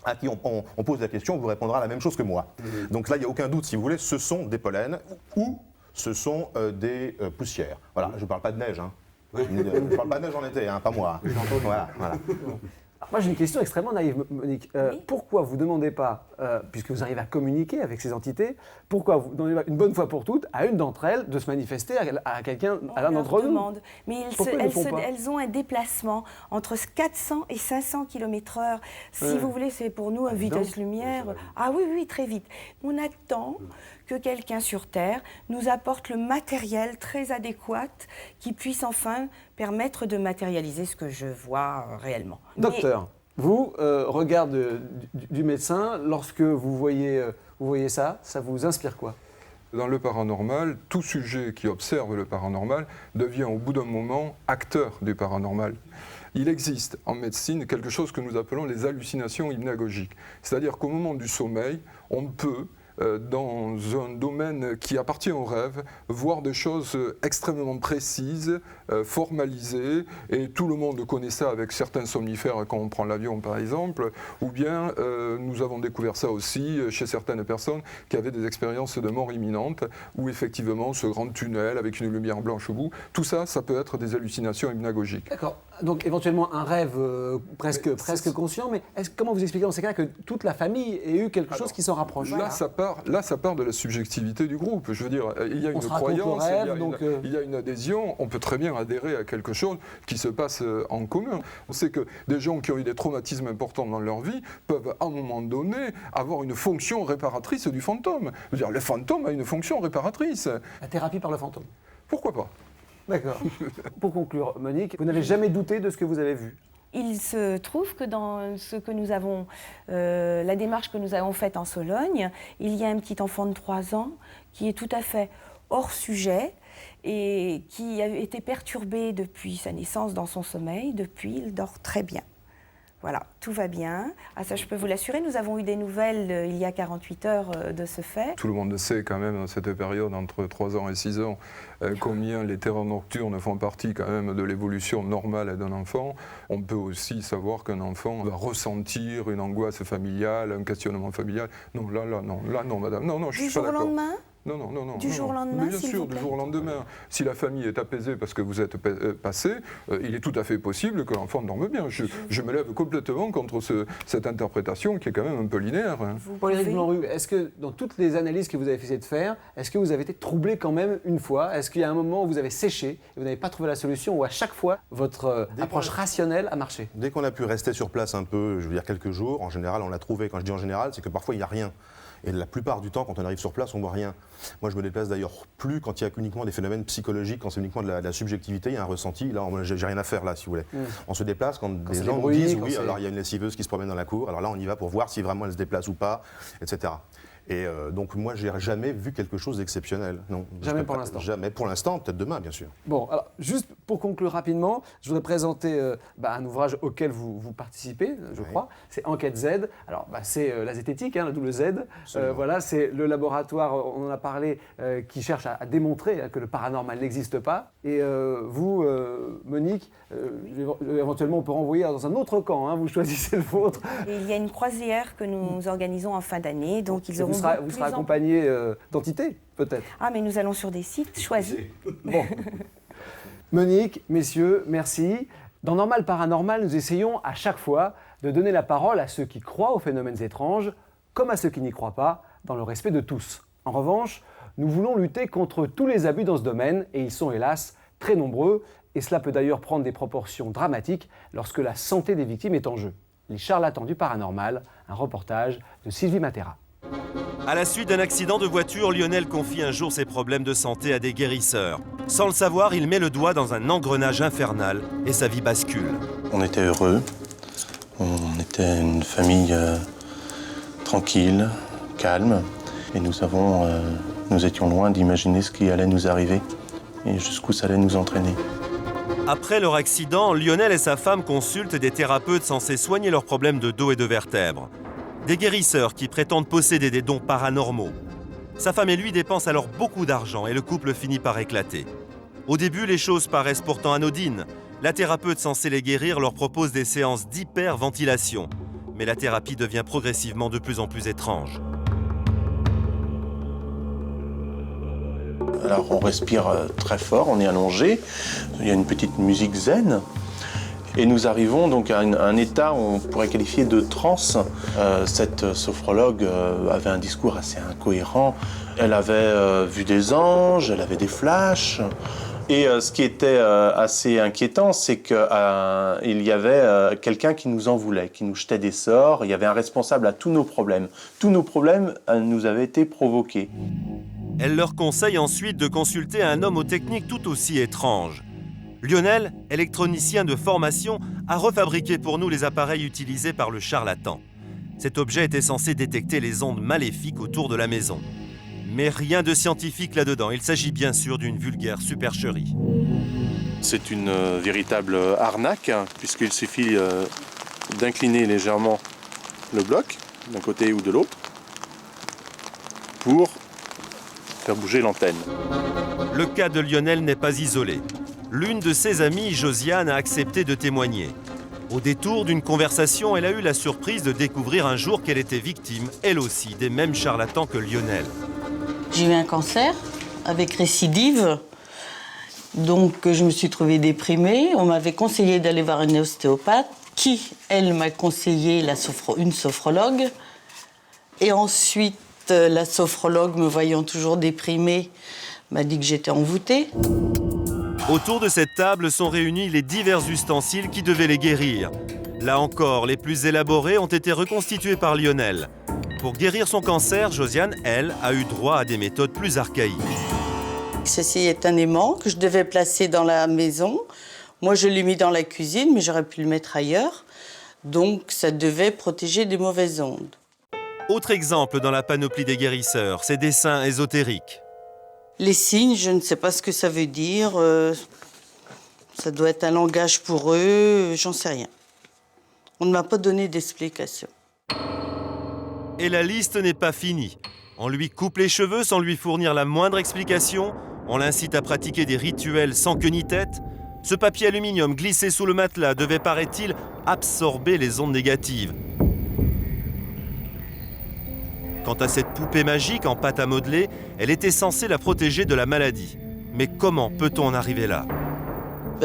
à qui on pose la question vous répondra la même chose que moi. Donc là, il n'y a aucun doute, si vous voulez, ce sont des pollens ou ce sont des poussières. Voilà, je ne parle pas de neige. Hein. Je ne parle pas de neige en été, hein, pas moi. Voilà. Moi, j'ai une question extrêmement naïve, Monique. Pourquoi vous ne demandez pas, puisque vous arrivez à communiquer avec ces entités, pourquoi vous ne demandez pas une bonne fois pour toutes à une d'entre elles de se manifester à quelqu'un, à l'un d'entre nous? Mais elles ont un déplacement entre 400 et 500 km/h. Si vous voulez, c'est pour nous une vitesse lumière. Ah oui, très vite. On attend que quelqu'un sur Terre nous apporte le matériel très adéquat qui puisse enfin permettre de matérialiser ce que je vois réellement. Docteur, vous, regard du médecin, lorsque vous voyez ça vous inspire quoi? Dans le paranormal, tout sujet qui observe le paranormal devient au bout d'un moment acteur du paranormal. Il existe en médecine quelque chose que nous appelons les hallucinations hypnagogiques. C'est-à-dire qu'au moment du sommeil, on peut dans un domaine qui appartient au rêve, voir des choses extrêmement précises, formalisées, et tout le monde connaît ça avec certains somnifères quand on prend l'avion par exemple, ou bien nous avons découvert ça aussi chez certaines personnes qui avaient des expériences de mort imminente, où effectivement ce grand tunnel avec une lumière blanche au bout, tout ça, ça peut être des hallucinations hypnagogiques. D'accord, donc éventuellement un rêve presque conscient, mais comment vous expliquez dans ces cas que toute la famille ait eu quelque chose qui s'en rapproche? Là, ça part de la subjectivité du groupe. Je veux dire, il y a une croyance, il y a une adhésion, on peut très bien adhérer à quelque chose qui se passe en commun. On sait que des gens qui ont eu des traumatismes importants dans leur vie peuvent à un moment donné avoir une fonction réparatrice du fantôme. Je veux dire, le fantôme a une fonction réparatrice. La thérapie par le fantôme? Pourquoi pas? D'accord. Pour conclure, Monique, vous n'avez jamais douté de ce que vous avez vu? Il se trouve que dans ce que nous avons, la démarche que nous avons faite en Sologne, il y a un petit enfant de 3 ans qui est tout à fait hors sujet et qui a été perturbé depuis sa naissance dans son sommeil. Depuis, il dort très bien. Voilà, tout va bien. Ah, ça, je peux vous l'assurer. Nous avons eu des nouvelles il y a 48 heures de ce fait. Tout le monde sait quand même dans cette période entre 3 ans et 6 ans combien les terreurs nocturnes font partie quand même de l'évolution normale d'un enfant. On peut aussi savoir qu'un enfant va ressentir une angoisse familiale, un questionnement familial. Non, là, non, madame. Non, je suis pas d'accord. Du jour au lendemain ? Non. Du jour au lendemain, bien sûr, du jour au lendemain. Si la famille est apaisée parce que vous êtes passé, il est tout à fait possible que l'enfant dorme bien. Je me lève complètement contre cette interprétation qui est quand même un peu linéaire. Paul-Éric Blanc-Rue, est-ce que dans toutes les analyses que vous avez essayé de faire, est-ce que vous avez été troublé quand même une fois? Est-ce qu'il y a un moment où vous avez séché et vous n'avez pas trouvé la solution, ou à chaque fois votre approche rationnelle a marché? Dès qu'on a pu rester sur place un peu, je veux dire quelques jours, en général on l'a trouvé. Quand je dis en général, c'est que parfois il n'y a rien. Et la plupart du temps, quand on arrive sur place, on ne voit rien. Moi, je me déplace d'ailleurs plus quand il y a uniquement des phénomènes psychologiques, quand c'est uniquement de la subjectivité, il y a un ressenti. Là, j'ai rien à faire, là, si vous voulez. On se déplace quand des gens nous disent, oui, alors il y a une lessiveuse qui se promène dans la cour, alors là, on y va pour voir si vraiment elle se déplace ou pas, etc. Et donc moi, j'ai jamais vu quelque chose d'exceptionnel. Non. Jamais pour l'instant. Jamais pour l'instant, peut-être demain, bien sûr. Bon, alors juste pour conclure rapidement, je voudrais présenter un ouvrage auquel vous participez, je crois. C'est Enquête Z. Alors, c'est la zététique, la double Z. Voilà, c'est le laboratoire, on en a parlé, qui cherche à démontrer que le paranormal n'existe pas. Et vous, Monique, éventuellement, on peut renvoyer dans un autre camp. Vous choisissez le vôtre. Et il y a une croisière que nous organisons en fin d'année, donc ils auront. Vous serez accompagné d'entités, peut-être. Ah, mais nous allons sur des sites choisis. Bon. Monique, messieurs, merci. Dans Normal Paranormal, nous essayons à chaque fois de donner la parole à ceux qui croient aux phénomènes étranges, comme à ceux qui n'y croient pas, dans le respect de tous. En revanche, nous voulons lutter contre tous les abus dans ce domaine, et ils sont hélas très nombreux, et cela peut d'ailleurs prendre des proportions dramatiques lorsque la santé des victimes est en jeu. Les charlatans du paranormal, un reportage de Sylvie Matera. À la suite d'un accident de voiture, Lionel confie un jour ses problèmes de santé à des guérisseurs. Sans le savoir, il met le doigt dans un engrenage infernal et sa vie bascule. On était heureux, on était une famille tranquille, calme, et nous étions loin d'imaginer ce qui allait nous arriver et jusqu'où ça allait nous entraîner. Après leur accident, Lionel et sa femme consultent des thérapeutes censés soigner leurs problèmes de dos et de vertèbres. Des guérisseurs qui prétendent posséder des dons paranormaux. Sa femme et lui dépensent alors beaucoup d'argent et le couple finit par éclater. Au début, les choses paraissent pourtant anodines. La thérapeute censée les guérir leur propose des séances d'hyperventilation. Mais la thérapie devient progressivement de plus en plus étrange. Alors on respire très fort, on est allongé, il y a une petite musique zen. Et nous arrivons donc à un état on pourrait qualifier de transe. Cette sophrologue avait un discours assez incohérent. Elle avait vu des anges, elle avait des flashs. Et ce qui était assez inquiétant, c'est qu'il y avait quelqu'un qui nous en voulait, qui nous jetait des sorts. Il y avait un responsable à tous nos problèmes. Tous nos problèmes nous avaient été provoqués. Elle leur conseille ensuite de consulter un homme aux techniques tout aussi étranges. Lionel, électronicien de formation, a refabriqué pour nous les appareils utilisés par le charlatan. Cet objet était censé détecter les ondes maléfiques autour de la maison. Mais rien de scientifique là-dedans, il s'agit bien sûr d'une vulgaire supercherie. C'est une véritable arnaque, puisqu'il suffit d'incliner légèrement le bloc, d'un côté ou de l'autre. pour faire bouger l'antenne. Le cas de Lionel n'est pas isolé. L'une de ses amies, Josiane, a accepté de témoigner. Au détour d'une conversation, elle a eu la surprise de découvrir un jour qu'elle était victime, elle aussi, des mêmes charlatans que Lionel. J'ai eu un cancer avec récidive, donc je me suis trouvée déprimée. On m'avait conseillé d'aller voir une ostéopathe qui, elle, m'a conseillé une sophrologue. Et ensuite, la sophrologue, me voyant toujours déprimée, m'a dit que j'étais envoûtée. Autour de cette table sont réunis les divers ustensiles qui devaient les guérir. Là encore, les plus élaborés ont été reconstitués par Lionel. Pour guérir son cancer, Josiane, elle, a eu droit à des méthodes plus archaïques. Ceci est un aimant que je devais placer dans la maison. Moi, je l'ai mis dans la cuisine, mais j'aurais pu le mettre ailleurs. Donc, ça devait protéger des mauvaises ondes. Autre exemple dans la panoplie des guérisseurs, ces dessins ésotériques. Les signes, je ne sais pas ce que ça veut dire. Ça doit être un langage pour eux, j'en sais rien. On ne m'a pas donné d'explication. Et la liste n'est pas finie. On lui coupe les cheveux sans lui fournir la moindre explication. On l'incite à pratiquer des rituels sans queue ni tête. Ce papier aluminium glissé sous le matelas devait, paraît-il, absorber les ondes négatives. Quant à cette poupée magique en pâte à modeler, elle était censée la protéger de la maladie. Mais comment peut-on en arriver là ?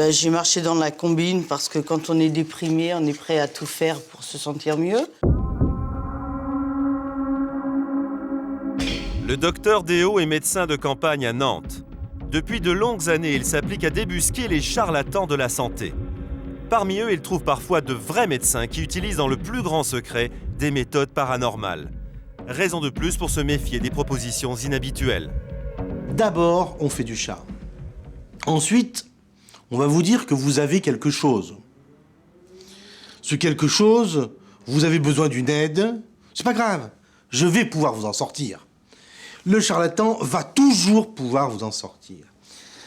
J'ai marché dans la combine parce que quand on est déprimé, on est prêt à tout faire pour se sentir mieux. Le docteur Déo est médecin de campagne à Nantes. Depuis de longues années, il s'applique à débusquer les charlatans de la santé. Parmi eux, il trouve parfois de vrais médecins qui utilisent dans le plus grand secret des méthodes paranormales. Raison de plus pour se méfier des propositions inhabituelles. D'abord, on fait du charme. Ensuite, on va vous dire que vous avez quelque chose. Ce quelque chose, vous avez besoin d'une aide. C'est pas grave, je vais pouvoir vous en sortir. Le charlatan va toujours pouvoir vous en sortir.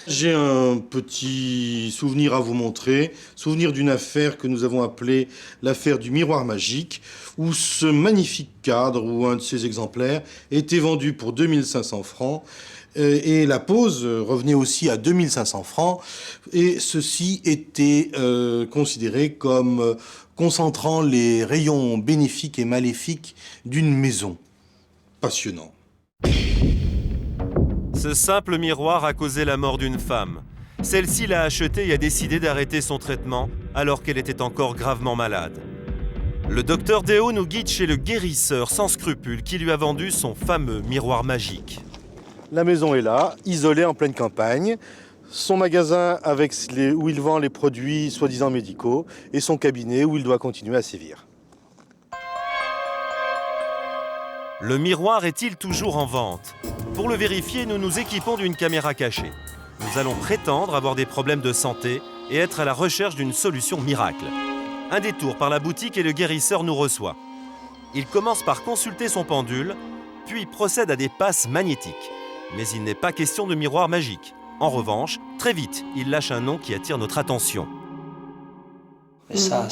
J'ai un petit souvenir à vous montrer, souvenir d'une affaire que nous avons appelée l'affaire du miroir magique, où ce magnifique cadre ou un de ses exemplaires était vendu pour 2500 francs et la pose revenait aussi à 2500 francs et ceci était considéré comme concentrant les rayons bénéfiques et maléfiques d'une maison. Passionnant. Ce simple miroir a causé la mort d'une femme. Celle-ci l'a acheté et a décidé d'arrêter son traitement alors qu'elle était encore gravement malade. Le docteur Déo nous guide chez le guérisseur sans scrupules qui lui a vendu son fameux miroir magique. La maison est là, isolée en pleine campagne. Son magasin où il vend les produits soi-disant médicaux et son cabinet où il doit continuer à sévir. Le miroir est-il toujours en vente ? Pour le vérifier, nous nous équipons d'une caméra cachée. Nous allons prétendre avoir des problèmes de santé et être à la recherche d'une solution miracle. Un détour par la boutique et le guérisseur nous reçoit. Il commence par consulter son pendule, puis procède à des passes magnétiques. Mais il n'est pas question de miroir magique. En revanche, très vite, il lâche un nom qui attire notre attention. Mais ça,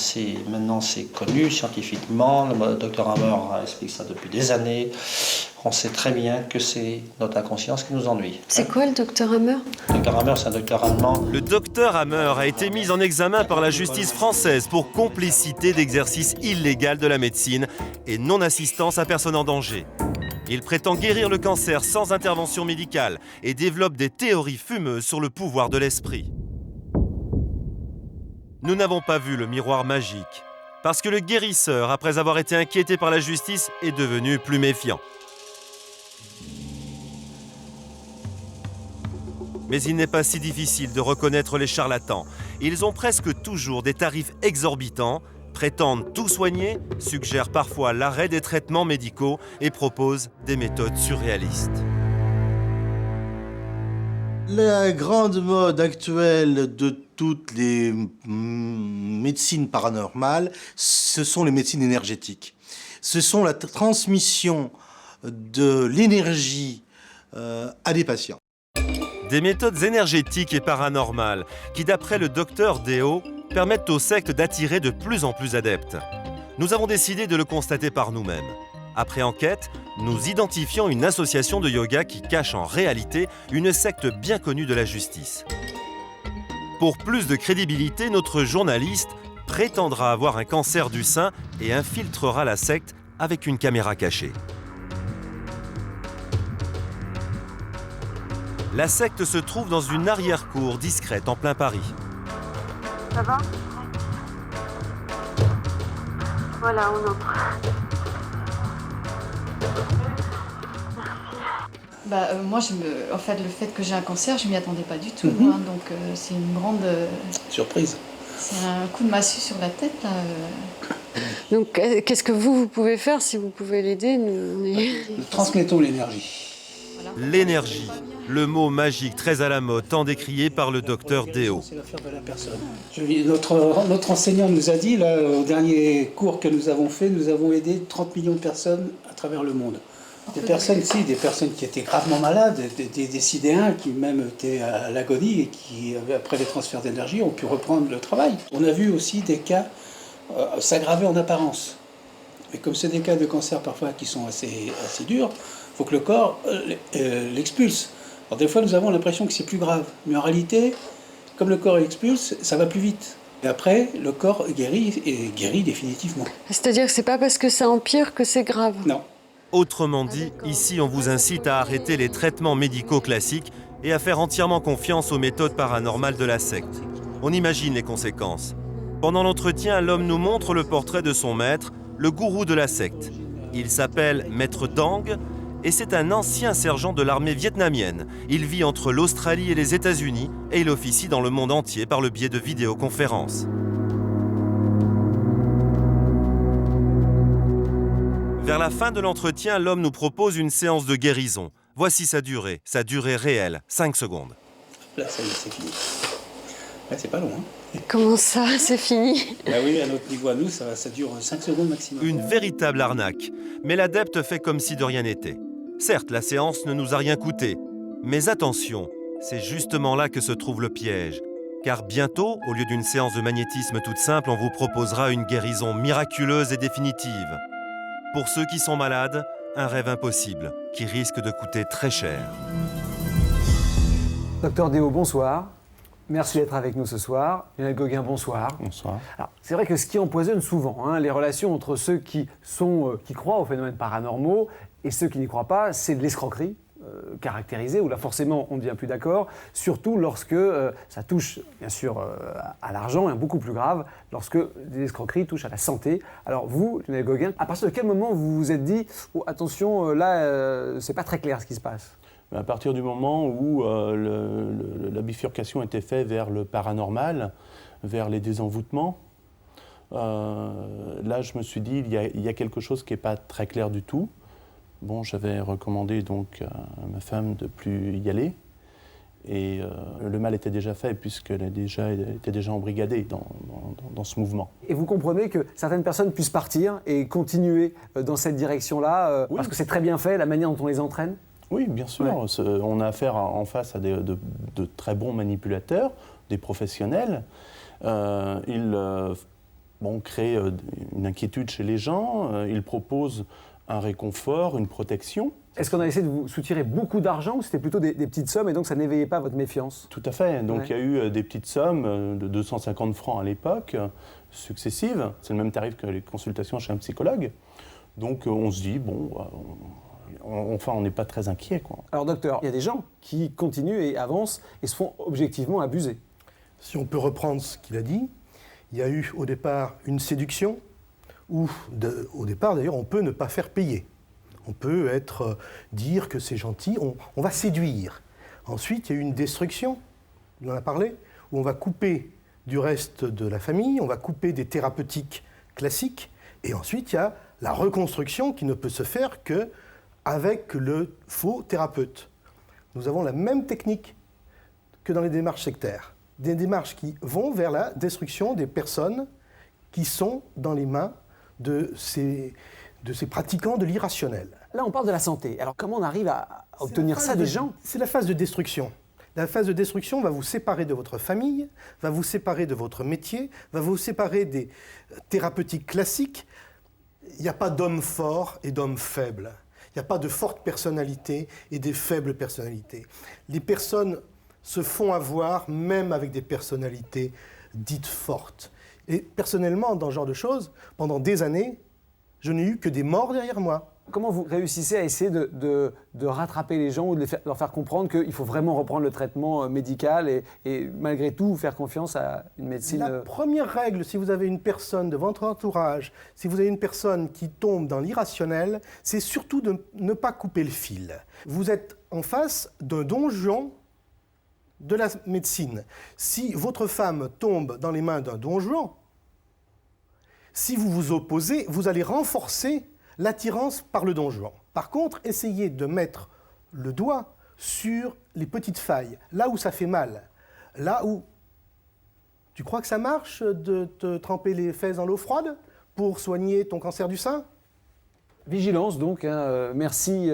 maintenant c'est connu scientifiquement, le docteur Hammer explique ça depuis des années. On sait très bien que c'est notre inconscience qui nous ennuie. C'est quoi le docteur Hammer ? Le docteur Hammer, c'est un docteur allemand. Le docteur Hammer a été mis en examen par la justice française pour complicité d'exercice illégal de la médecine et non-assistance à personne en danger. Il prétend guérir le cancer sans intervention médicale et développe des théories fumeuses sur le pouvoir de l'esprit. Nous n'avons pas vu le miroir magique, parce que le guérisseur, après avoir été inquiété par la justice, est devenu plus méfiant. Mais il n'est pas si difficile de reconnaître les charlatans. Ils ont presque toujours des tarifs exorbitants, prétendent tout soigner, suggèrent parfois l'arrêt des traitements médicaux et proposent des méthodes surréalistes. La grande mode actuelle de toutes les médecines paranormales, ce sont les médecines énergétiques. Ce sont la transmission de l'énergie à des patients. Des méthodes énergétiques et paranormales qui, d'après le docteur Déo, permettent aux sectes d'attirer de plus en plus adeptes. Nous avons décidé de le constater par nous-mêmes. Après enquête, nous identifions une association de yoga qui cache en réalité une secte bien connue de la justice. Pour plus de crédibilité, notre journaliste prétendra avoir un cancer du sein et infiltrera la secte avec une caméra cachée. La secte se trouve dans une arrière-cour discrète en plein Paris. Ça va? Voilà, on entre. Moi, en fait, le fait que j'ai un cancer, je m'y attendais pas du tout. Hein, donc, c'est une grande surprise. C'est un coup de massue sur la tête. Là, Donc, qu'est-ce que vous pouvez faire si vous pouvez l'aider? Nous transmettons l'énergie. L'énergie, le mot magique très à la mode, tant décrié par le docteur Déo. C'est l'affaire de la personne. Notre enseignant nous a dit, là, au dernier cours que nous avons fait, nous avons aidé 30 millions de personnes à travers le monde. Des personnes qui étaient gravement malades, des sidéens qui même étaient à l'agonie et qui, après les transferts d'énergie, ont pu reprendre le travail. On a vu aussi des cas s'aggraver en apparence. Mais comme c'est des cas de cancer parfois qui sont assez durs, il faut que le corps l'expulse. Alors des fois, nous avons l'impression que c'est plus grave. Mais en réalité, comme le corps l'expulse, ça va plus vite. Et après, le corps guérit, et guérit définitivement. C'est-à-dire que c'est pas parce que ça empire que c'est grave? Non. Autrement dit, ici on vous incite à arrêter les traitements médicaux classiques et à faire entièrement confiance aux méthodes paranormales de la secte. On imagine les conséquences. Pendant l'entretien, l'homme nous montre le portrait de son maître, le gourou de la secte. Il s'appelle Maître Dang et c'est un ancien sergent de l'armée vietnamienne. Il vit entre l'Australie et les États-Unis et il officie dans le monde entier par le biais de vidéoconférences. Vers la fin de l'entretien, l'homme nous propose une séance de guérison. Voici sa durée réelle, 5 secondes. Là, ça y est, c'est fini. Là, c'est pas long, hein. Comment ça, c'est fini? Bah oui, à notre niveau à nous, ça dure 5 secondes maximum. Une véritable arnaque. Mais l'adepte fait comme si de rien n'était. Certes, la séance ne nous a rien coûté. Mais attention, c'est justement là que se trouve le piège. Car bientôt, au lieu d'une séance de magnétisme toute simple, on vous proposera une guérison miraculeuse et définitive. Pour ceux qui sont malades, un rêve impossible qui risque de coûter très cher. Docteur Déo, bonsoir. Merci d'être avec nous ce soir. Lionel Gauguin, bonsoir. Bonsoir. Alors, c'est vrai que ce qui empoisonne souvent les relations entre ceux qui croient aux phénomènes paranormaux et ceux qui n'y croient pas, c'est de l'escroquerie caractérisée, où là forcément on ne devient plus d'accord, surtout lorsque ça touche bien sûr à l'argent, et beaucoup plus grave, lorsque des escroqueries touchent à la santé. Alors vous, Lionel Gauguin, à partir de quel moment vous vous êtes dit oh, attention, là c'est pas très clair ce qui se passe? À partir du moment où la bifurcation était faite vers le paranormal, vers les désenvoûtements, là je me suis dit il y a quelque chose qui n'est pas très clair du tout. Bon, j'avais recommandé donc à ma femme de plus y aller et le mal était déjà fait puisqu'elle était déjà embrigadée dans ce mouvement. Et vous comprenez que certaines personnes puissent partir et continuer dans cette direction-là oui. Parce que c'est très bien fait, la manière dont on les entraîne? Oui, bien sûr. Ouais. On a affaire en face à de très bons manipulateurs, des professionnels. Ils créent une inquiétude chez les gens, ils proposent un réconfort, une protection. Est-ce qu'on a essayé de vous soutirer beaucoup d'argent ou c'était plutôt des petites sommes et donc ça n'éveillait pas votre méfiance? Tout à fait. Donc il y a eu des petites sommes de 250 francs à l'époque, successives. C'est le même tarif que les consultations chez un psychologue. Donc on se dit, bon, on n'est pas très inquiet, quoi. Alors docteur, il y a des gens qui continuent et avancent et se font objectivement abuser. Si on peut reprendre ce qu'il a dit, il y a eu au départ une séduction, où au départ d'ailleurs on peut ne pas faire payer. On peut dire que c'est gentil, on va séduire. Ensuite il y a eu une destruction, on en a parlé, où on va couper du reste de la famille, on va couper des thérapeutiques classiques, et ensuite il y a la reconstruction qui ne peut se faire qu'avec le faux thérapeute. Nous avons la même technique que dans les démarches sectaires. Des démarches qui vont vers la destruction des personnes qui sont dans les mains de ces pratiquants de l'irrationnel. Là, on parle de la santé. Alors, comment on arrive à obtenir ça des gens? C'est la phase de destruction. La phase de destruction va vous séparer de votre famille, va vous séparer de votre métier, va vous séparer des thérapeutiques classiques. il n'y a pas d'hommes forts et d'hommes faibles. Il n'y a pas de fortes personnalités et des faibles personnalités. Les personnes se font avoir même avec des personnalités dites fortes. Et personnellement, dans ce genre de choses, pendant des années, je n'ai eu que des morts derrière moi. Comment vous réussissez à essayer de rattraper les gens ou de leur faire comprendre qu'il faut vraiment reprendre le traitement médical et malgré tout faire confiance à une médecine? La première règle, si vous avez une personne de votre entourage, si vous avez une personne qui tombe dans l'irrationnel, c'est surtout de ne pas couper le fil. Vous êtes en face d'un don Juan de la médecine. Si votre femme tombe dans les mains d'un don Juan, si vous vous opposez, vous allez renforcer l'attirance par le don Juan. Par contre, essayez de mettre le doigt sur les petites failles, là où ça fait mal, là où... Tu crois que ça marche de te tremper les fesses dans l'eau froide pour soigner ton cancer du sein? Vigilance donc, hein. Merci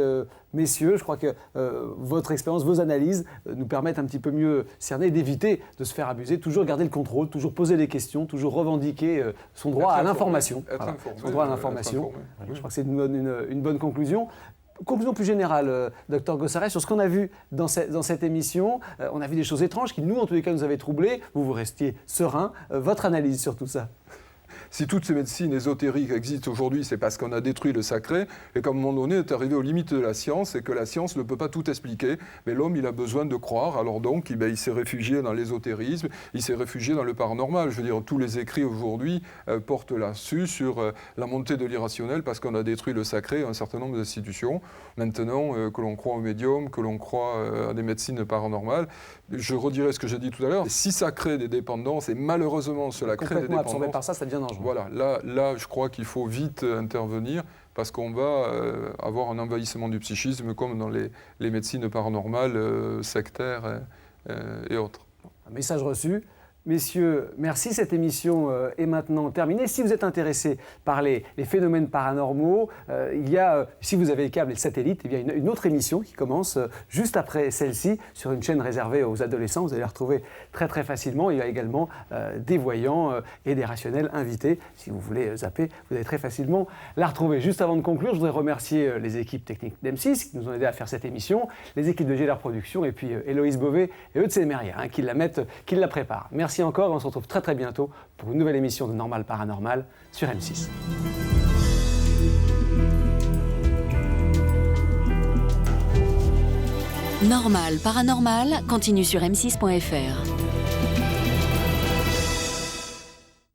messieurs, je crois que votre expérience, vos analyses nous permettent un petit peu mieux cerner, d'éviter de se faire abuser, toujours garder le contrôle, toujours poser des questions, toujours revendiquer son droit à l'information. Voilà, son droit à l'information. Je crois que c'est une bonne conclusion. Conclusion plus générale, Dr Gossaret, sur ce qu'on a vu dans cette émission. On a vu des choses étranges qui, nous, en tous les cas, nous avaient troublés. Vous restiez serein. Votre analyse sur tout ça? Si toutes ces médecines ésotériques existent aujourd'hui, c'est parce qu'on a détruit le sacré et qu'à un moment donné, on est arrivé aux limites de la science et que la science ne peut pas tout expliquer. Mais l'homme, il a besoin de croire. Alors donc, il s'est réfugié dans l'ésotérisme, il s'est réfugié dans le paranormal. Je veux dire, tous les écrits aujourd'hui portent là-dessus sur la montée de l'irrationnel parce qu'on a détruit le sacré et un certain nombre d'institutions. Maintenant, que l'on croit aux médiums, que l'on croit à des médecines paranormales, je redirai ce que j'ai dit tout à l'heure. Si ça crée des dépendances, et malheureusement cela crée des dépendances... Complètement absorbé par ça, ça devient dangereux. Voilà, là, je crois qu'il faut vite intervenir parce qu'on va avoir un envahissement du psychisme comme dans les médecines paranormales, sectaires et autres. Un message reçu. Messieurs, merci. Cette émission est maintenant terminée. Si vous êtes intéressés par les phénomènes paranormaux, il y a, si vous avez les câbles et le satellite, il y a une autre émission qui commence juste après celle-ci sur une chaîne réservée aux adolescents. Vous allez la retrouver très très facilement. Il y a également des voyants et des rationnels invités. Si vous voulez zapper, vous allez très facilement la retrouver. Juste avant de conclure, je voudrais remercier les équipes techniques d'M6 qui nous ont aidés à faire cette émission, les équipes de GLR Productions et puis Héloïse Beauvais et Eudes Meria qui la préparent. Merci encore, on se retrouve très très bientôt pour une nouvelle émission de Normal Paranormal sur M6. Normal Paranormal continue sur m6.fr.